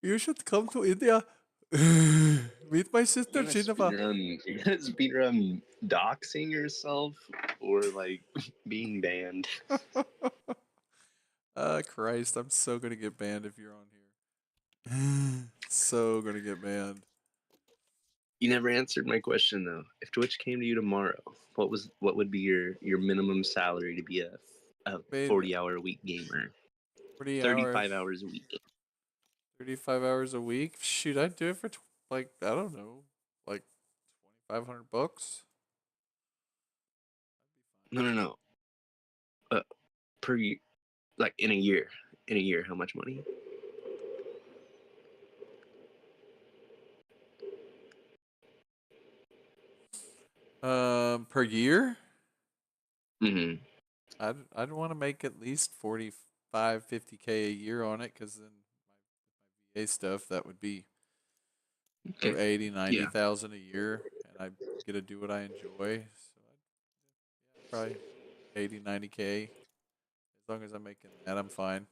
You should come to India. Meet my sister Geneva. You gotta speedrun doxing yourself or like being banned. Christ, I'm so gonna get banned if you're on here. So so gonna get banned. You never answered my question though. If Twitch came to you tomorrow, what would be your minimum salary to be a Made 40-hour a week gamer? 40 35 hours, hours a week. 35 hours a week. Shoot, I'd do it for like I don't know, like $2,500. No. Per year, like in a year. In a year, how much money? Per year, Mm-hmm. I'd want to make at least 45, 50K a year on it, because then my VA stuff that would be Okay. 80, Yeah. 90,000 a year, and I get to do what I enjoy. So I'd probably 80, 90K. As long as I'm making that, I'm fine.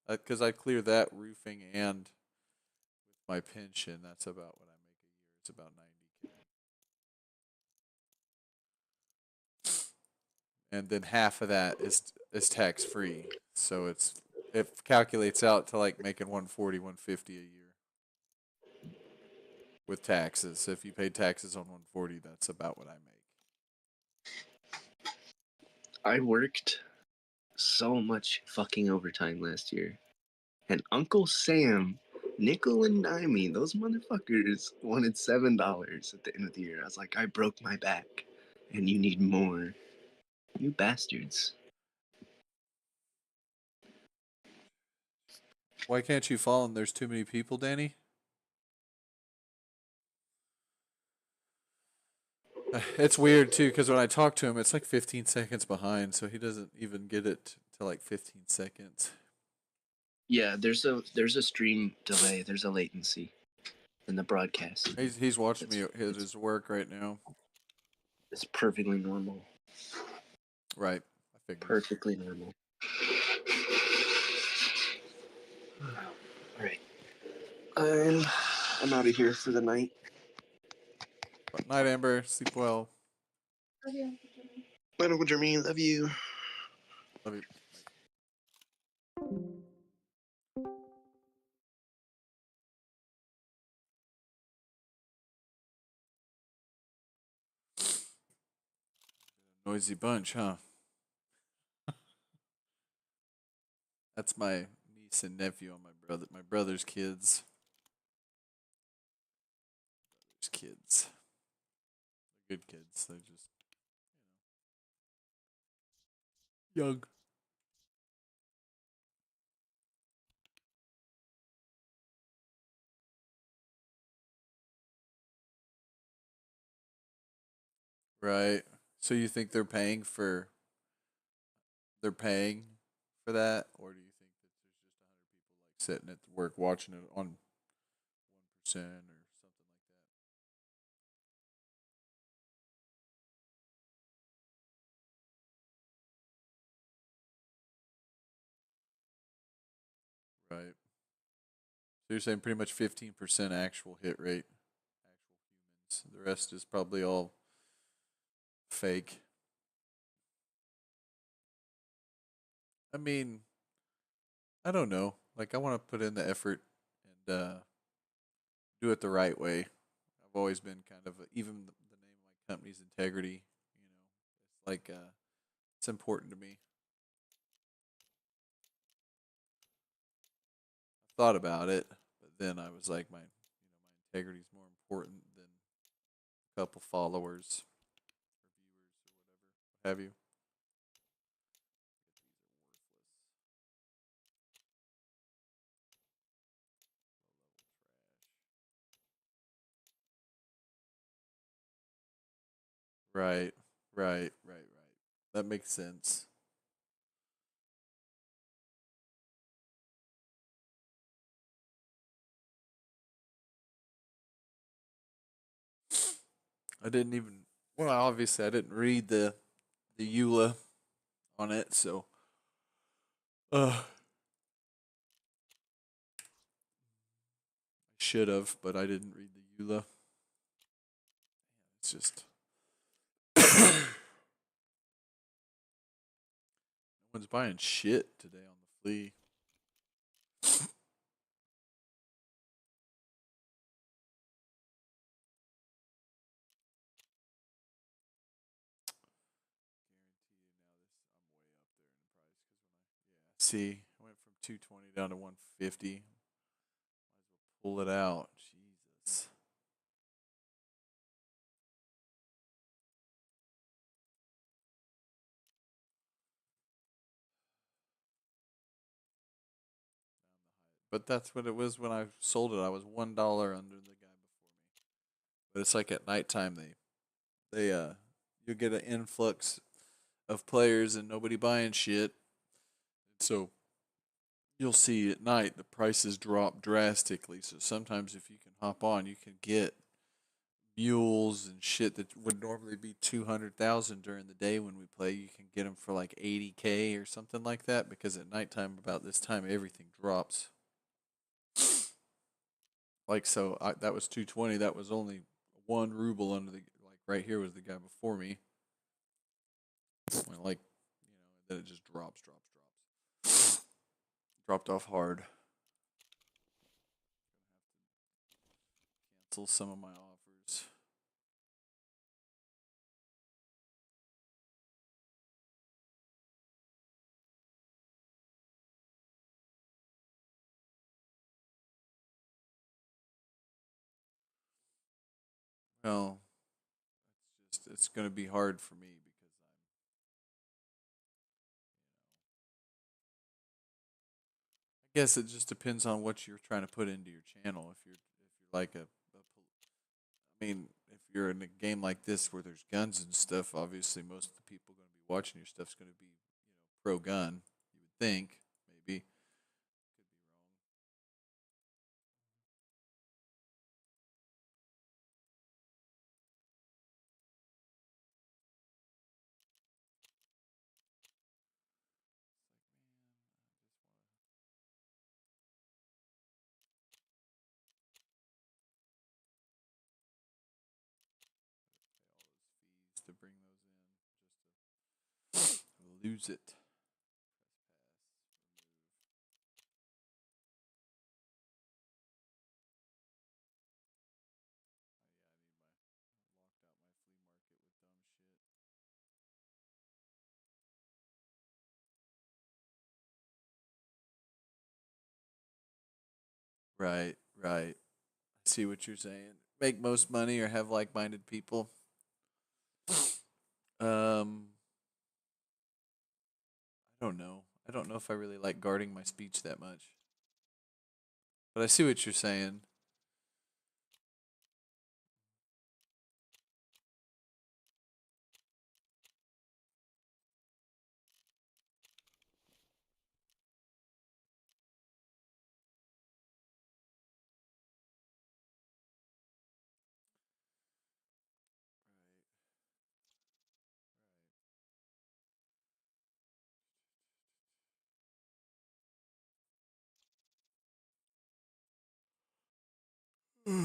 Because I clear that roofing and with my pension, that's about what I make a year. It's about 90K. And then half of that is tax free. So it calculates out to like making 140, 150 a year with taxes. So if you pay taxes on 140, that's about what I make. I worked so much fucking overtime last year. And Uncle Sam, nickel and dimey, those motherfuckers wanted $7 at the end of the year. I was like, I broke my back, and you need more. You bastards. Why can't you fall and there's too many people, Danny? It's weird too, because when I talk to him, it's like 15 seconds behind, so he doesn't even get it to like 15 seconds. Yeah, there's a stream delay. There's a latency in the broadcast. He's watching me at his work right now. It's perfectly normal. Right. I figured. Perfectly normal. All right. I'm out of here for the night. But night, Amber. Sleep well. Bye, Uncle Jermaine. Love you. Love you. Noisy bunch, huh? That's my niece and nephew on my brother's kids. They're good kids. They're just young. Right. So you think they're paying for that, or do you think that there's just 100 people like sitting at work watching it on 1% or something like that? Right. So you're saying pretty much 15% actual hit rate, actual humans. The rest is probably all fake. I mean, I don't know. Like I want to put in the effort and do it the right way. I've always been kind of even the name of my company's integrity. It's like it's important to me. I thought about it, but then I was like, my integrity is more important than a couple followers or viewers or whatever, what have you. Right, right. That makes sense. I didn't even. Well, obviously, I didn't read the EULA on it, so I should have, but I didn't read the EULA. It's just no one's buying shit today on the flea. see. I went from 220 down to 150. Might as well pull it out. Jesus. But that's what it was when I sold it. I was $1 under the guy before me. But it's like at nighttime they you get an influx of players and nobody buying shit. So you'll see at night the prices drop drastically. So sometimes if you can hop on, you can get mules and shit that would normally be 200,000 during the day when we play. You can get them for like 80K or something like that because at nighttime about this time everything drops. Like so, that was 220. That was only 1 ruble under the like right here was the guy before me. And like then it just drops. Dropped off hard. Cancel some of my offers. Well, it's going to be hard for me because I guess it just depends on what you're trying to put into your channel. If you're like I mean, if you're in a game like this where there's guns and stuff, obviously most of the people going to be watching your stuff's going to be pro gun. You would think maybe could be wrong. Fees to bring those in just to lose it. Right, right. I see what you're saying. Make most money or have like-minded people. I don't know. I don't know if I really like guarding my speech that much. But I see what you're saying. Right.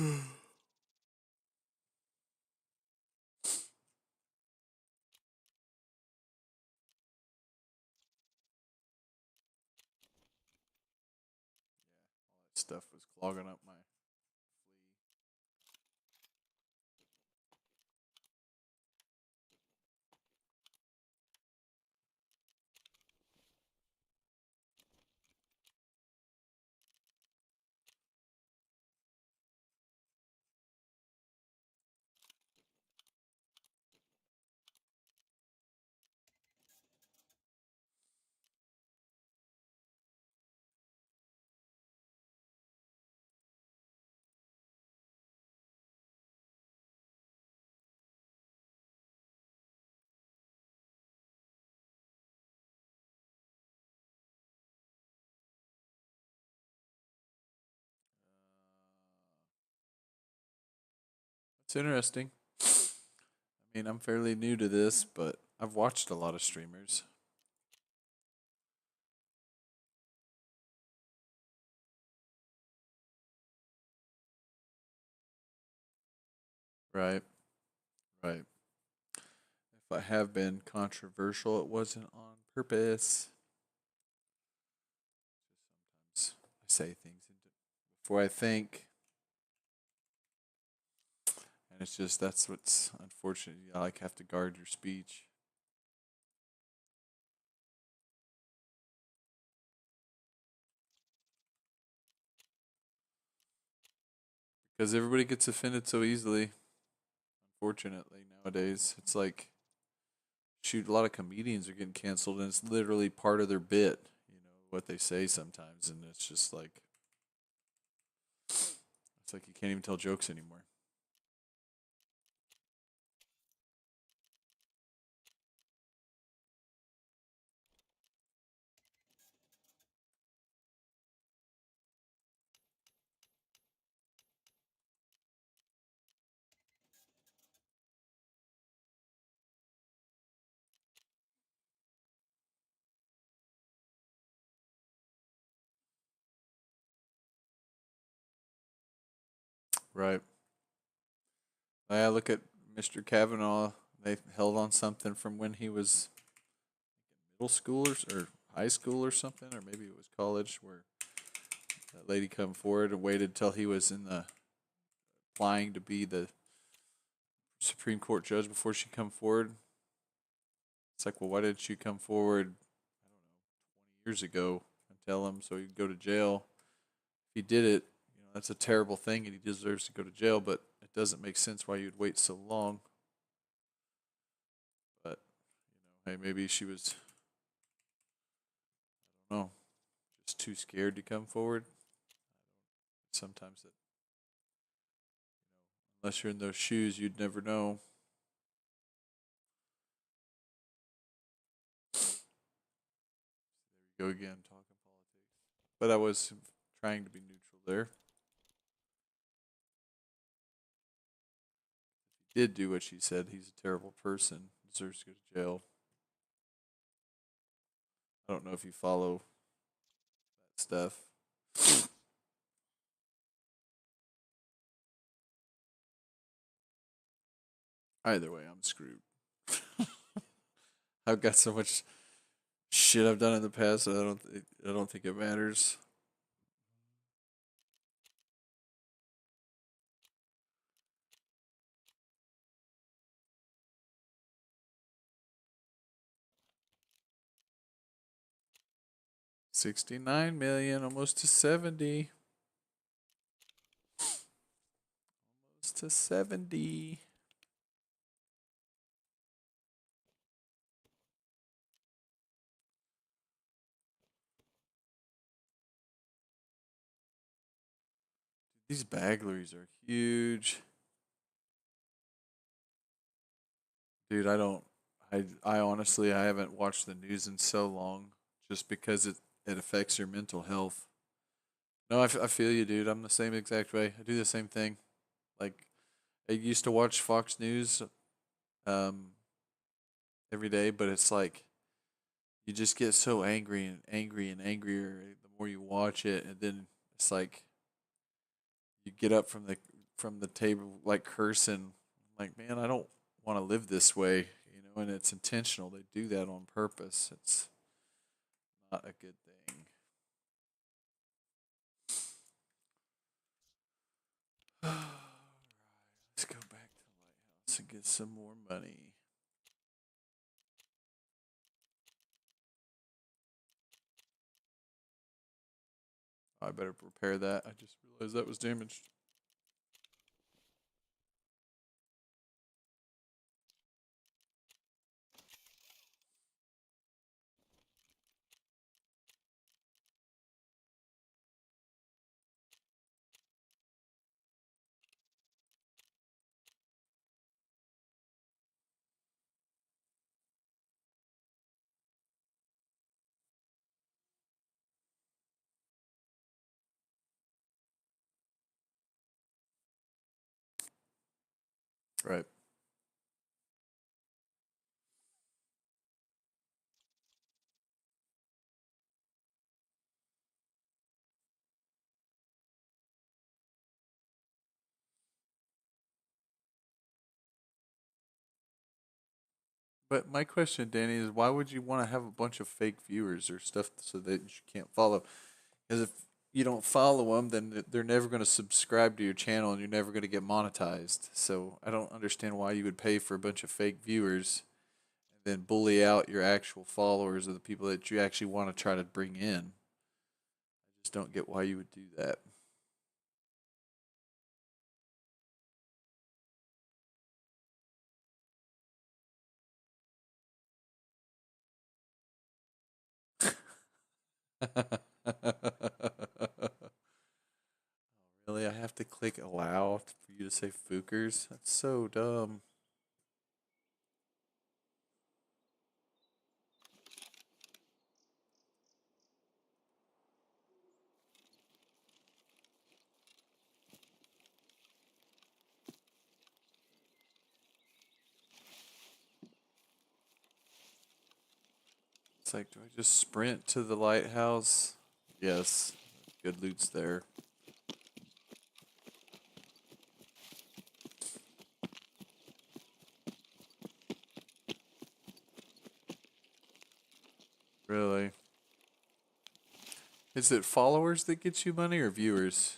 All that stuff was clogging up my flea. It's interesting. I mean, I'm fairly new to this, but I've watched a lot of streamers. Right, right. If I have been controversial, it wasn't on purpose. Just sometimes I say things before I think, and it's just that's what's unfortunate. You like have to guard your speech. Because everybody gets offended so easily. Unfortunately, nowadays it's like, shoot, a lot of comedians are getting canceled, and it's literally part of their bit. You know what they say sometimes, and it's just like, it's like you can't even tell jokes anymore. Right. I look at Mr. Kavanaugh. They held on something from when he was middle school or high school or something, or maybe it was college, where that lady come forward and waited till he was in the applying to be the Supreme Court judge before she come forward. It's like, well, why didn't you come forward, I don't know, 20 years ago and tell him so he'd go to jail? If he did it, you know, that's a terrible thing and he deserves to go to jail, but it doesn't make sense why you'd wait so long. But, you know, hey, maybe she was, I don't know, just too scared to come forward. Sometimes that, unless you're in those shoes, you'd never know. There you go again, talking politics. But I was trying to be neutral there. If he did do what she said, he's a terrible person, deserves to go to jail. I don't know if you follow that stuff. Either way, I'm screwed. I've got so much shit I've done in the past that I don't think it matters. $69 million, almost to 70. Almost to 70. These bagleries are huge. Dude, I honestly, I haven't watched the news in so long just because it affects your mental health. No, I feel you, dude. I'm the same exact way. I do the same thing. Like, I used to watch Fox News um, every day, but it's like you just get so angry and angry and angrier the more you watch it, and then it's like you get up from the table like cursing, like, man, I don't want to live this way, you know, and it's intentional. They do that on purpose. It's not a good thing. Let's go back to the lighthouse and get some more money. I better repair that. I just realized that was damaged. Right. But my question, Danny, is why would you want to have a bunch of fake viewers or stuff so that you can't follow? Because if you don't follow them, then they're never going to subscribe to your channel and you're never going to get monetized. So I don't understand why you would pay for a bunch of fake viewers and then bully out your actual followers or the people that you actually want to try to bring in. I just don't get why you would do that. Really, I have to click allow for you to say Fookers? That's so dumb. It's like, do I just sprint to the lighthouse? Yes. Good loot's there. Really? Is it followers that get you money or viewers?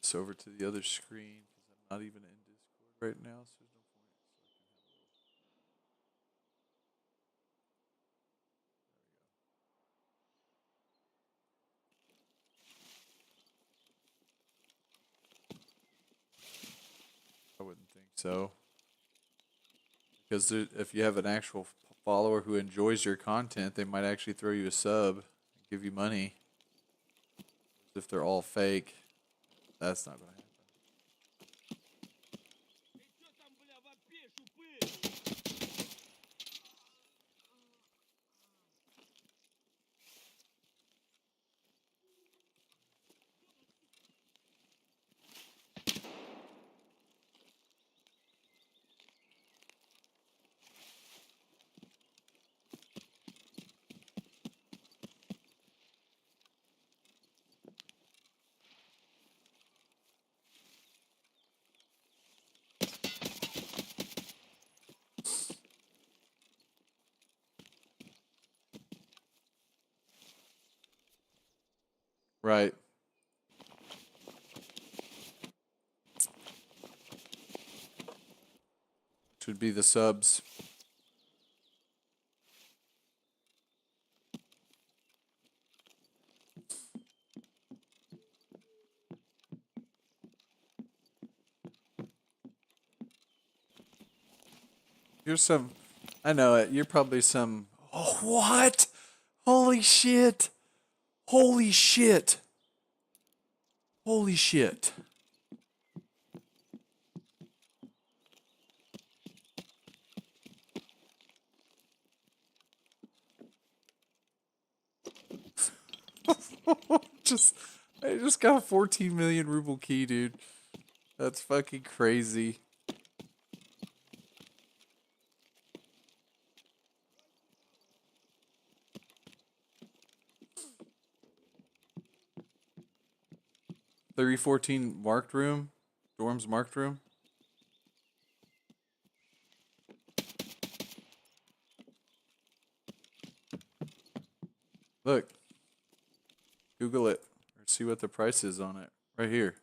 This over to the other screen because I'm not even in Discord right now, so there's no point. I wouldn't think so. Because if you have an actual follower who enjoys your content, they might actually throw you a sub and give you money. If they're all fake, that's not going to happen. Right. Should be the subs. You're some. I know it. You're probably some. Oh, what? Holy shit. Holy shit. Holy shit. just. I just got a 14 million ruble key, dude. That's fucking crazy. $314 marked room. Dorm's marked room. Look. Google it or see what the price is on it. Right here.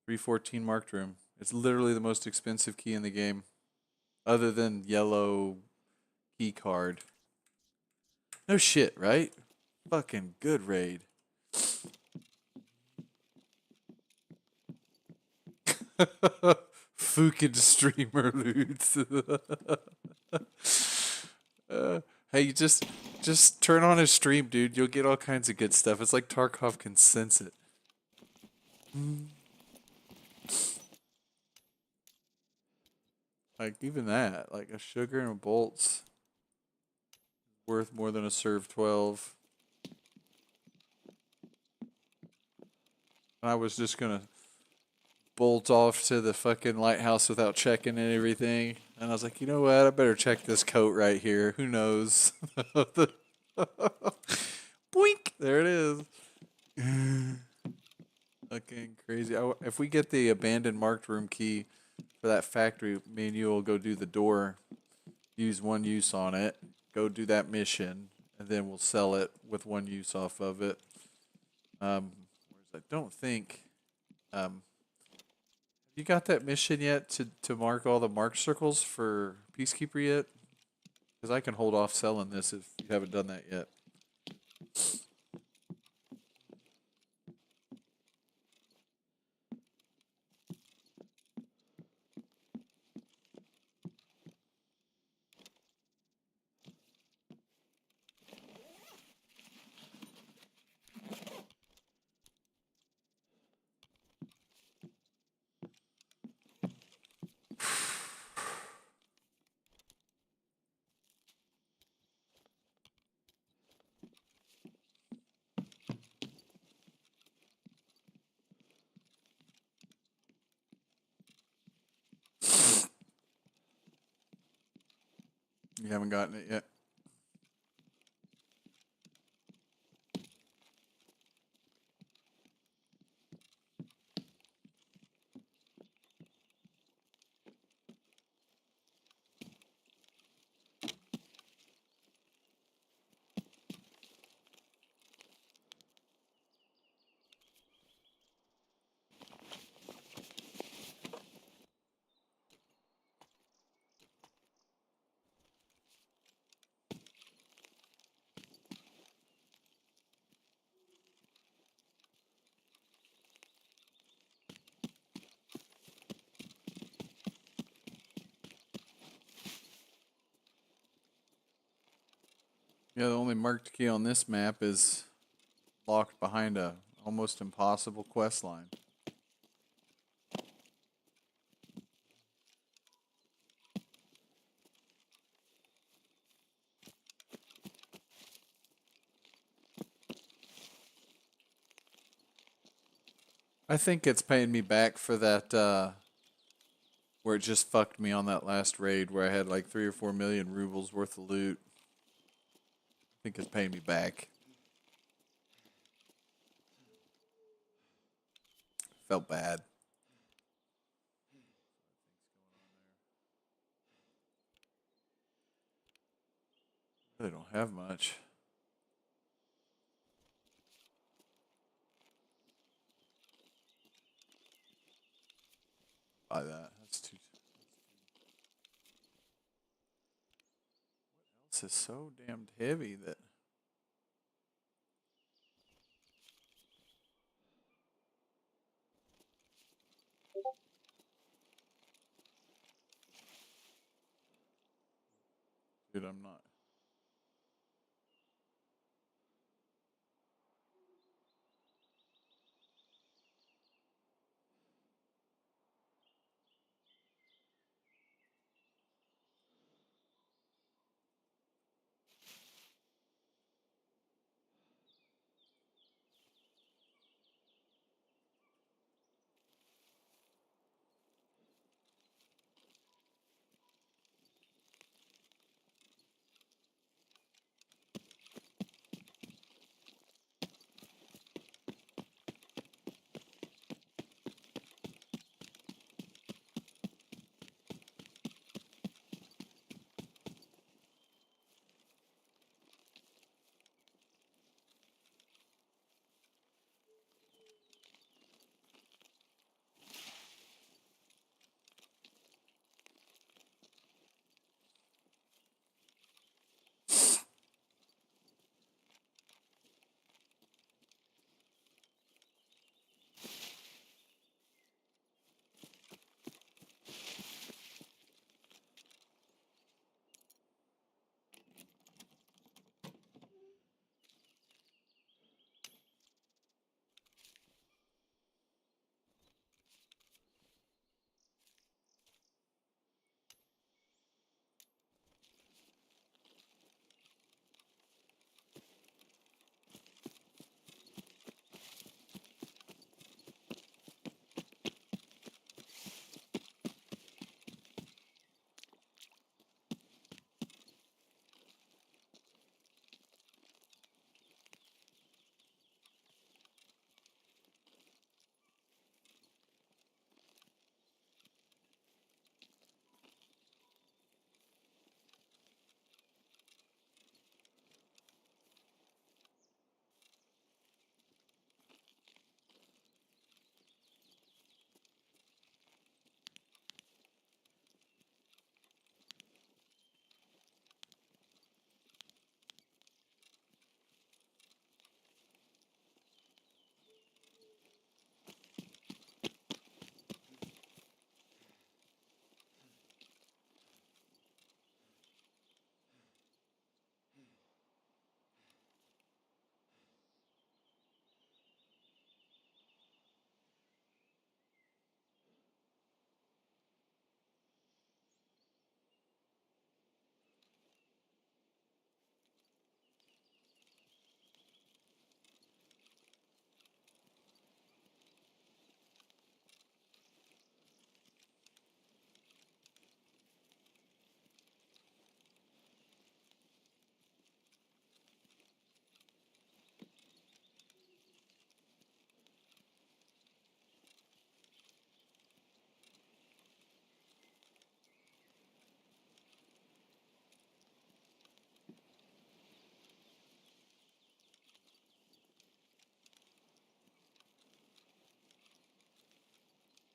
314 marked room. It's literally the most expensive key in the game. Other than yellow key card. No shit, right? Fucking good raid. Fucking streamer loots. Hey, just turn on his stream, dude. You'll get all kinds of good stuff. It's like Tarkov can sense it. Like even that, like a sugar and a bolts, worth more than a serve 12. I was just gonna bolt off to the fucking lighthouse without checking and everything. And I was like, you know what? I better check this coat right here. Who knows? Boink! There it is. Fucking crazy. If we get the abandoned marked room key for that factory, me and you will go do the door, use one use on it, go do that mission, and then we'll sell it with one use off of it. I don't think. You got that mission yet to mark all the mark circles for Peacekeeper yet? Because I can hold off selling this if you haven't done that yet. You haven't gotten it yet. Yeah, the only marked key on this map is locked behind a almost impossible quest line. I think it's paying me back for that where it just fucked me on that last raid where I had like 3 or 4 million rubles worth of loot. I think it's paying me back. Felt bad. Really don't have much. Buy that. That's too. This is so damned heavy that. Dude, I'm not.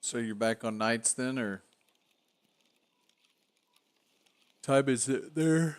So you're back on nights then, or time is it there?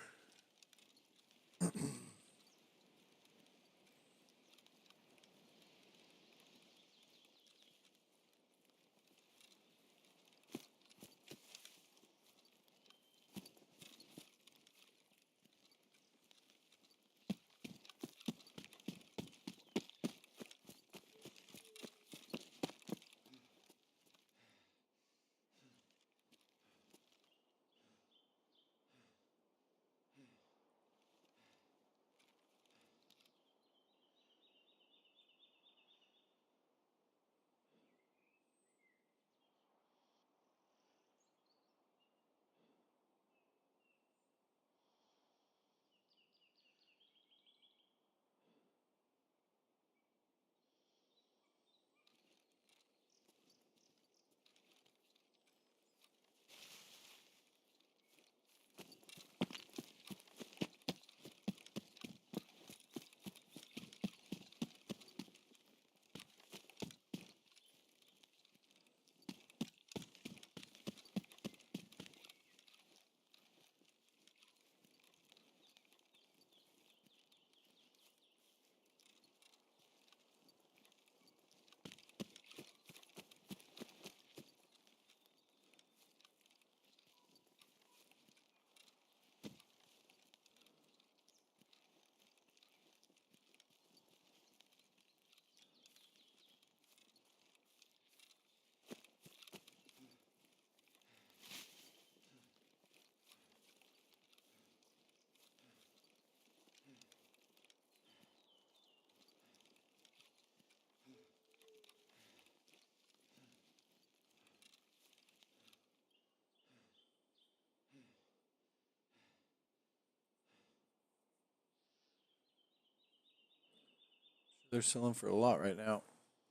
They're selling for a lot right now.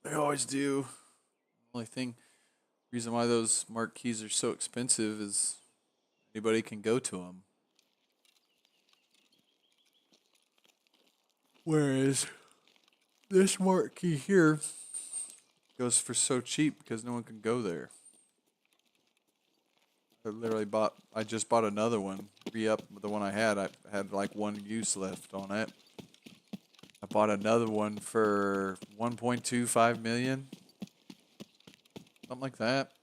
They always do. Only reason why those marquees are so expensive is anybody can go to them. Whereas this marquee here goes for so cheap because no one can go there. I just bought another one, re-up the one I had. I had like one use left on it. I bought another one for 1.25 million, something like that.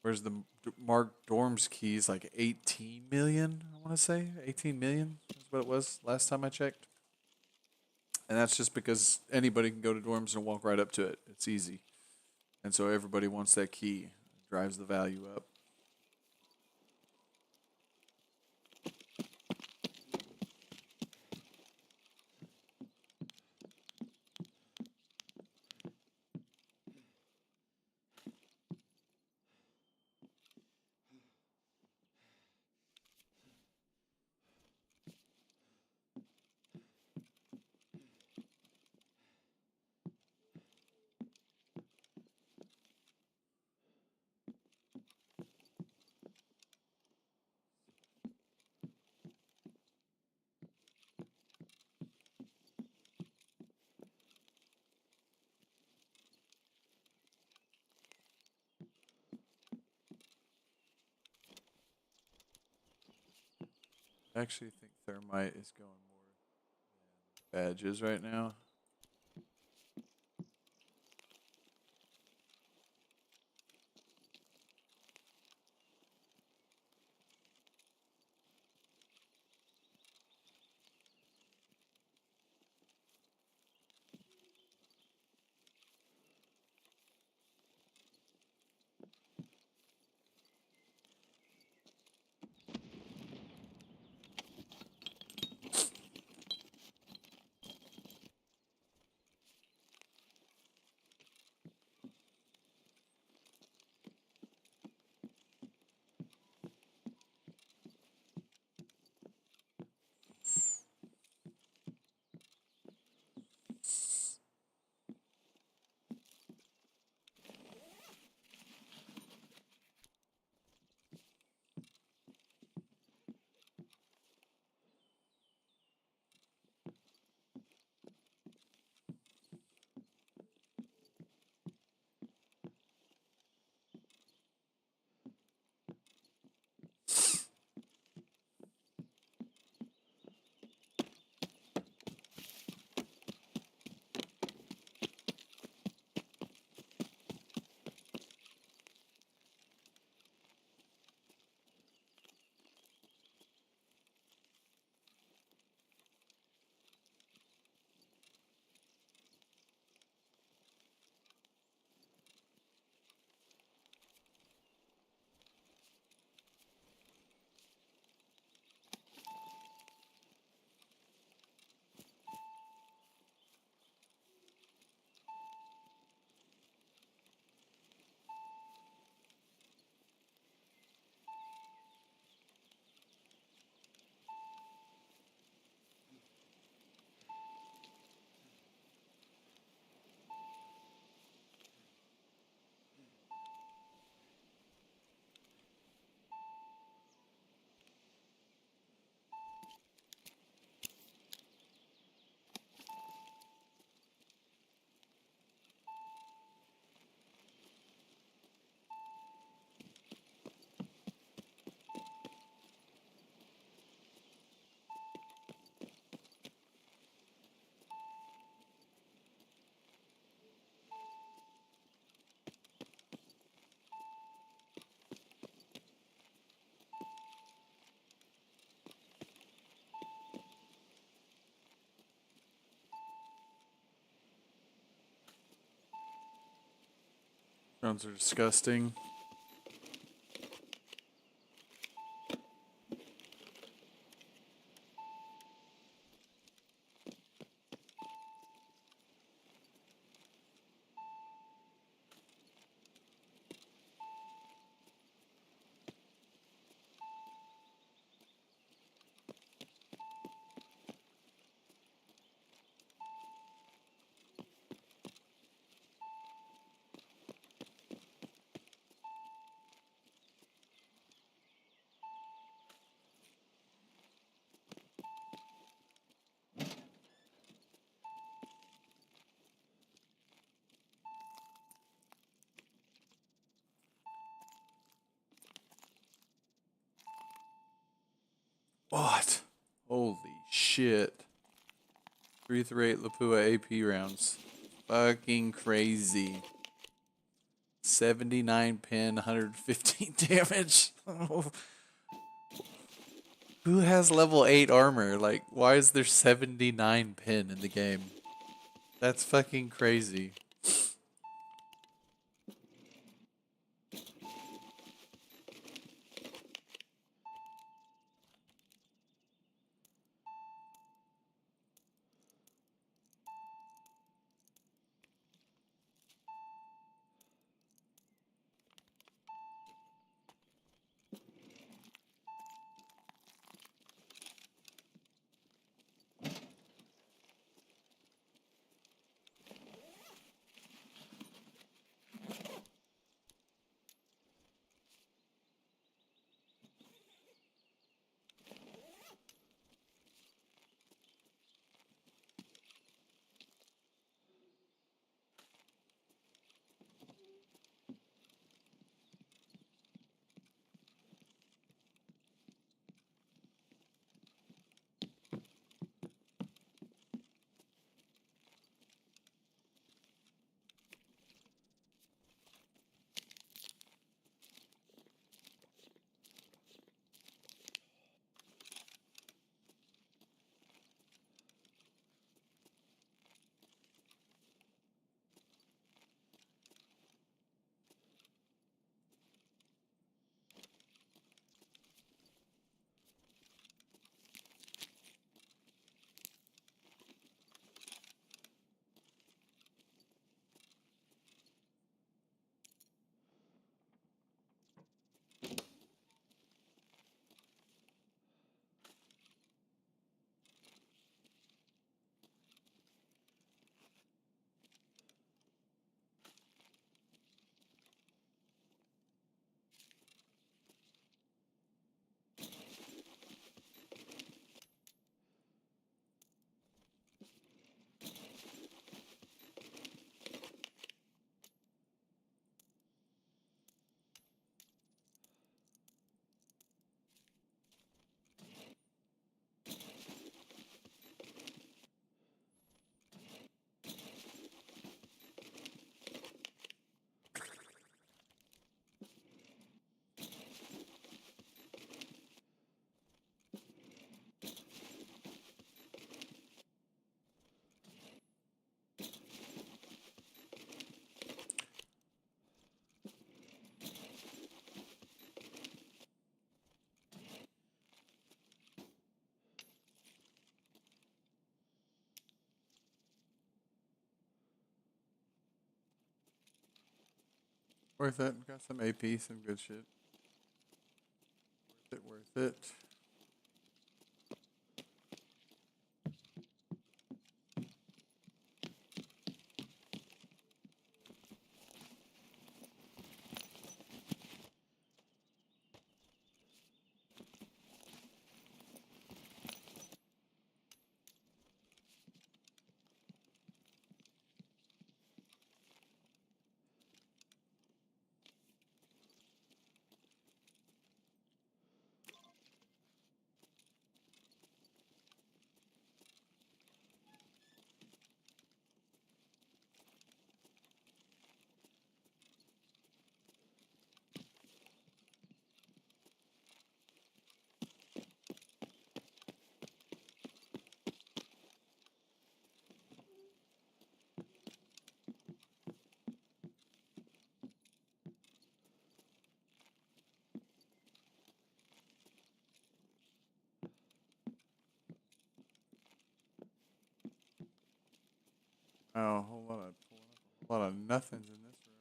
Whereas the Mark Dorm's keys like 18 million, I want to say 18 million is what it was last time I checked. And that's just because anybody can go to dorms and walk right up to it. It's easy. And so everybody wants that key. It drives the value up. I actually think thermite is going more than badges right now. Drones are disgusting. What? Holy shit. 338 Lapua AP rounds. Fucking crazy. 79 pin, 115 damage. Who has level 8 armor? Like, why is there 79 pin in the game? That's fucking crazy. Worth it. Got some AP, some good shit. Worth it, worth it. Oh, a whole lot of nothings in this room.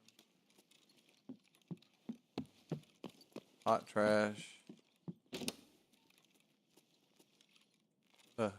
Hot trash. Uh,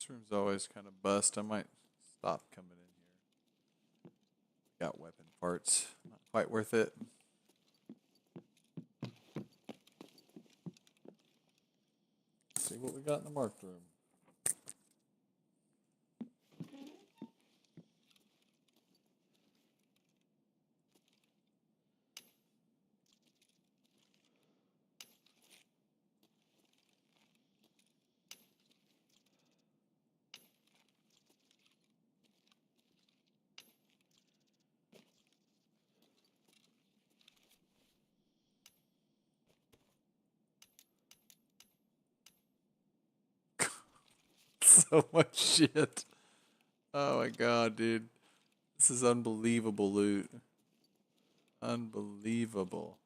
this room's always kind of bust. I might stop coming in here. Got weapon parts. Not quite worth it. See what we got in the marked room. So much shit. Oh my god, dude. This is unbelievable loot. Unbelievable.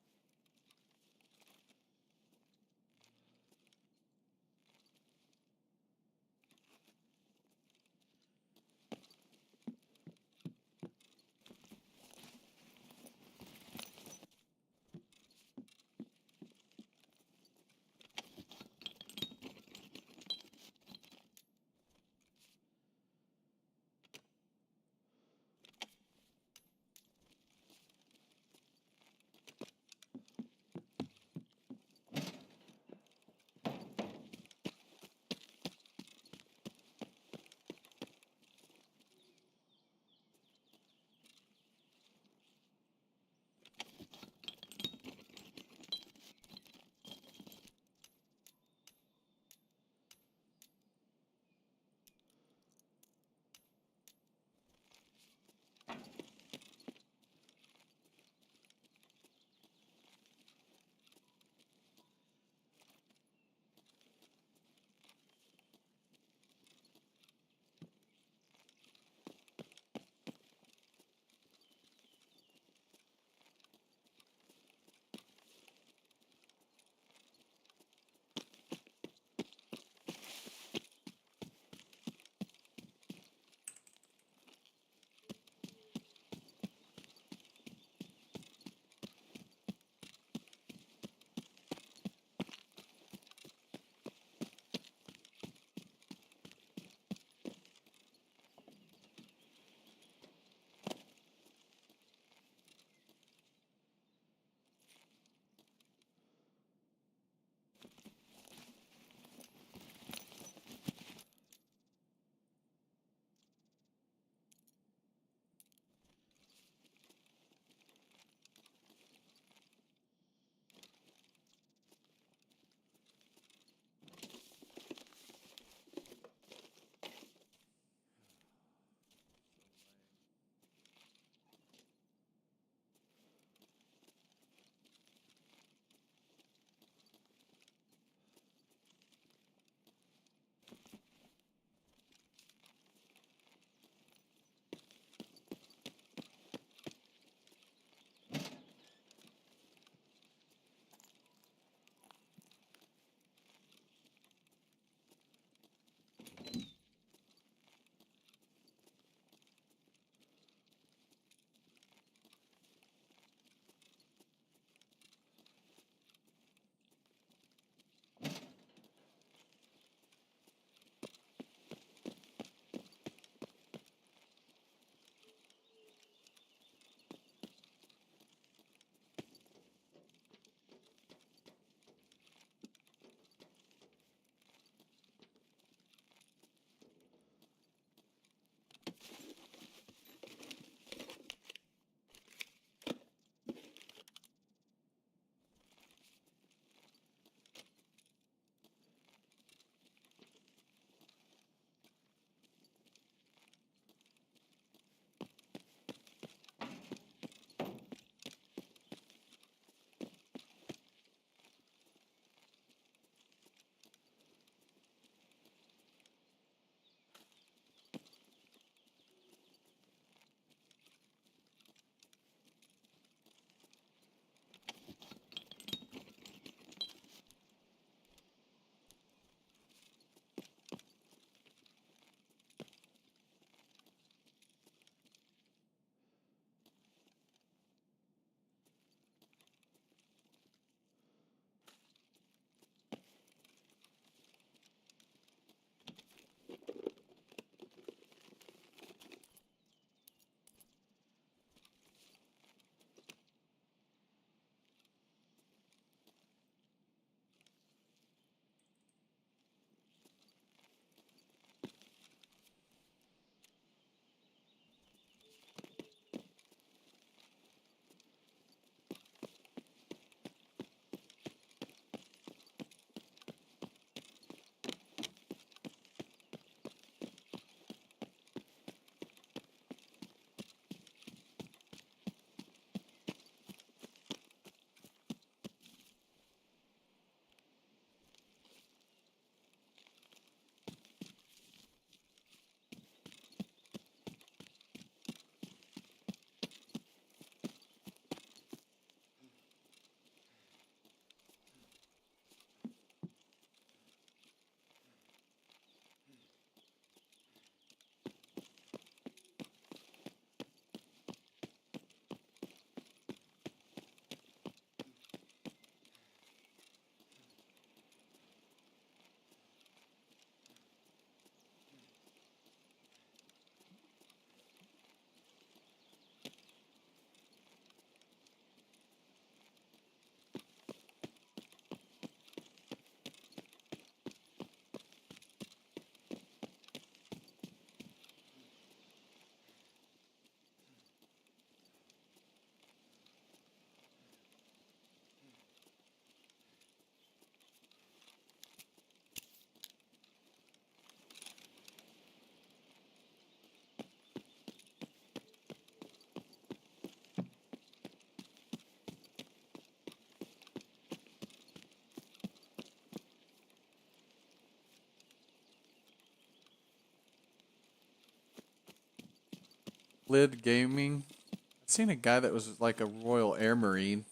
Lid Gaming. I've seen a guy that was like a Royal Air Marine.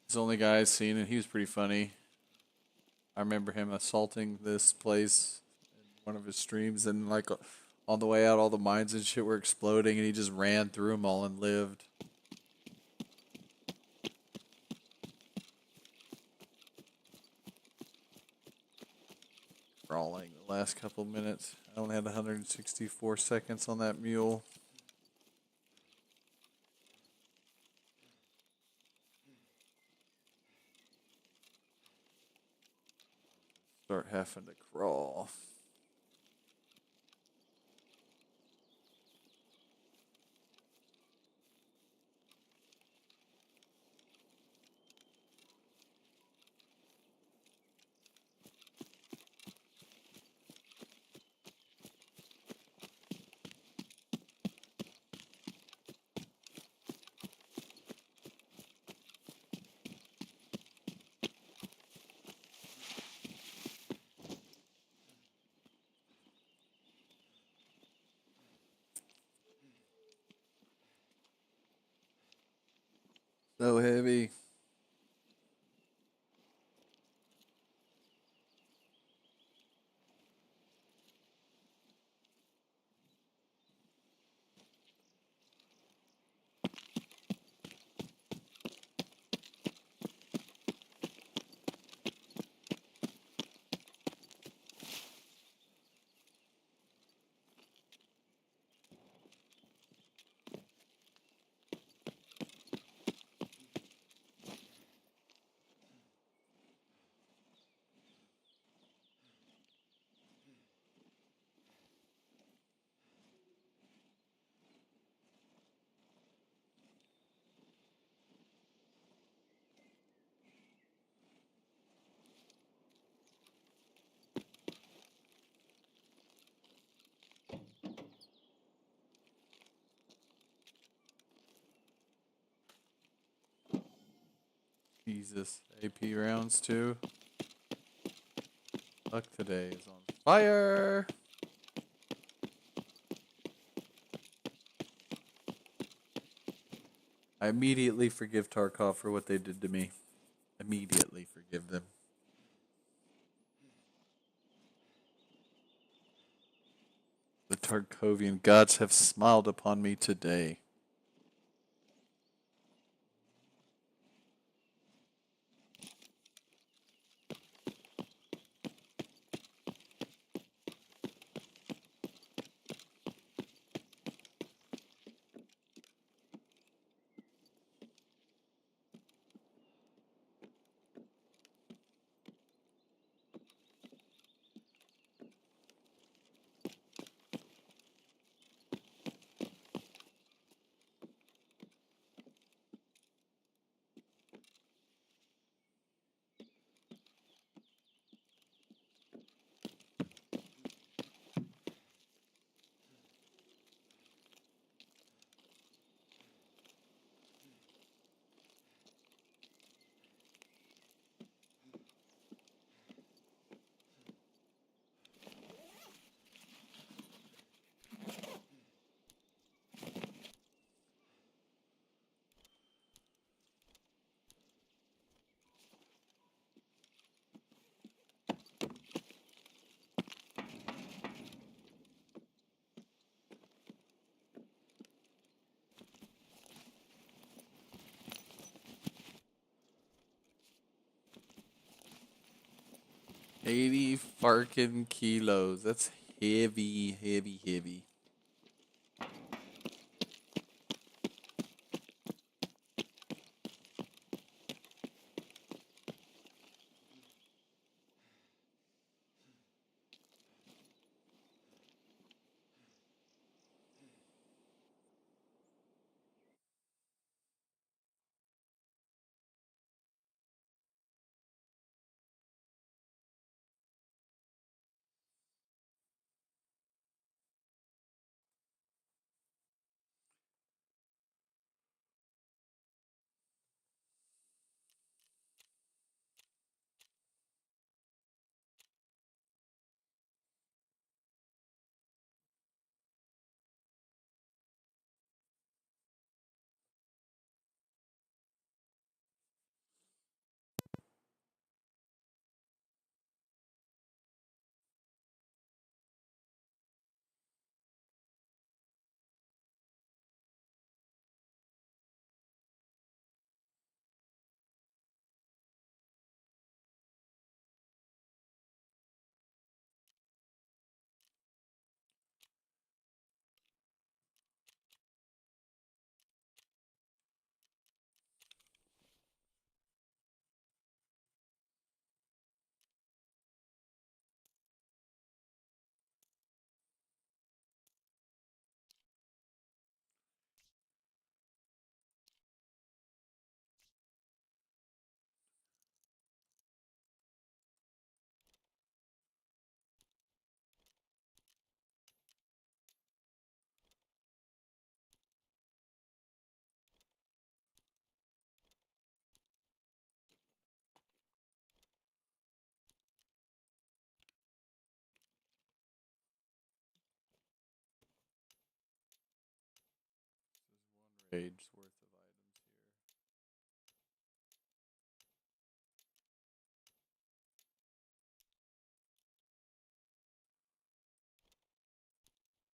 He's the only guy I've seen, and he was pretty funny. I remember him assaulting this place in one of his streams, and like on the way out, all the mines and shit were exploding, and he just ran through them all and lived. Crawling the last couple minutes. I only had 164 seconds on that mule. Start having to crawl. So heavy. Jesus. AP rounds too. Luck today is on fire. I immediately forgive Tarkov for what they did to me. Immediately forgive them. The Tarkovian gods have smiled upon me today. $80 farkin kilos. That's heavy, heavy, heavy. rage worth of items here. One raid's worth of items. All the ammo I'm keeping, obviously, so.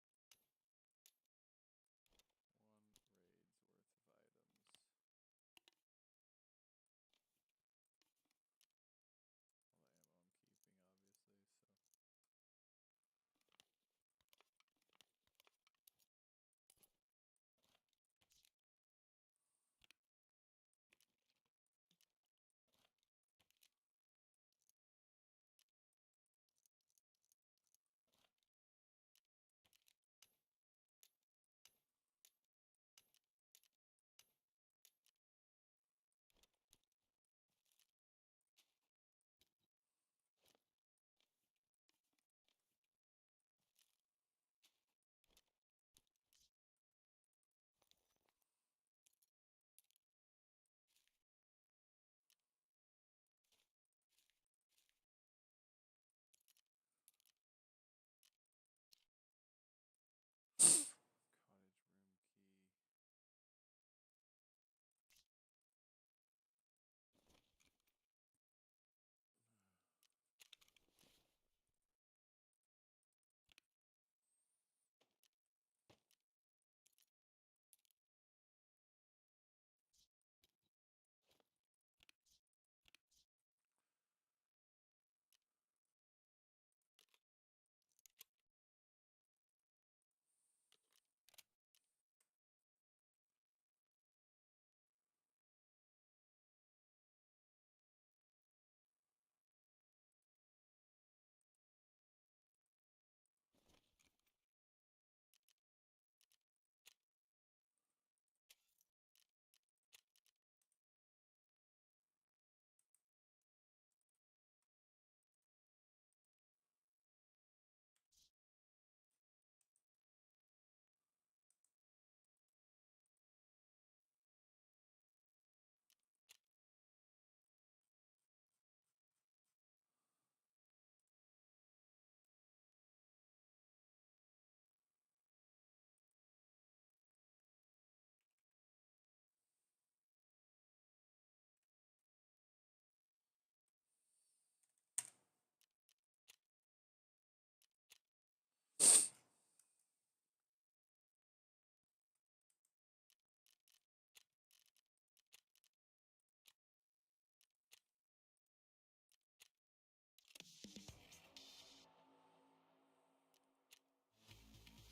Cottage room key.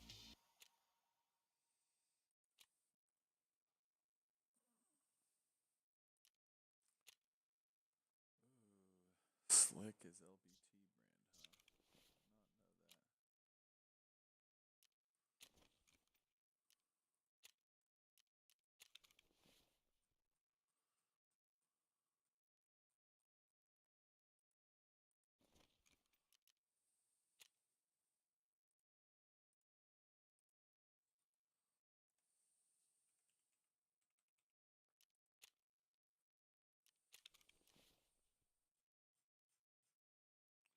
Ooh, Slick is LBT brand, huh? Did not know that.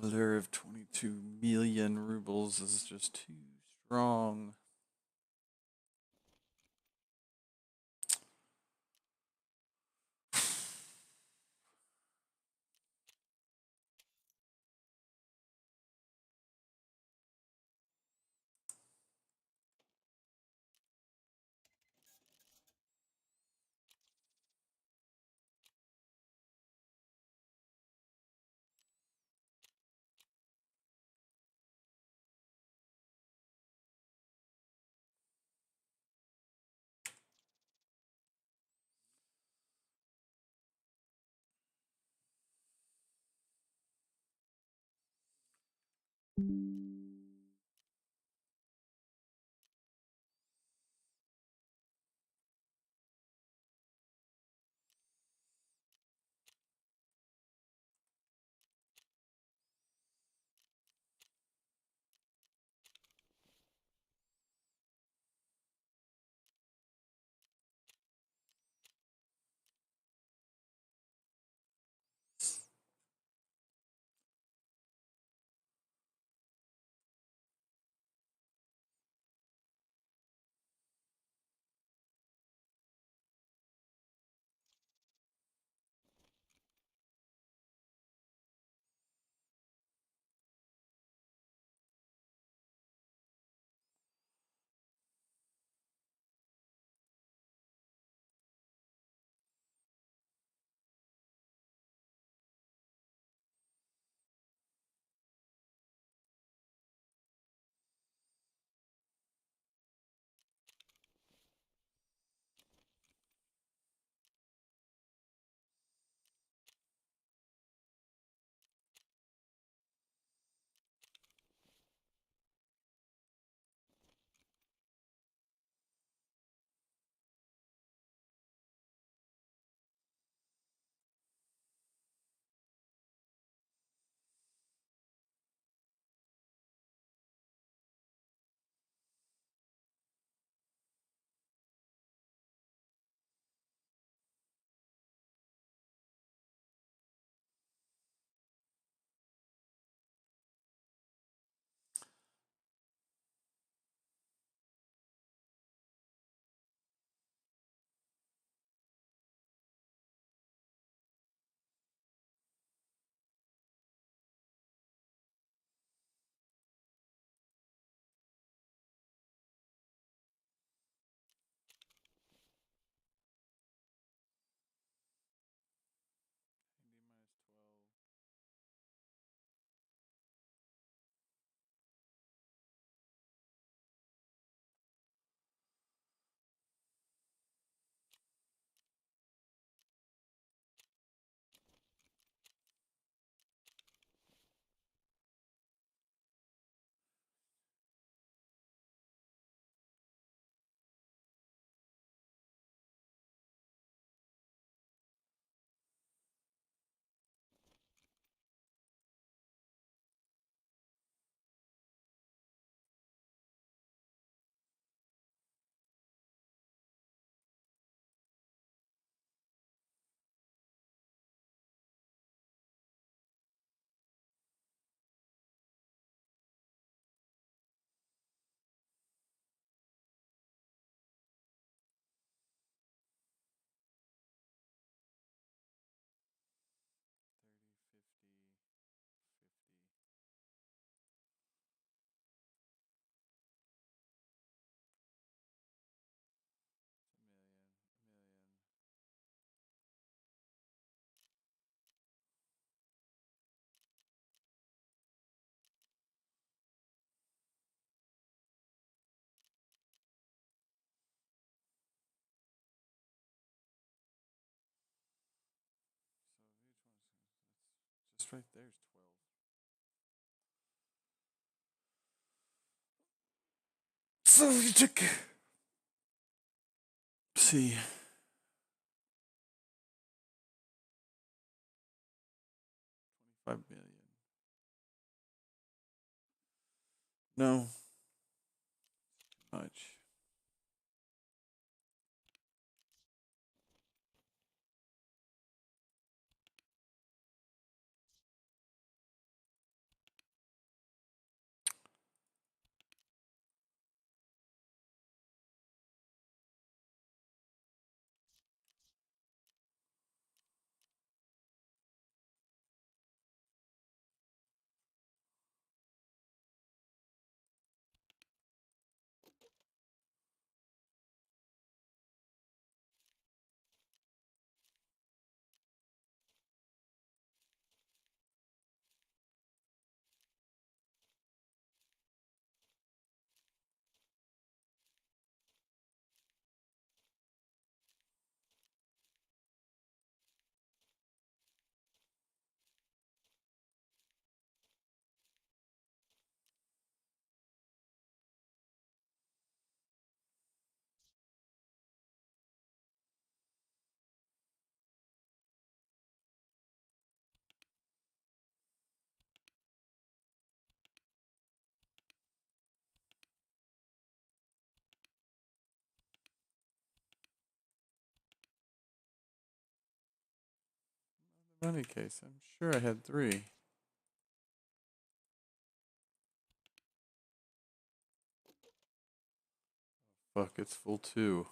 Lure of 22 million rubles is just too strong. D minus 12. Thirty, 50, 50. It's a million, a million. So each one's that's just right there's 12. So you took see 25 million. No, too much. Funny case. I'm sure I had 3. Fuck, it's full 2.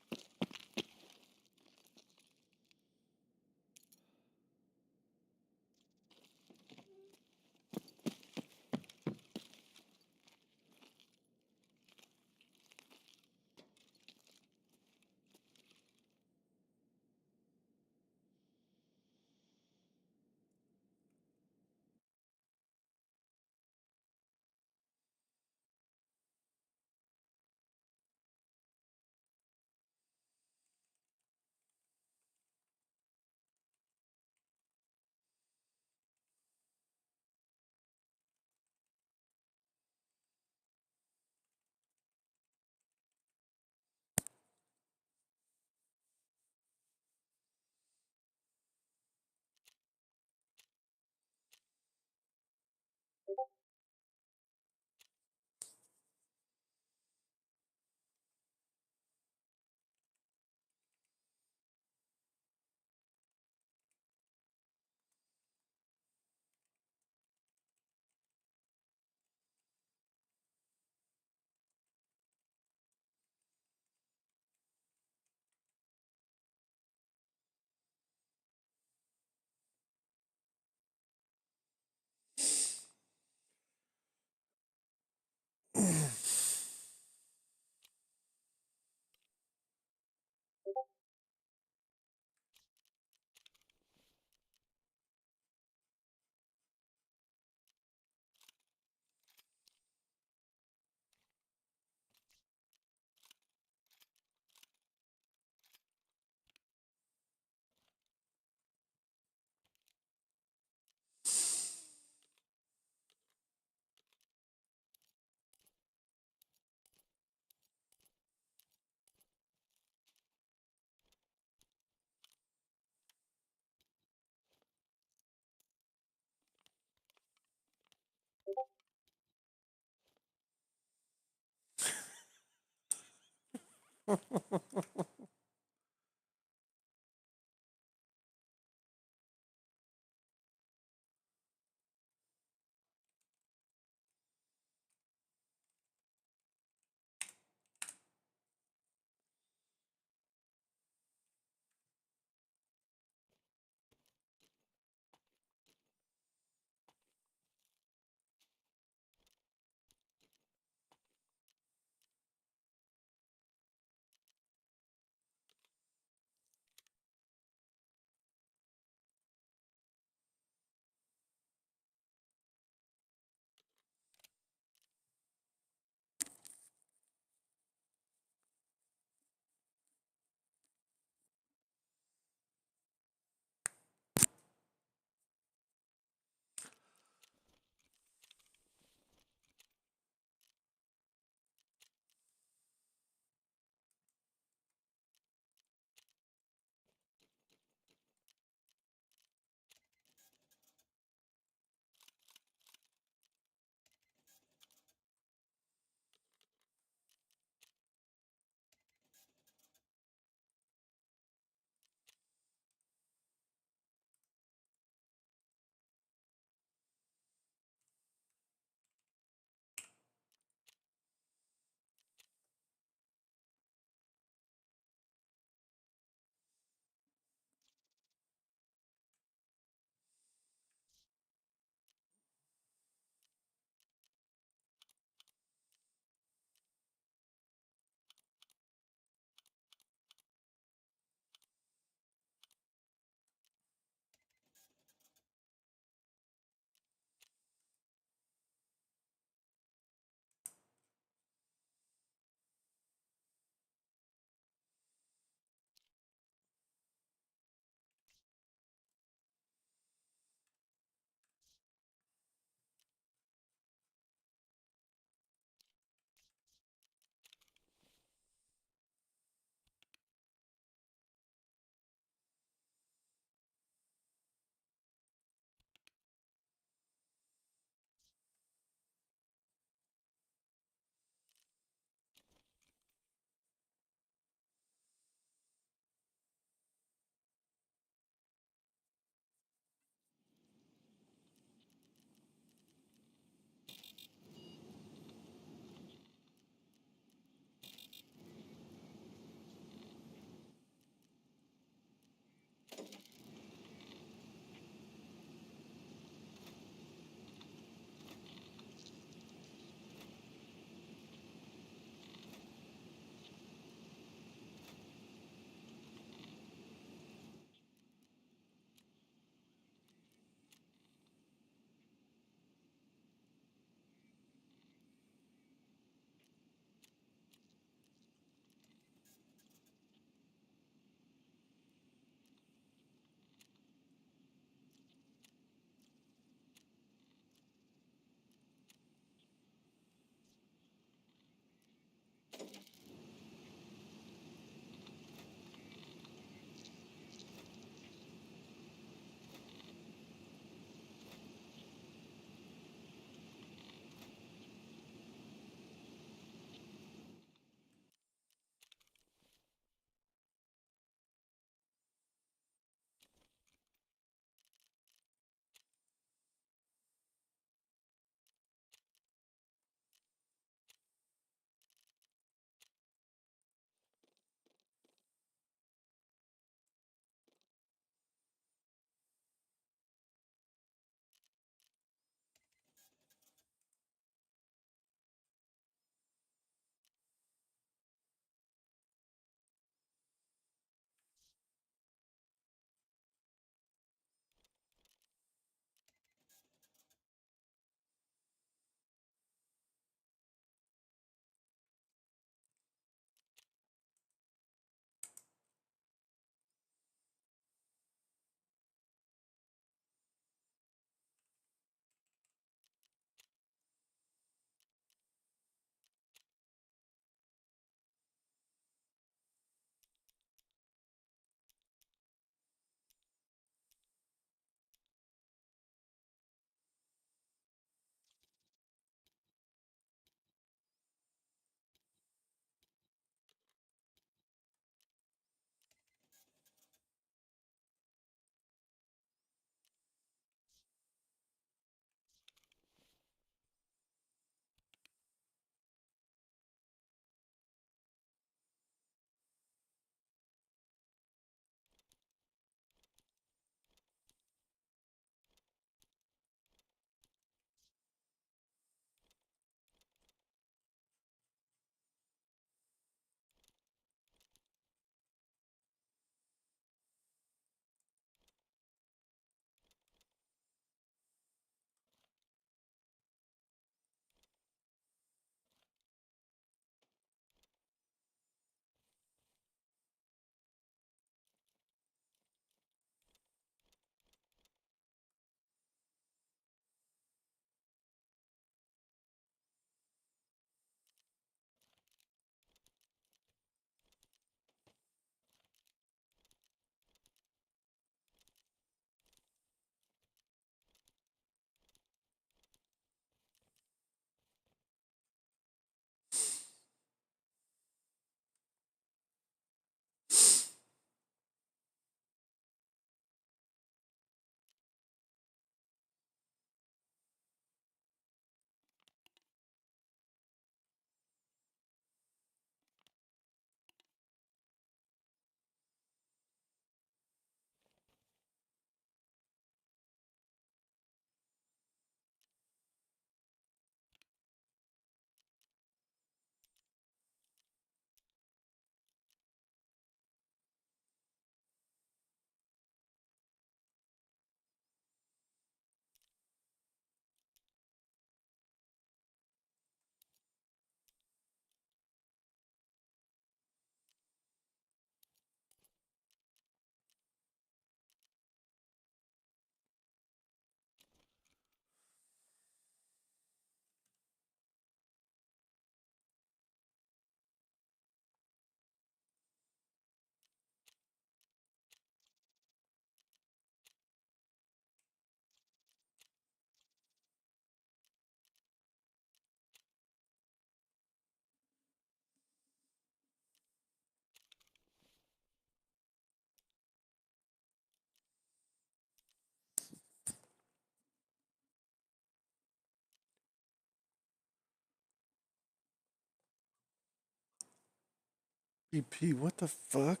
EP, what the fuck?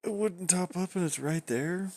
It wouldn't top up and it's right there.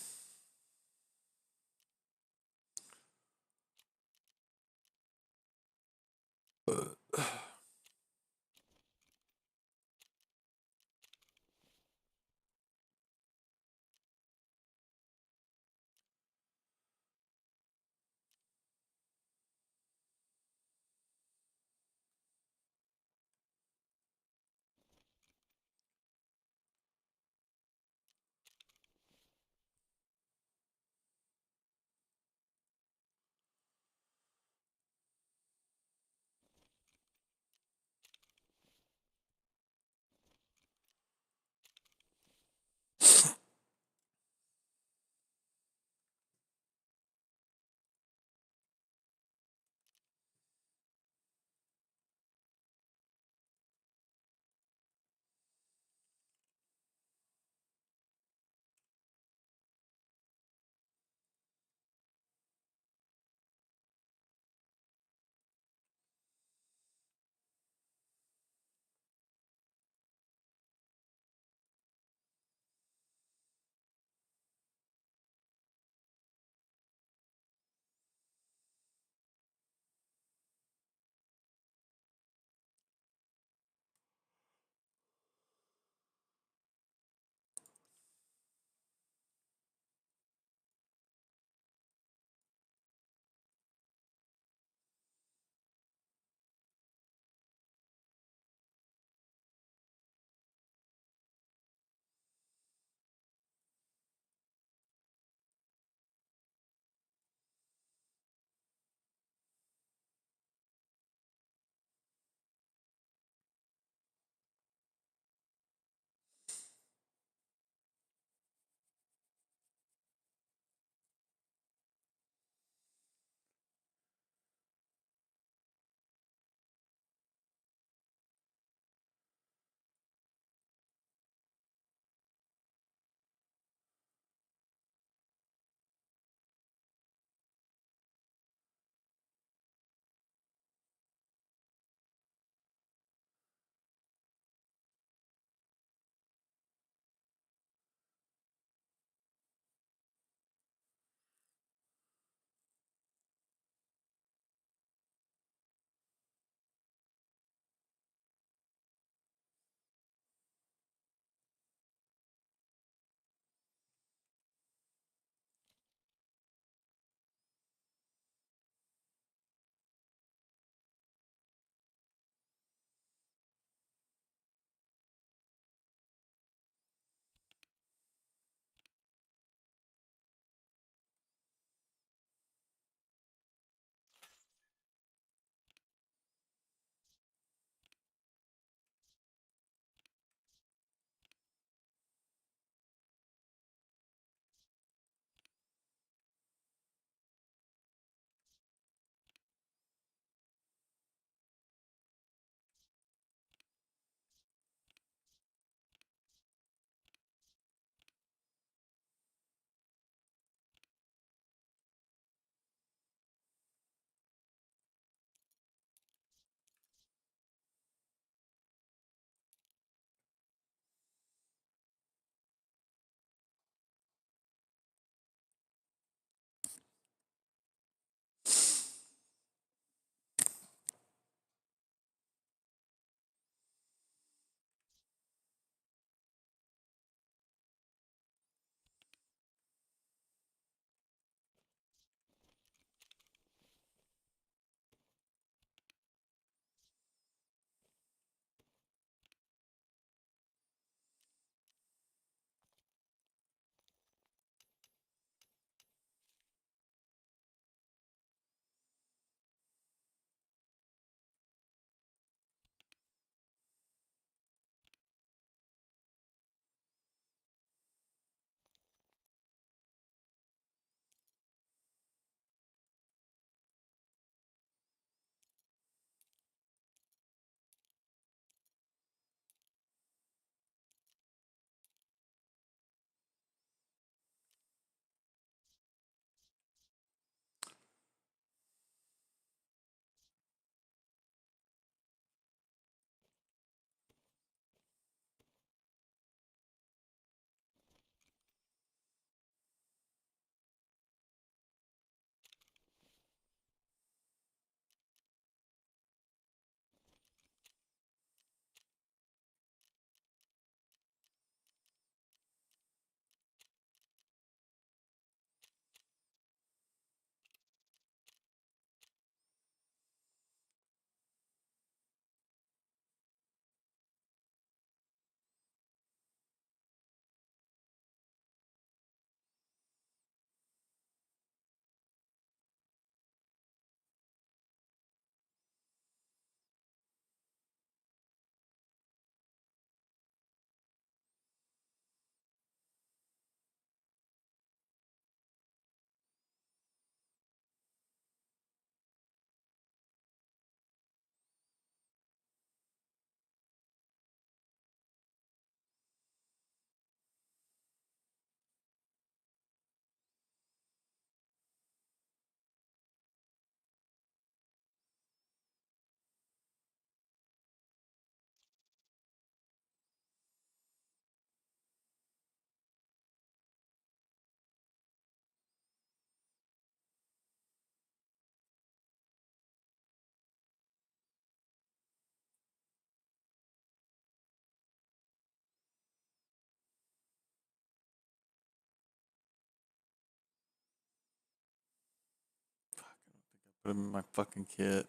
Put him in my fucking kit.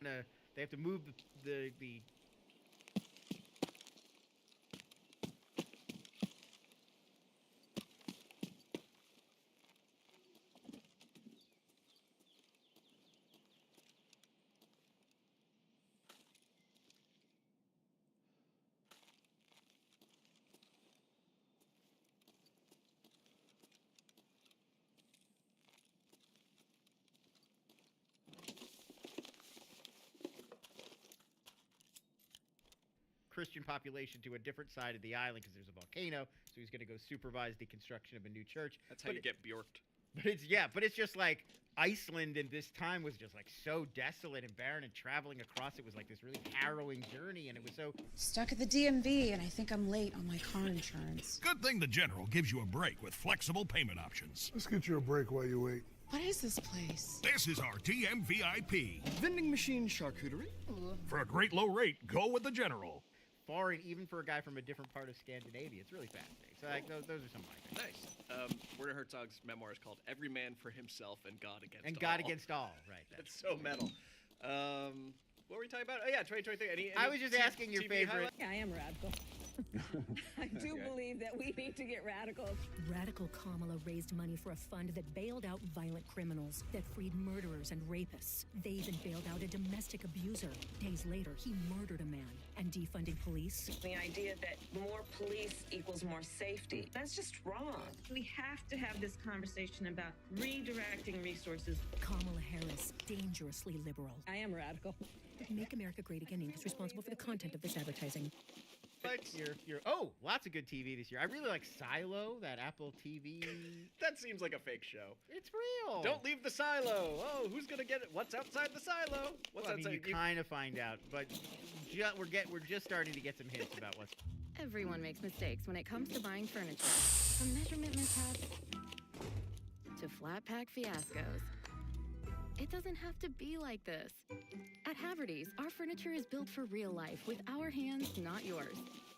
They have to move the Christian population to a different side of the island because there's a volcano. So he's going to go supervise the construction of a new church. That's how you get bjorked. But it's just like Iceland in this time was just like so desolate and barren, and traveling across it was like this really harrowing journey, and it was so Stuck at the DMV, and I think I'm late on my car insurance. Good thing the General gives you a break with flexible payment options. Let's get you a break while you wait. What is this place? This is our TMVIP. Vending machine charcuterie. For a great low rate, go with the General. foreign, even for a guy from a different part of Scandinavia. It's really fascinating. So like those are some of my things. Nice. Werner Herzog's memoir is called "Every Man for Himself and God Against All." And God Against All, right? That's so metal. What were we talking about? Oh yeah, 2023. Any I was just asking your TV favorite. highlight? Yeah, I am radical. I do believe that we need to get radical. Radical Kamala raised money for a fund that bailed out violent criminals, that freed murderers and rapists. They even bailed out a domestic abuser. Days later, he murdered a man. And defunding police? The idea that more police equals more safety, that's just wrong. We have to have this conversation about redirecting resources. Kamala Harris, dangerously liberal. I am radical. Make America Great Again Inc. is responsible for the content of this advertising. But lots of good TV this year. I really like Silo, that Apple TV. That seems like a fake show. It's real. Don't leave the silo. Oh, who's gonna get it? What's outside the silo? What's well, I outside? mean, you kind of find out, but we're just starting to get some hints about what's. Everyone makes mistakes when it comes to buying furniture. From measurement mishaps to flat pack fiascos. It doesn't have to be like this. At Haverty's, our furniture is built for real life with our hands, not yours.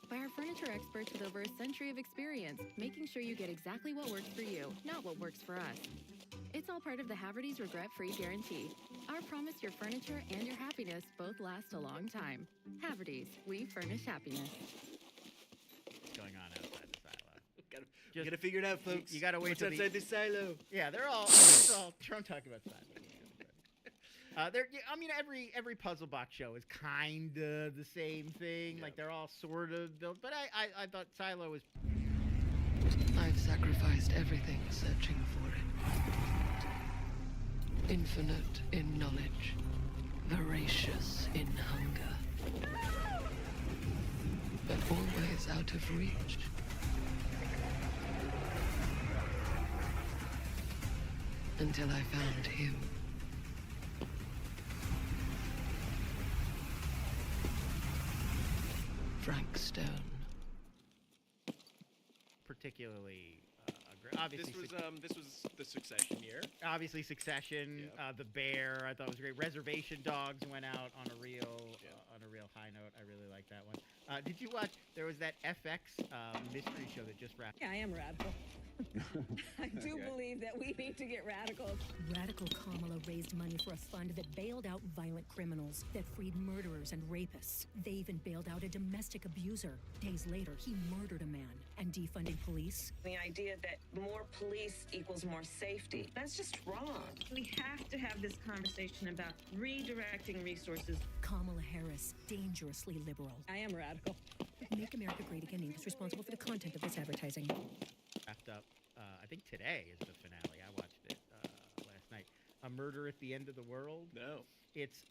By our furniture experts with over a century of experience, making sure you get exactly what works for you, not what works for us. It's all part of the Haverty's regret-free guarantee. Our promise your furniture and your happiness both last a long time. Haverty's, we furnish happiness. What's going on outside the silo? Gotta figure it out, folks. You gotta wait What's till outside the silo? Yeah, they're all Trump talking about silos. Every puzzle box show is kind of the same thing. Yeah. Like they're all sort of built, but I thought Silo was. I've sacrificed everything searching for it. Infinite in knowledge, voracious in hunger, but always out of reach. Until I found him. Frank Stone. Particularly, obviously. This was the Succession year. Obviously, Succession. Yep. The Bear. I thought was great. Reservation Dogs went out on a real high note. I really like that one. Did you watch? There was that FX mystery show that just wrapped. Yeah, I am radical. I do believe that we need to get radical. Radical Kamala raised money for a fund that bailed out violent criminals, that freed murderers and rapists. They even bailed out a domestic abuser. Days later, he murdered a man. And defunding police? The idea that more police equals more safety, that's just wrong. We have to have this conversation about redirecting resources. Kamala Harris, dangerously liberal. I am radical. Make America Great Again Inc. is responsible for the content of this advertising. Wrapped up. I think today is the finale. I watched it last night. A Murder at the End of the World. No. It's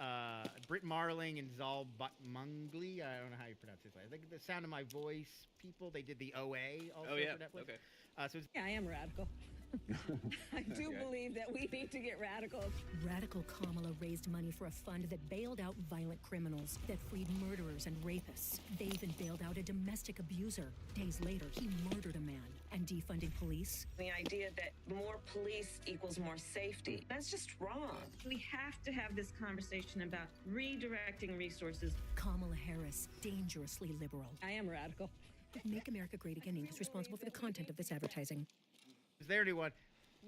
Britt Marling and Zal Batmangli. I don't know how you pronounce this. I think The Sound of My Voice people. They did the OA also for Netflix. Okay. Yeah, I am radical. I do believe that we need to get radical. Radical Kamala raised money for a fund that bailed out violent criminals, that freed murderers and rapists. They even bailed out a domestic abuser. Days later, he murdered a man. And defunding police? The idea that more police equals more safety, that's just wrong. We have to have this conversation about redirecting resources. Kamala Harris, dangerously liberal. I am radical. Make America Great Again Inc. is responsible for the content of this advertising. Is there anyone?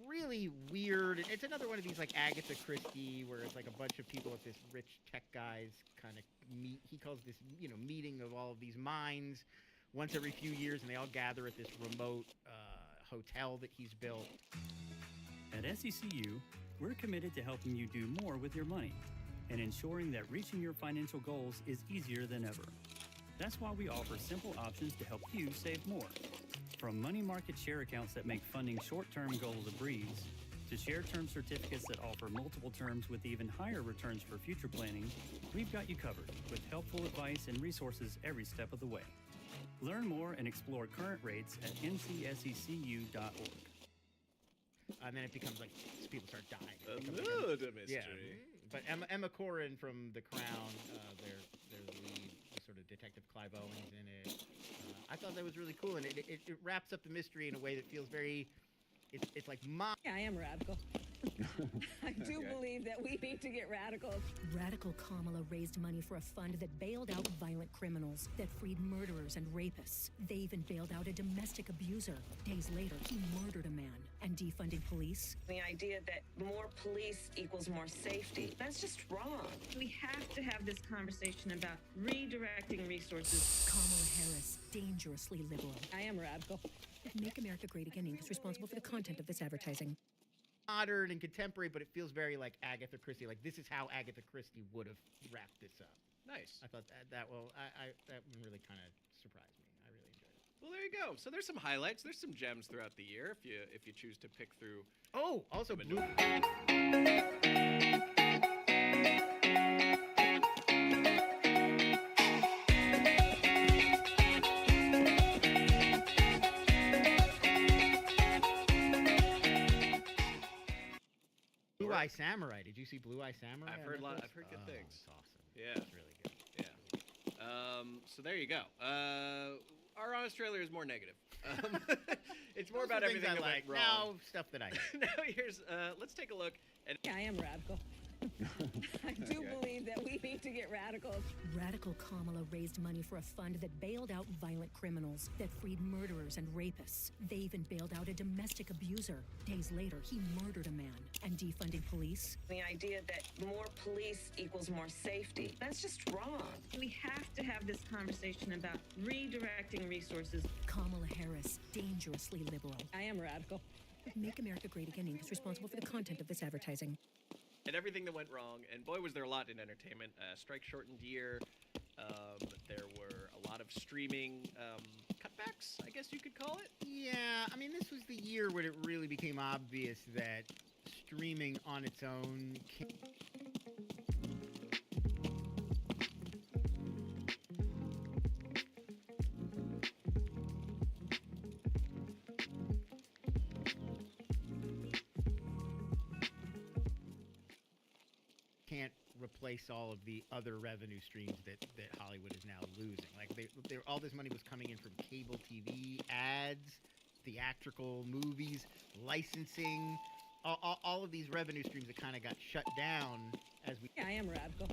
really weird. And it's another one of these like Agatha Christie, where it's like a bunch of people at this rich tech guy's kind of meet. He calls this, meeting of all of these minds once every few years, and they all gather at this remote hotel that he's built. At SECU, we're committed to helping you do more with your money and ensuring that reaching your financial goals is easier than ever. That's why we offer simple options to help you save more. From money market share accounts that make funding short-term goals a breeze, to share-term certificates that offer multiple terms with even higher returns for future planning, we've got you covered with helpful advice and resources every step of the way. Learn more and explore current rates at ncsecu.org. And then it becomes like people start dying. Another mystery. Yeah, but Emma Corrin from The Crown, their lead, sort of Detective Clive Owens in it. I thought that was really cool, and it wraps up the mystery in a way that feels very. It's like I am radical. I do believe that we need to get radical. Radical Kamala raised money for a fund that bailed out violent criminals, that freed murderers and rapists. They even bailed out a domestic abuser. Days later, he murdered a man. And defunding police? The idea that more police equals more safety, that's just wrong. We have to have this conversation about redirecting resources. Kamala Harris, dangerously liberal. I am radical. Make America Great Again Inc. is responsible for the content of this advertising. Modern and contemporary, but it feels very like Agatha Christie. Like this is how Agatha Christie would have wrapped this up. Nice. I thought that one really kind of surprised me. I really enjoyed it. Well, there you go. So there's some highlights. There's some gems throughout the year if you choose to pick through. Oh, also Blue. Blue Eye Samurai. Did you see Blue Eye Samurai? I've heard good things. It's awesome. Yeah, it's really good. Yeah. So there you go. Our honest trailer is more negative. It's more about everything I that like. went wrong. Now stuff that I hate. Now here's let's take a look at. I am radical. I do believe that we need to get radical. Radical Kamala raised money for a fund that bailed out violent criminals, that freed murderers and rapists. They even bailed out a domestic abuser. Days later, he murdered a man. And defunding police? The idea that more police equals more safety, that's just wrong. We have to have this conversation about redirecting resources. Kamala Harris, dangerously liberal. I am radical. Make America Great Again Inc. is responsible for the content of this advertising. And everything that went wrong, and boy, was there a lot in entertainment. Strike shortened year. There were a lot of streaming cutbacks, I guess you could call it. Yeah, I mean, this was the year when it really became obvious that streaming on its own can't replace all of the other revenue streams that Hollywood is now losing. Like all this money was coming in from cable TV, ads, theatrical movies, licensing, all of these revenue streams that kind of got shut down as we. I am radical.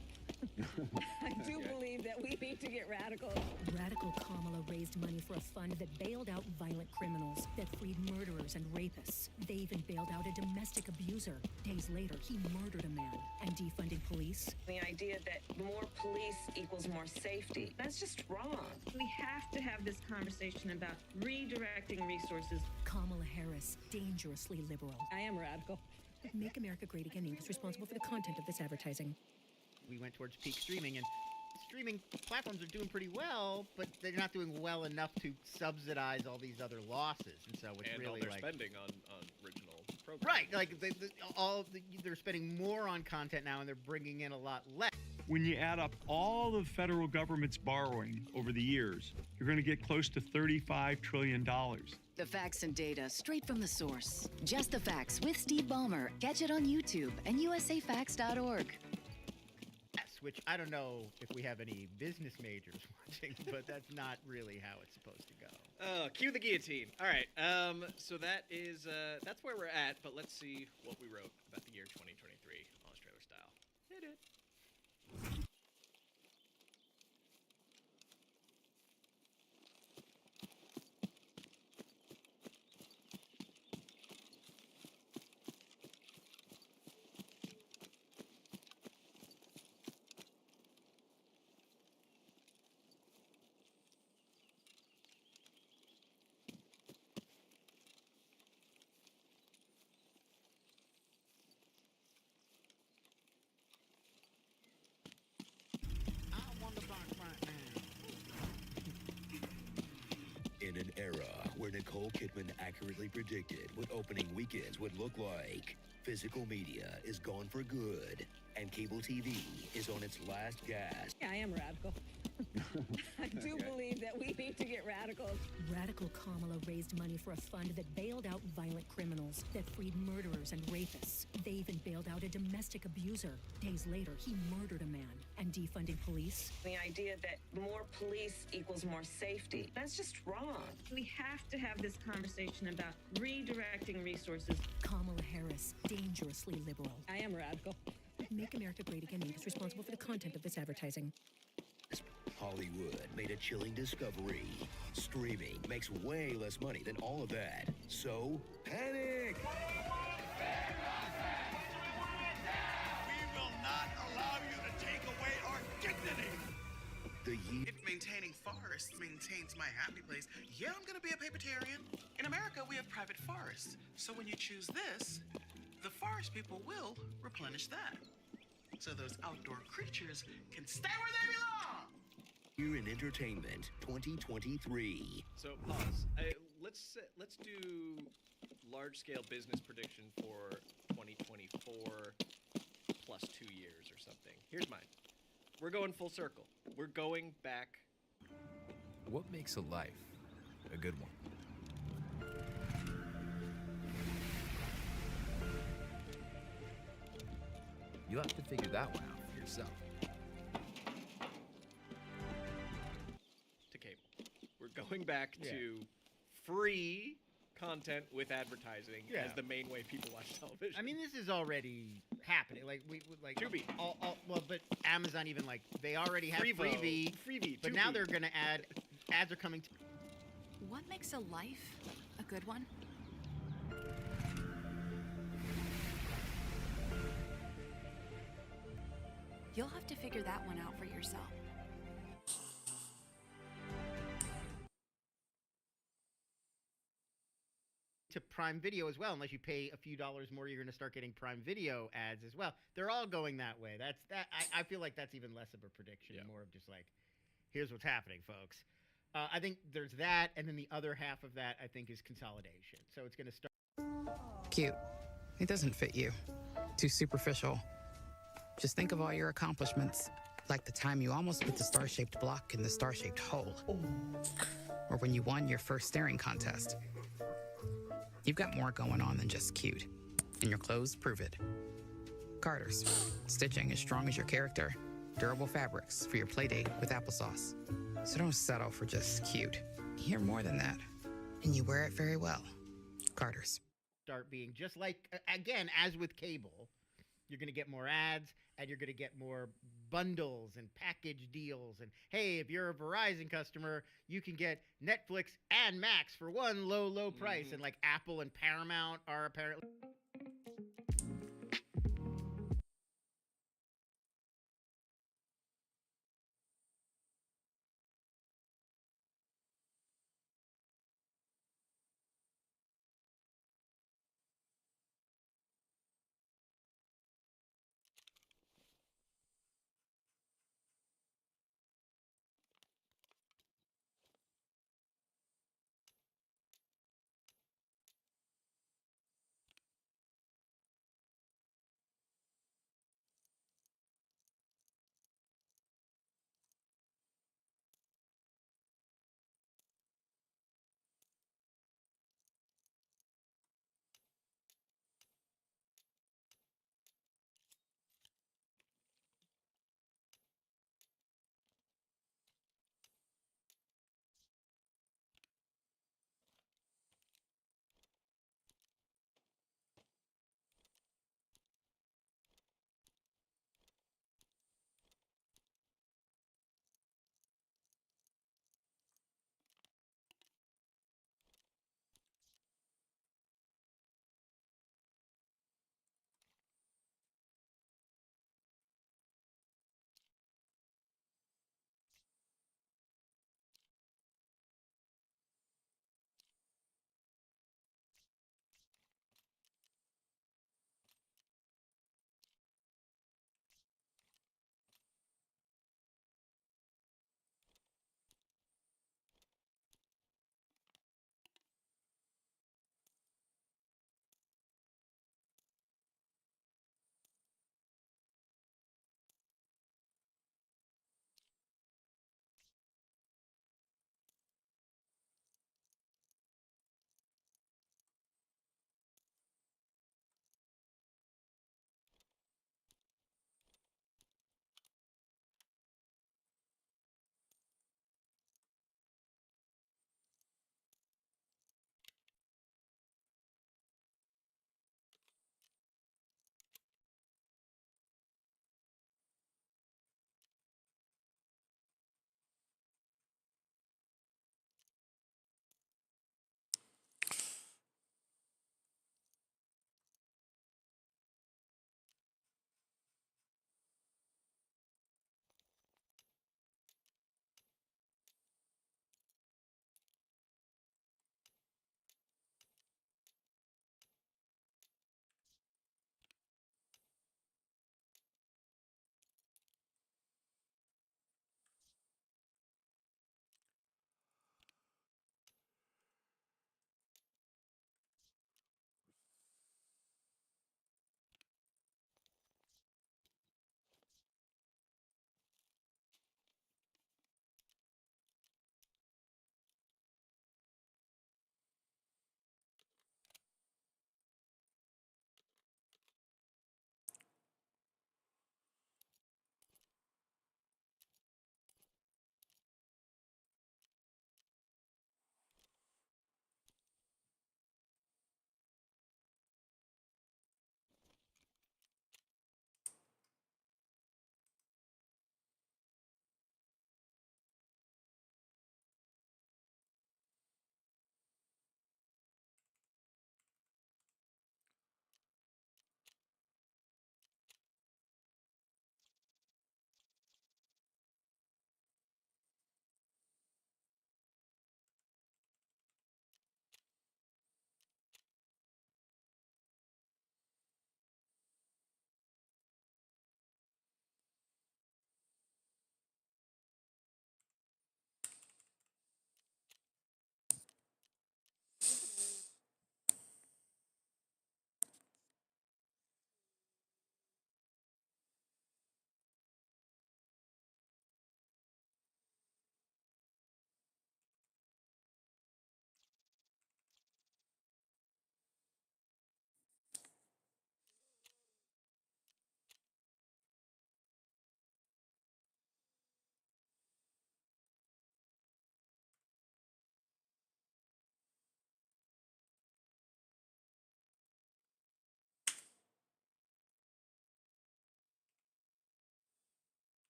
I do believe that we need to get radical. Radical Kamala raised money for a fund that bailed out violent criminals, that freed murderers and rapists. They even bailed out a domestic abuser. Days later, he murdered a man. And defunding police? The idea that more police equals more safety, that's just wrong. We have to have this conversation about redirecting resources. Kamala Harris, dangerously liberal. I am radical. Make America Great Again Inc. is responsible for the content of this advertising. We went towards peak streaming, and streaming platforms are doing pretty well, but they're not doing well enough to subsidize all these other losses. And so it's and really all their like spending on original programs. right, like they're spending more on content now, and they're bringing in a lot less. When you add up all the federal government's borrowing over the years, you're going to get close to $35 trillion. The facts and data straight from the source. Just the Facts with Steve Ballmer. Catch it on YouTube and usafacts.org. Yes, which I don't know if we have any business majors watching, but that's not really how it's supposed to go. Cue the guillotine. All right. So that's where we're at. But let's see what we wrote about the year 2023, Honest Trailer style. Hit it. In an era where Nicole Kidman accurately predicted what opening weekends would look like, physical media is gone for good, and cable TV is on its last gas. Yeah, I am radical. I do believe that we need to get radical. Radical Kamala raised money for a fund that bailed out violent criminals, that freed murderers and rapists. They even bailed out a domestic abuser. Days later, he murdered a man. And defunding police? The idea that more police equals more safety, that's just wrong. We have to have this conversation about redirecting resources. Kamala Harris, dangerously liberal. I am radical. Make America Great Again Inc. is responsible for the content of this advertising. Hollywood made a chilling discovery. Streaming makes way less money than all of that. So, panic! We will not allow you to take away our dignity. If maintaining forests maintains my happy place, yeah, I'm gonna be a papertarian. In America, we have private forests. So when you choose this, the forest people will replenish that. So those outdoor creatures can stay where they belong. Here in Entertainment 2023. So pause. Let's do large scale business prediction for 2024 plus 2 years or something. Here's mine. We're going full circle. We're going back. What makes a life a good one? You'll have to figure that one out for yourself. To cable. We're going back to free content with advertising as the main way people watch television. I mean, this is already happening. Like we like Tubi. Well, but Amazon even like they already have Freevee, but now Tubi. they're gonna add ads are coming. What makes a life a good one? You'll have to figure that one out for yourself. To Prime Video as well. Unless you pay a few dollars more, you're going to start getting Prime Video ads as well. They're all going that way. That's that. I feel like that's even less of a prediction, more of just like, here's what's happening, folks. I think there's that, and then the other half of that I think is consolidation. So it's going to start. Cute. It doesn't fit you. Too superficial. Just think of all your accomplishments, like the time you almost put the star-shaped block in the star-shaped hole, or when you won your first staring contest. You've got more going on than just cute, and your clothes prove it. Carter's, stitching as strong as your character, durable fabrics for your playdate with applesauce. So don't settle for just cute. You're more than that, and you wear it very well. Carter's. Start being just like, again, as with cable, you're going to get more ads and you're going to get more bundles and package deals. And hey, if you're a Verizon customer, you can get Netflix and Max for one low price. And like Apple and Paramount are apparently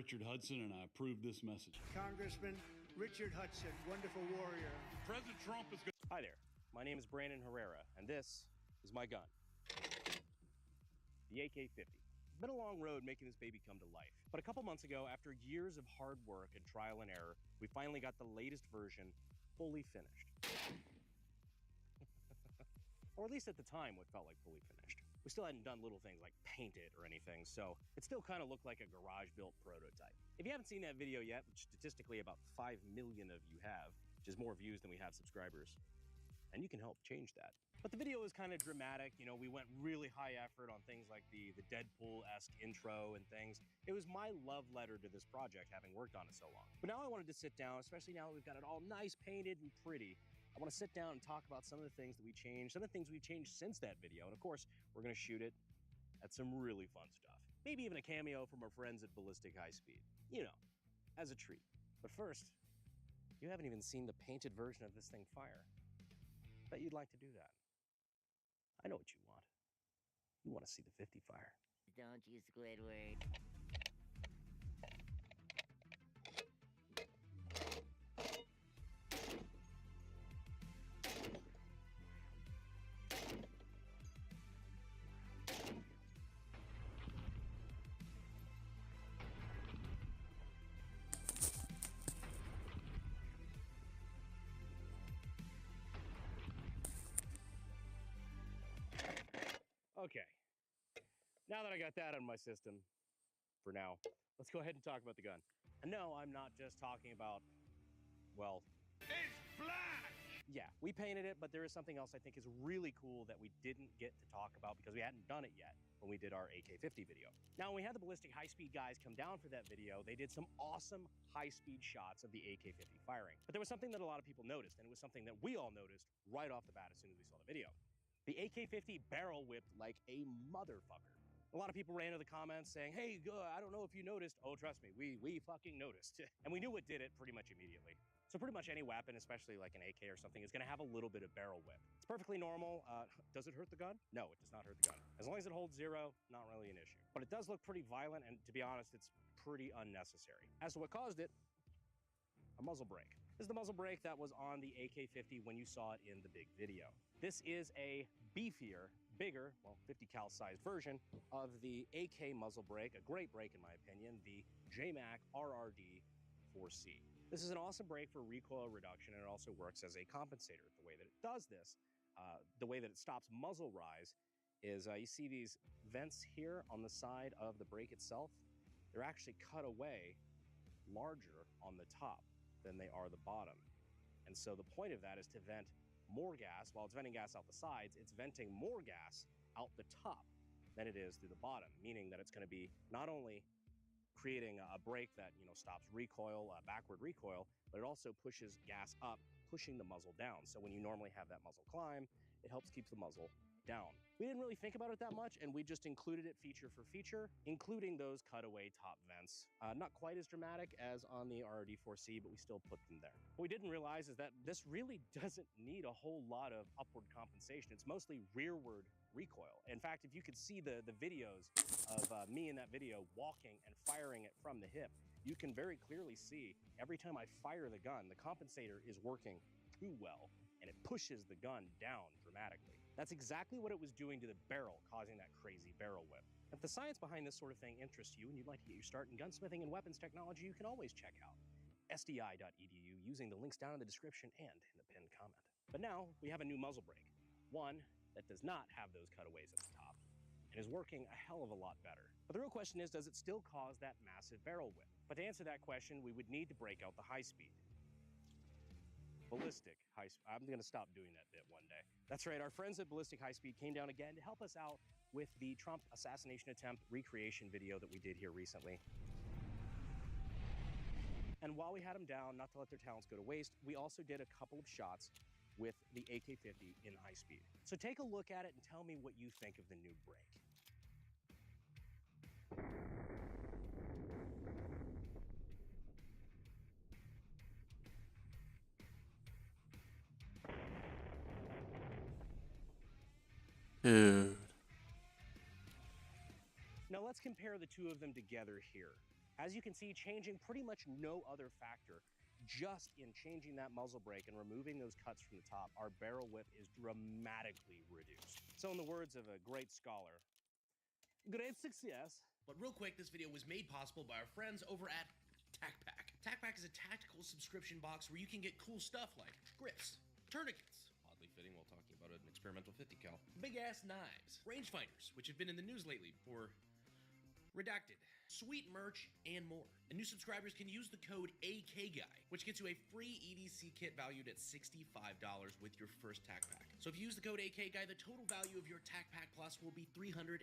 Richard Hudson, and I approve this message. Congressman Richard Hudson, wonderful warrior. President Trump is going. Hi there. My name is Brandon Herrera, and this is my gun, the AK-50. It's been a long road making this baby come to life. But a couple months ago, after years of hard work and trial and error, we finally got the latest version fully finished. Or at least at the time, what felt like fully finished. We still hadn't done little things like paint it or anything, so it still kind of looked like a garage-built prototype. If you haven't seen that video yet, which statistically about 5 million of you have, which is more views than we have subscribers, and you can help change that. But the video is kind of dramatic. You know, we went really high effort on things like the Deadpool-esque intro and things. It was my love letter to this project, having worked on it so long. But now I wanted to sit down, especially now that we've got it all nice, painted, and pretty. I want to sit down and talk about some of the things that we changed, some of the things we've changed since that video. And of course, we're going to shoot it at some really fun stuff. Maybe even a cameo from our friends at Ballistic High Speed. You know, as a treat. But first, you haven't even seen the painted version of this thing fire. Bet you'd like to do that. I know what you want. You want to see the 50 fire. Don't you, Squidward. Okay, now that I got that out of my system, for now, let's go ahead and talk about the gun. And no, I'm not just talking about, well... It's black! Yeah, we painted it, but there is something else I think is really cool that we didn't get to talk about because we hadn't done it yet when we did our AK-50 video. Now, when we had the Ballistic High Speed guys come down for that video, they did some awesome high-speed shots of the AK-50 firing. But there was something that a lot of people noticed, and it was something that we all noticed right off the bat as soon as we saw the video. The AK-50 barrel whipped like a motherfucker. A lot of people ran into the comments saying, hey, I don't know if you noticed. Oh, trust me, we fucking noticed. And we knew what did it pretty much immediately. So pretty much any weapon, especially like an AK or something, is gonna have a little bit of barrel whip. It's perfectly normal. Does it hurt the gun? No, it does not hurt the gun. As long as it holds 0, not really an issue. But it does look pretty violent, and to be honest, it's pretty unnecessary. As to what caused it, a muzzle brake. This is the muzzle brake that was on the AK-50 when you saw it in the big video. This is a beefier, bigger, well, 50 cal sized version of the AK muzzle brake, a great brake in my opinion, the JMac RRD 4C. This is an awesome brake for recoil reduction, and it also works as a compensator. The way that it does this, the way that it stops muzzle rise is you see these vents here on the side of the brake itself. They're actually cut away larger on the top than they are the bottom. And so the point of that is to vent more gas. While it's venting gas out the sides, it's venting more gas out the top than it is through the bottom, meaning that it's going to be not only creating a brake that, you know, stops recoil, backward recoil, but it also pushes gas up, pushing the muzzle down. So when you normally have that muzzle climb, it helps keep the muzzle down. We didn't really think about it that much, and we just included it feature for feature, including those cutaway top vents. Not quite as dramatic as on the RRD4C, but we still put them there. What we didn't realize is that this really doesn't need a whole lot of upward compensation. It's mostly rearward recoil. In fact, if you could see the videos of me in that video walking and firing it from the hip, you can very clearly see every time I fire the gun, the compensator is working too well, and it pushes the gun down dramatically. That's exactly what it was doing to the barrel, causing that crazy barrel whip. If the science behind this sort of thing interests you and you'd like to get your start in gunsmithing and weapons technology, you can always check out sdi.edu using the links down in the description and in the pinned comment. But now we have a new muzzle brake, one that does not have those cutaways at the top and is working a hell of a lot better. But the real question is, does it still cause that massive barrel whip? But to answer that question, we would need to break out the high speed. Ballistic High Speed. I'm going to stop doing that bit one day. That's right, our friends at Ballistic High Speed came down again to help us out with the Trump assassination attempt recreation video that we did here recently. And while we had them down, not to let their talents go to waste, we also did a couple of shots with the AK-50 in high speed. So take a look at it and tell me what you think of the new brake. Dude. Now let's compare the two of them together here. As you can see, changing pretty much no other factor. Just in changing that muzzle brake and removing those cuts from the top, our barrel whip is dramatically reduced. So in the words of a great scholar, great success. But real quick, this video was made possible by our friends over at TacPack. TacPack is a tactical subscription box where you can get cool stuff like grips, tourniquets, oddly fitting while talking about an experimental 50 cal, big ass knives, rangefinders, which have been in the news lately, or redacted, sweet merch, and more. And new subscribers can use the code AKGuy, which gets you a free EDC kit valued at $65 with your first TacPack. So if you use the code AKGuy, the total value of your TacPack Plus will be $325.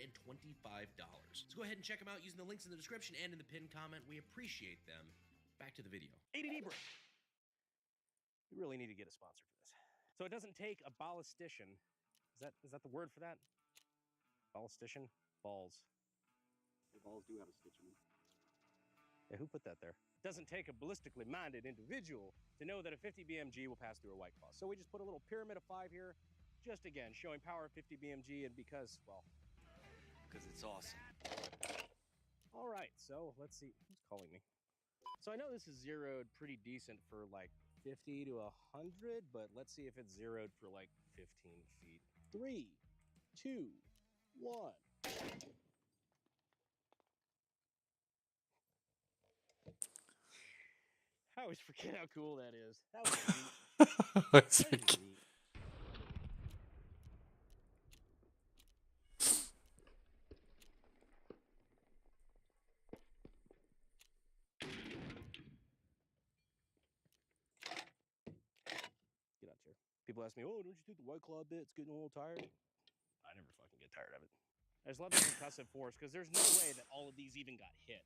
So go ahead and check them out using the links in the description and in the pinned comment. We appreciate them. Back to the video. ADD break. We really need to get a sponsor for this. So it doesn't take a ballistician. Is that the word for that? Ballistician? Balls. The balls do have a stitch in them. Yeah, who put that there? It doesn't take a ballistically minded individual to know that a 50 BMG will pass through a White Claw. So we just put a little pyramid of 5 here, just again, showing power of 50 BMG, and because, well... Because it's awesome. All right, so let's see. Who's calling me? So I know this is zeroed pretty decent for like 50 to 100, but let's see if it's zeroed for like 15 feet. 3, 2, 1. I always forget how cool that is. That was neat. Get out here. People ask me, oh, don't you think the White Claw bit's getting a little tired? I never fucking get tired of it. I just love the concussive force because there's no way that all of these even got hit.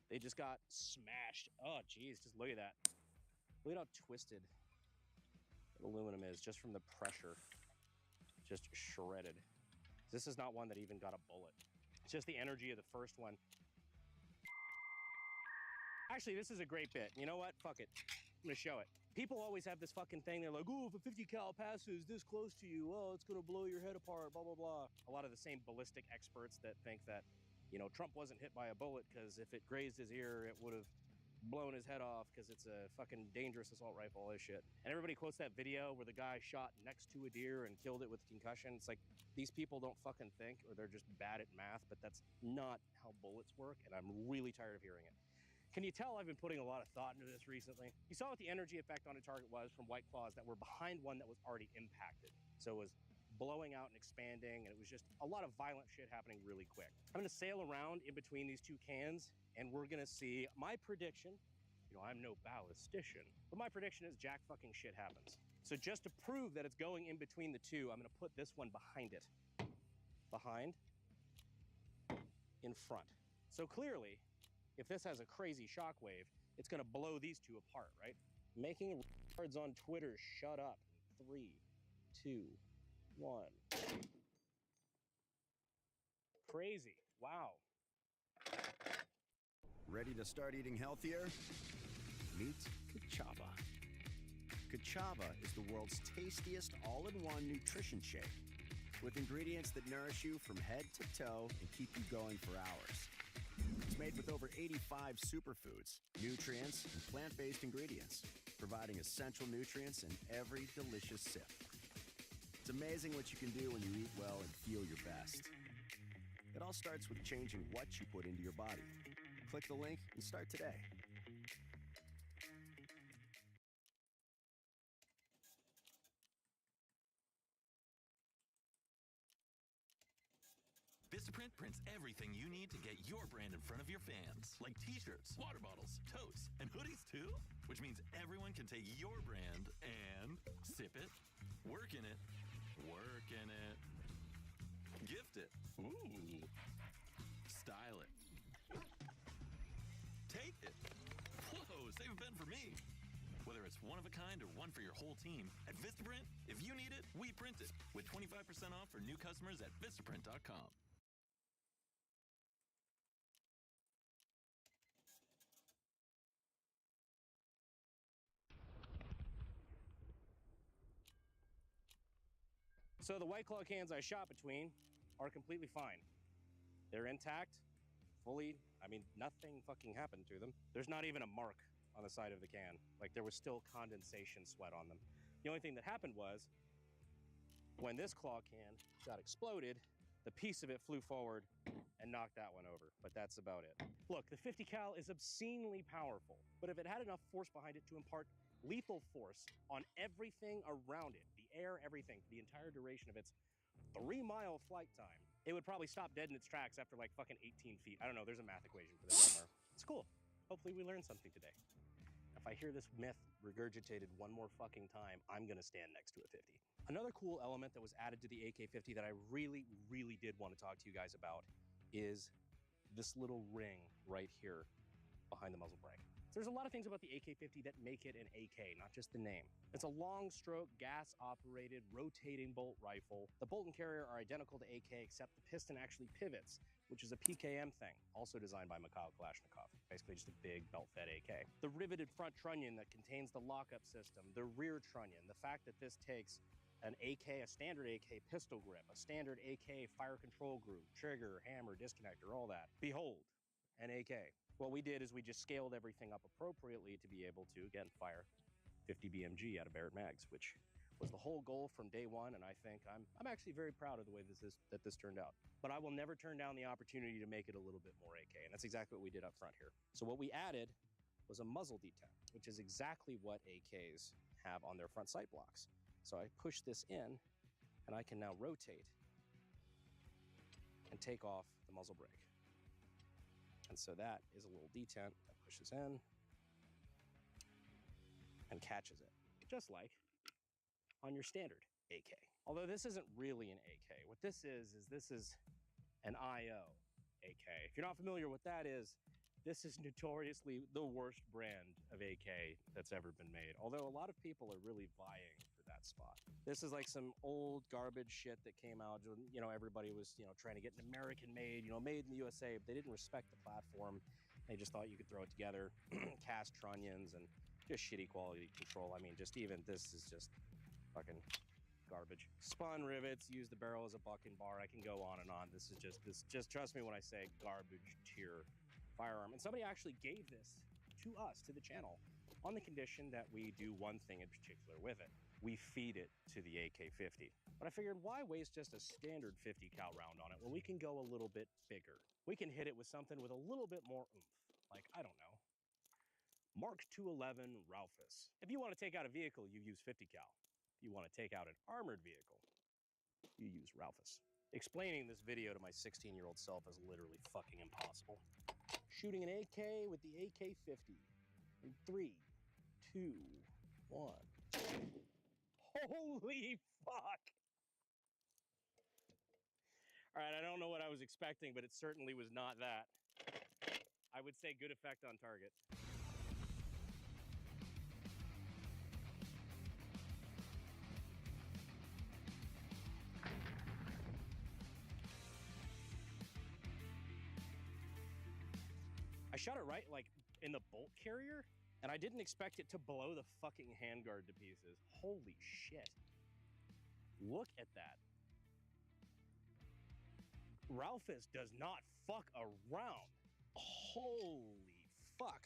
They just got smashed. Oh, geez, just look at that. Look at how twisted the aluminum is just from the pressure. Just shredded. This is not one that even got a bullet. It's just the energy of the first one. Actually, this is a great bit. You know what? Fuck it. I'm gonna show it. People always have this fucking thing. They're like, oh, if a 50 cal passes this close to you, oh, it's gonna blow your head apart, blah, blah, blah. A lot of the same ballistic experts that think that, you know, Trump wasn't hit by a bullet because if it grazed his ear, it would have blown his head off because it's a fucking dangerous assault rifle, all this shit. And everybody quotes that video where the guy shot next to a deer and killed it with concussion. It's like, these people don't fucking think, or they're just bad at math, but that's not how bullets work, and I'm really tired of hearing it. Can you tell I've been putting a lot of thought into this recently? You saw what the energy effect on a target was from White Claws that were behind one that was already impacted. So it was blowing out and expanding, and it was just a lot of violent shit happening really quick. I'm gonna sail around in between these two cans, and we're gonna see my prediction. You know, I'm no ballistician, but my prediction is jack fucking shit happens. So just to prove that it's going in between the two, I'm gonna put this one behind it. Behind, in front. So clearly, if this has a crazy shockwave, it's gonna blow these two apart, right? Making retards on Twitter shut up. 3, 2, 1. Crazy. Wow. Ready to start eating healthier? Meet Kachava. Kachava is the world's tastiest all-in-one nutrition shake with ingredients that nourish you from head to toe and keep you going for hours. It's made with over 85 superfoods, nutrients, and plant-based ingredients, providing essential nutrients in every delicious sip. It's amazing what you can do when you eat well and feel your best. It all starts with changing what you put into your body. Click the link and start today. Vistaprint prints everything you need to get your brand in front of your fans. Like t-shirts, water bottles, totes, and hoodies too. Which means everyone can take your brand and sip it, work in it, gift it, ooh, style it, take it. Whoa, save a pen for me. Whether it's one of a kind or one for your whole team, at Vistaprint, if you need it, we print it. With 25% off for new customers at Vistaprint.com. So the White Claw cans I shot between are completely fine. They're intact, fully, I mean, nothing fucking happened to them. There's not even a mark on the side of the can. Like, there was still condensation sweat on them. The only thing that happened was, when this claw can got exploded, the piece of it flew forward and knocked that one over, but that's about it. Look, the 50 cal is obscenely powerful, but if it had enough force behind it to impart lethal force on everything around it, the air, everything, the entire duration of its 3-mile flight time, it would probably stop dead in its tracks after like fucking 18 feet. I don't know, there's a math equation for this somewhere. It's cool. Hopefully we learned something today. If I hear this myth regurgitated one more fucking time, I'm gonna stand next to a 50. Another cool element that was added to the AK-50 that I really, really did want to talk to you guys about is this little ring right here behind the muzzle brake. There's a lot of things about the AK-50 that make it an AK, not just the name. It's a long-stroke, gas-operated, rotating bolt rifle. The bolt and carrier are identical to AK, except the piston actually pivots, which is a PKM thing, also designed by Mikhail Kalashnikov. Basically just a big belt-fed AK. The riveted front trunnion that contains the lockup system, the rear trunnion, the fact that this takes an AK, a standard AK pistol grip, a standard AK fire control group, trigger, hammer, disconnector, all that. Behold, an AK. What we did is we just scaled everything up appropriately to be able to, again, fire 50 BMG out of Barrett mags, which was the whole goal from day one, and I think I'm actually very proud of the way this turned out. But I will never turn down the opportunity to make it a little bit more AK, and that's exactly what we did up front here. So what we added was a muzzle detent, which is exactly what AKs have on their front sight blocks. So I push this in, and I can now rotate and take off the muzzle brake. And so that is a little detent that pushes in and catches it, just like on your standard AK. Although this isn't really an AK. What this is an IO AK. If you're not familiar with that is, this is notoriously the worst brand of AK that's ever been made. Although a lot of people are really vying for that spot. This is like some old garbage shit that came out. You know, everybody was, trying to get an American made, made in the USA, but they didn't respect the platform. They just thought you could throw it together, cast trunnions, and just shitty quality control. I mean, just even this is just fucking garbage. Spun rivets, use the barrel as a bucking bar. I can go on and on. This is just trust me when I say garbage tier firearm. And somebody actually gave this to us, to the channel, on the condition that we do one thing in particular with it. We feed it to the AK-50. But I figured, why waste just a standard 50 cal round on it when we can go a little bit bigger? We can hit it with something with a little bit more oomph. Like, I don't know, Mark 211 Raufoss. If you want to take out a vehicle, you use 50 cal. If you want to take out an armored vehicle, you use Raufoss. Explaining this video to my 16-year-old self is literally fucking impossible. Shooting an AK with the AK-50 in 3, 2, 1. Holy fuck! All right, I don't know what I was expecting, but it certainly was not that. I would say good effect on target. I shot it right, like, in the bolt carrier, and I didn't expect it to blow the fucking handguard to pieces. Holy shit. Look at that. Raufoss does not fuck around. Holy fuck.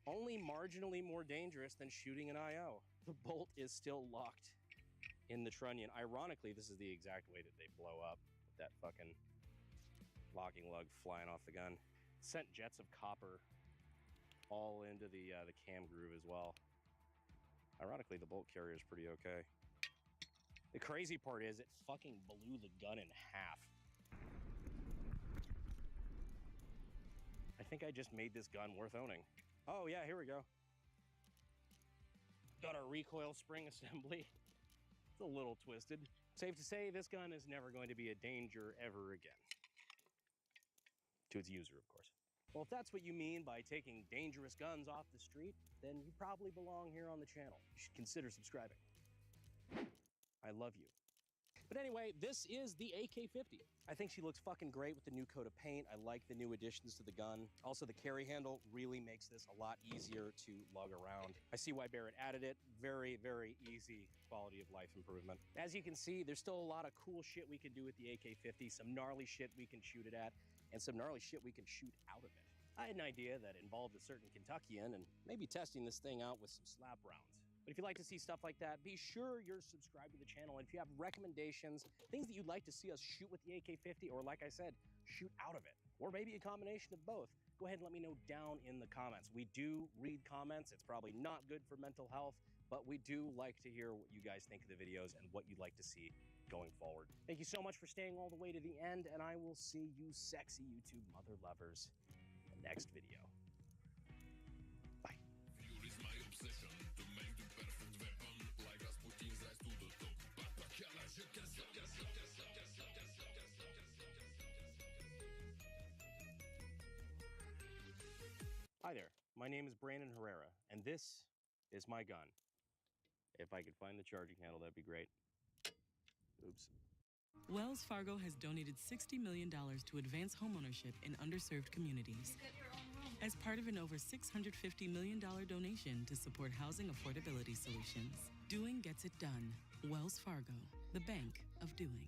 Only marginally more dangerous than shooting an IO. The bolt is still locked in the trunnion. Ironically, this is the exact way that they blow up with that fucking locking lug flying off the gun. Sent jets of copper all into the cam groove as well. Ironically, the bolt carrier is pretty okay. The crazy part is it fucking blew the gun in half. I think I just made this gun worth owning. Oh yeah, here we go. Got our recoil spring assembly. It's a little twisted. Safe to say, this gun is never going to be a danger ever again. To its user, of course. Well, if that's what you mean by taking dangerous guns off the street, then you probably belong here on the channel. You should consider subscribing. I love you. But anyway, this is the AK-50. I think she looks fucking great with the new coat of paint. I like the new additions to the gun. Also, the carry handle really makes this a lot easier to lug around. I see why Barrett added it. Very, very easy quality of life improvement. As you can see, there's still a lot of cool shit we can do with the AK-50, some gnarly shit we can shoot it at, and some gnarly shit we can shoot out of it. I had an idea that involved a certain Kentuckian and maybe testing this thing out with some slap rounds. But if you'd like to see stuff like that, be sure you're subscribed to the channel. And if you have recommendations, things that you'd like to see us shoot with the AK-50, or like I said, shoot out of it, or maybe a combination of both, go ahead and let me know down in the comments. We do read comments. It's probably not good for mental health, but we do like to hear what you guys think of the videos and what you'd like to see going forward. Thank you so much for staying all the way to the end, and I will see you sexy YouTube mother lovers in the next video. Hi there, my name is Brandon Herrera, and this is my gun. If I could find the charging handle, that'd be great. Oops. Wells Fargo has donated $60 million to advance homeownership in underserved communities as part of an over $650 million donation to support housing affordability solutions. Doing gets it done. Wells Fargo, the bank of doing.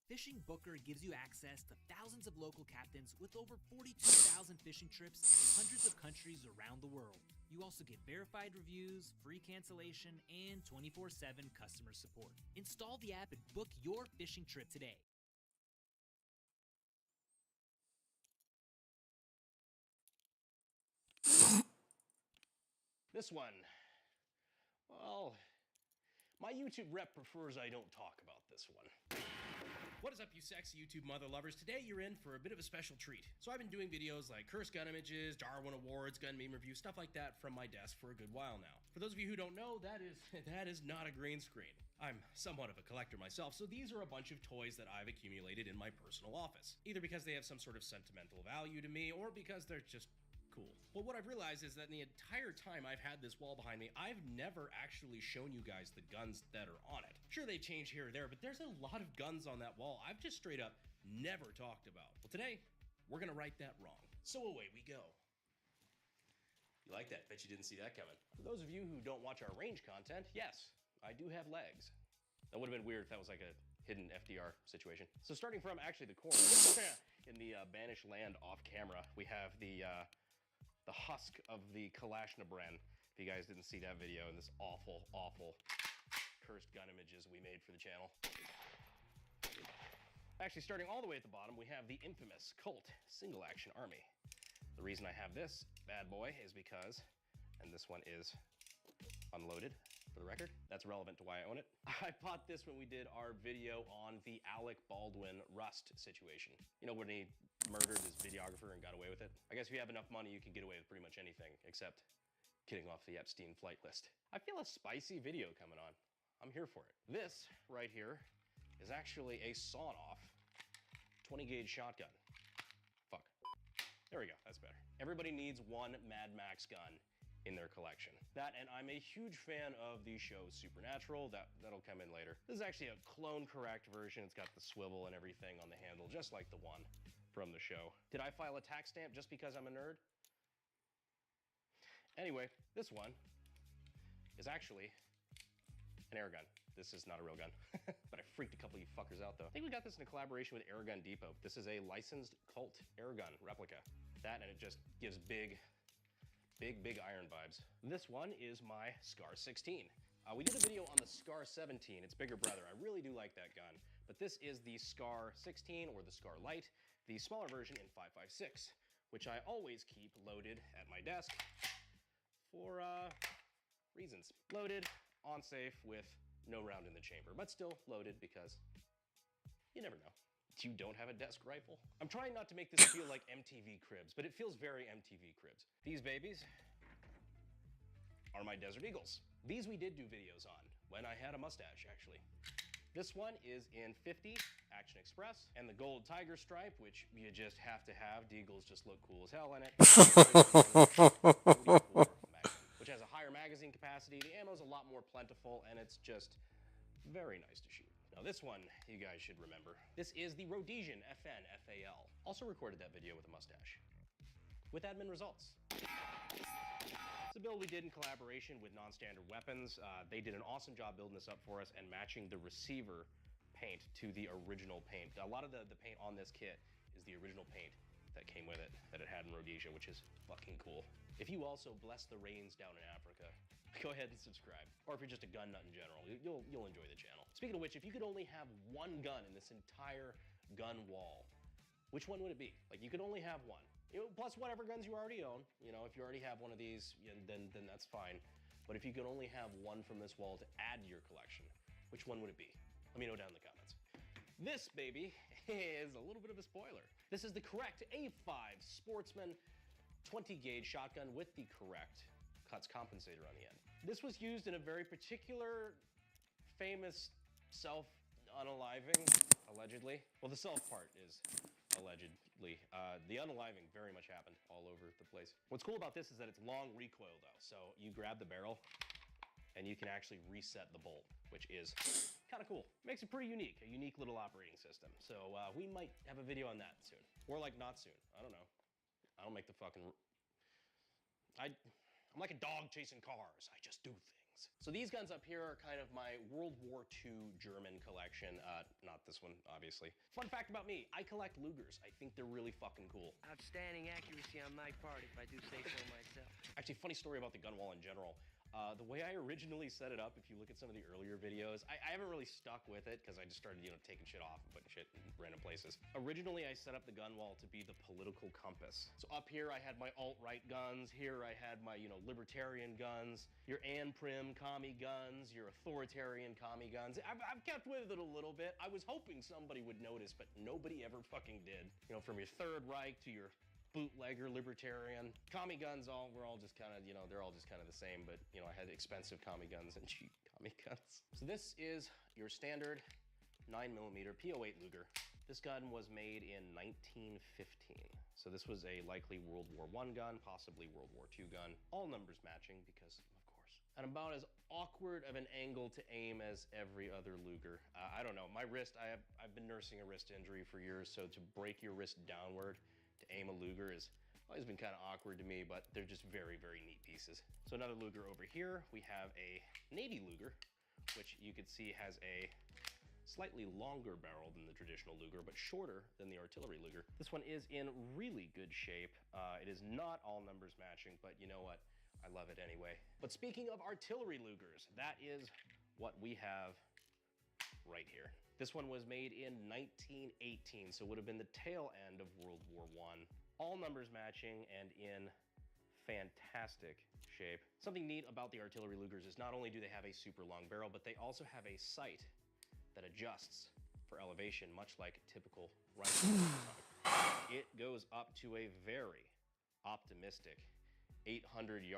Fishing Booker gives you access to thousands of local captains with over 42,000 fishing trips in hundreds of countries around the world. You also get verified reviews, free cancellation, and 24/7 customer support. Install the app and book your fishing trip today. This one, well, my YouTube rep prefers I don't talk about this one. What is up, you sexy YouTube mother lovers? Today you're in for a bit of a special treat. So I've been doing videos like cursed gun images, Darwin Awards, gun meme reviews, stuff like that from my desk for a good while now. For those of you who don't know, that is not a green screen. I'm somewhat of a collector myself, so these are a bunch of toys that I've accumulated in my personal office. Either because they have some sort of sentimental value to me, or because they're just cool. Well, what I've realized is that in the entire time I've had this wall behind me, I've never actually shown you guys the guns that are on it. Sure, they change here or there, but there's a lot of guns on that wall I've just straight up never talked about. Well, today, we're gonna right that wrong. So away we go. You like that? Bet you didn't see that coming. For those of you who don't watch our range content, yes, I do have legs. That would have been weird if that was like a hidden FDR situation. So starting from actually the corner, in the banished land off camera, we have the husk of the Kalashnikov. If you guys didn't see that video and this awful, awful cursed gun images we made for the channel. Actually, starting all the way at the bottom, we have the infamous Colt Single Action Army. The reason I have this bad boy is because, and this one is unloaded for the record, that's relevant to why I own it. I bought this when we did our video on the Alec Baldwin Rust situation. You know, when he murdered his videographer and got away with it? I guess if you have enough money, you can get away with pretty much anything, except getting off the Epstein flight list. I feel a spicy video coming on. I'm here for it. This right here is actually a sawn-off 20-gauge shotgun. Fuck. There we go, that's better. Everybody needs one Mad Max gun in their collection. That, and I'm a huge fan of the show Supernatural. That'll come in later. This is actually a clone correct version. It's got the swivel and everything on the handle, just like the one from the show. Did I file a tax stamp just because I'm a nerd? Anyway, this one is actually an air gun. This is not a real gun, but I freaked a couple of you fuckers out though. I think we got this in a collaboration with Airgun Depot. This is a licensed Colt airgun replica. That, and it just gives big iron vibes. This one is my Scar 16. We did a video on the Scar 17, its bigger brother. I really do like that gun, but this is the Scar 16 or the Scar Light, the smaller version in 5.56, which I always keep loaded at my desk for reasons. Loaded, on safe, with no round in the chamber, but still loaded because you never know. You don't have a desk rifle? I'm trying not to make this feel like MTV Cribs, but it feels very MTV Cribs. These babies are my Desert Eagles. These we did do videos on when I had a mustache, actually. This one is in 50 Action Express, and the gold tiger stripe, which you just have to have. Deagles just look cool as hell in it. Which has a higher magazine capacity. The ammo's a lot more plentiful, and it's just very nice to shoot. Now this one, you guys should remember. This is the Rhodesian FN FAL. Also recorded that video with a mustache. With admin results. It's a build we did in collaboration with Non-Standard Weapons. They did an awesome job building this up for us and matching the receiver paint to the original paint. A lot of the paint on this kit is the original paint that came with it, that it had in Rhodesia, which is fucking cool. If you also bless the rains down in Africa, go ahead and subscribe. Or if you're just a gun nut in general, you'll enjoy the channel. Speaking of which, if you could only have one gun in this entire gun wall, which one would it be? Like, you could only have one. Plus whatever guns you already own. You know, if you already have one of these, then that's fine. But if you could only have one from this wall to add to your collection, which one would it be? Let me know down in the comments. This baby is a little bit of a spoiler. This is the correct A5 Sportsman 20 gauge shotgun with the correct cuts compensator on the end. This was used in a very particular famous self-unaliving, allegedly. Well, the self part is allegedly. The unaliving very much happened all over the place. What's cool about this is that it's long recoil though. So you grab the barrel and you can actually reset the bolt, which is kind of cool. Makes it pretty unique, a unique little operating system. So we might have a video on that soon. Or like not soon, I don't know. I don't make the fucking, I'm like a dog chasing cars. I just do things. So these guns up here are kind of my World War II German collection. Not this one, obviously. Fun fact about me, I collect Lugers. I think they're really fucking cool. Outstanding accuracy on my part, if I do say so myself. Actually, funny story about the gun wall in general. The way I originally set it up, if you look at some of the earlier videos, I haven't really stuck with it because I just started, taking shit off and putting shit in random places. Originally, I set up the gun wall to be the political compass. So up here, I had my alt-right guns. Here, I had my, libertarian guns, your An-Prim commie guns, your authoritarian commie guns. I've kept with it a little bit. I was hoping somebody would notice, but nobody ever fucking did. From your Third Reich to your bootlegger, libertarian. Commie guns, we're all just kind of, they're all just kind of the same, but, I had expensive commie guns and cheap commie guns. So this is your standard 9mm P08 Luger. This gun was made in 1915. So this was a likely World War I gun, possibly World War II gun. All numbers matching because, of course. And about as awkward of an angle to aim as every other Luger. I don't know, my wrist, I've been nursing a wrist injury for years, so to break your wrist downward to aim a Luger has always been kind of awkward to me, but they're just very, very neat pieces. So another Luger over here, we have a Navy Luger, which you could see has a slightly longer barrel than the traditional Luger, but shorter than the artillery Luger. This one is in really good shape. It is not all numbers matching, but you know what? I love it anyway. But speaking of artillery Lugers, that is what we have right here. This one was made in 1918, so it would have been the tail end of World War I. All numbers matching and in fantastic shape. Something neat about the artillery Lugers is not only do they have a super long barrel, but they also have a sight that adjusts for elevation, much like a typical rifle. It goes up to a very optimistic 800 yards.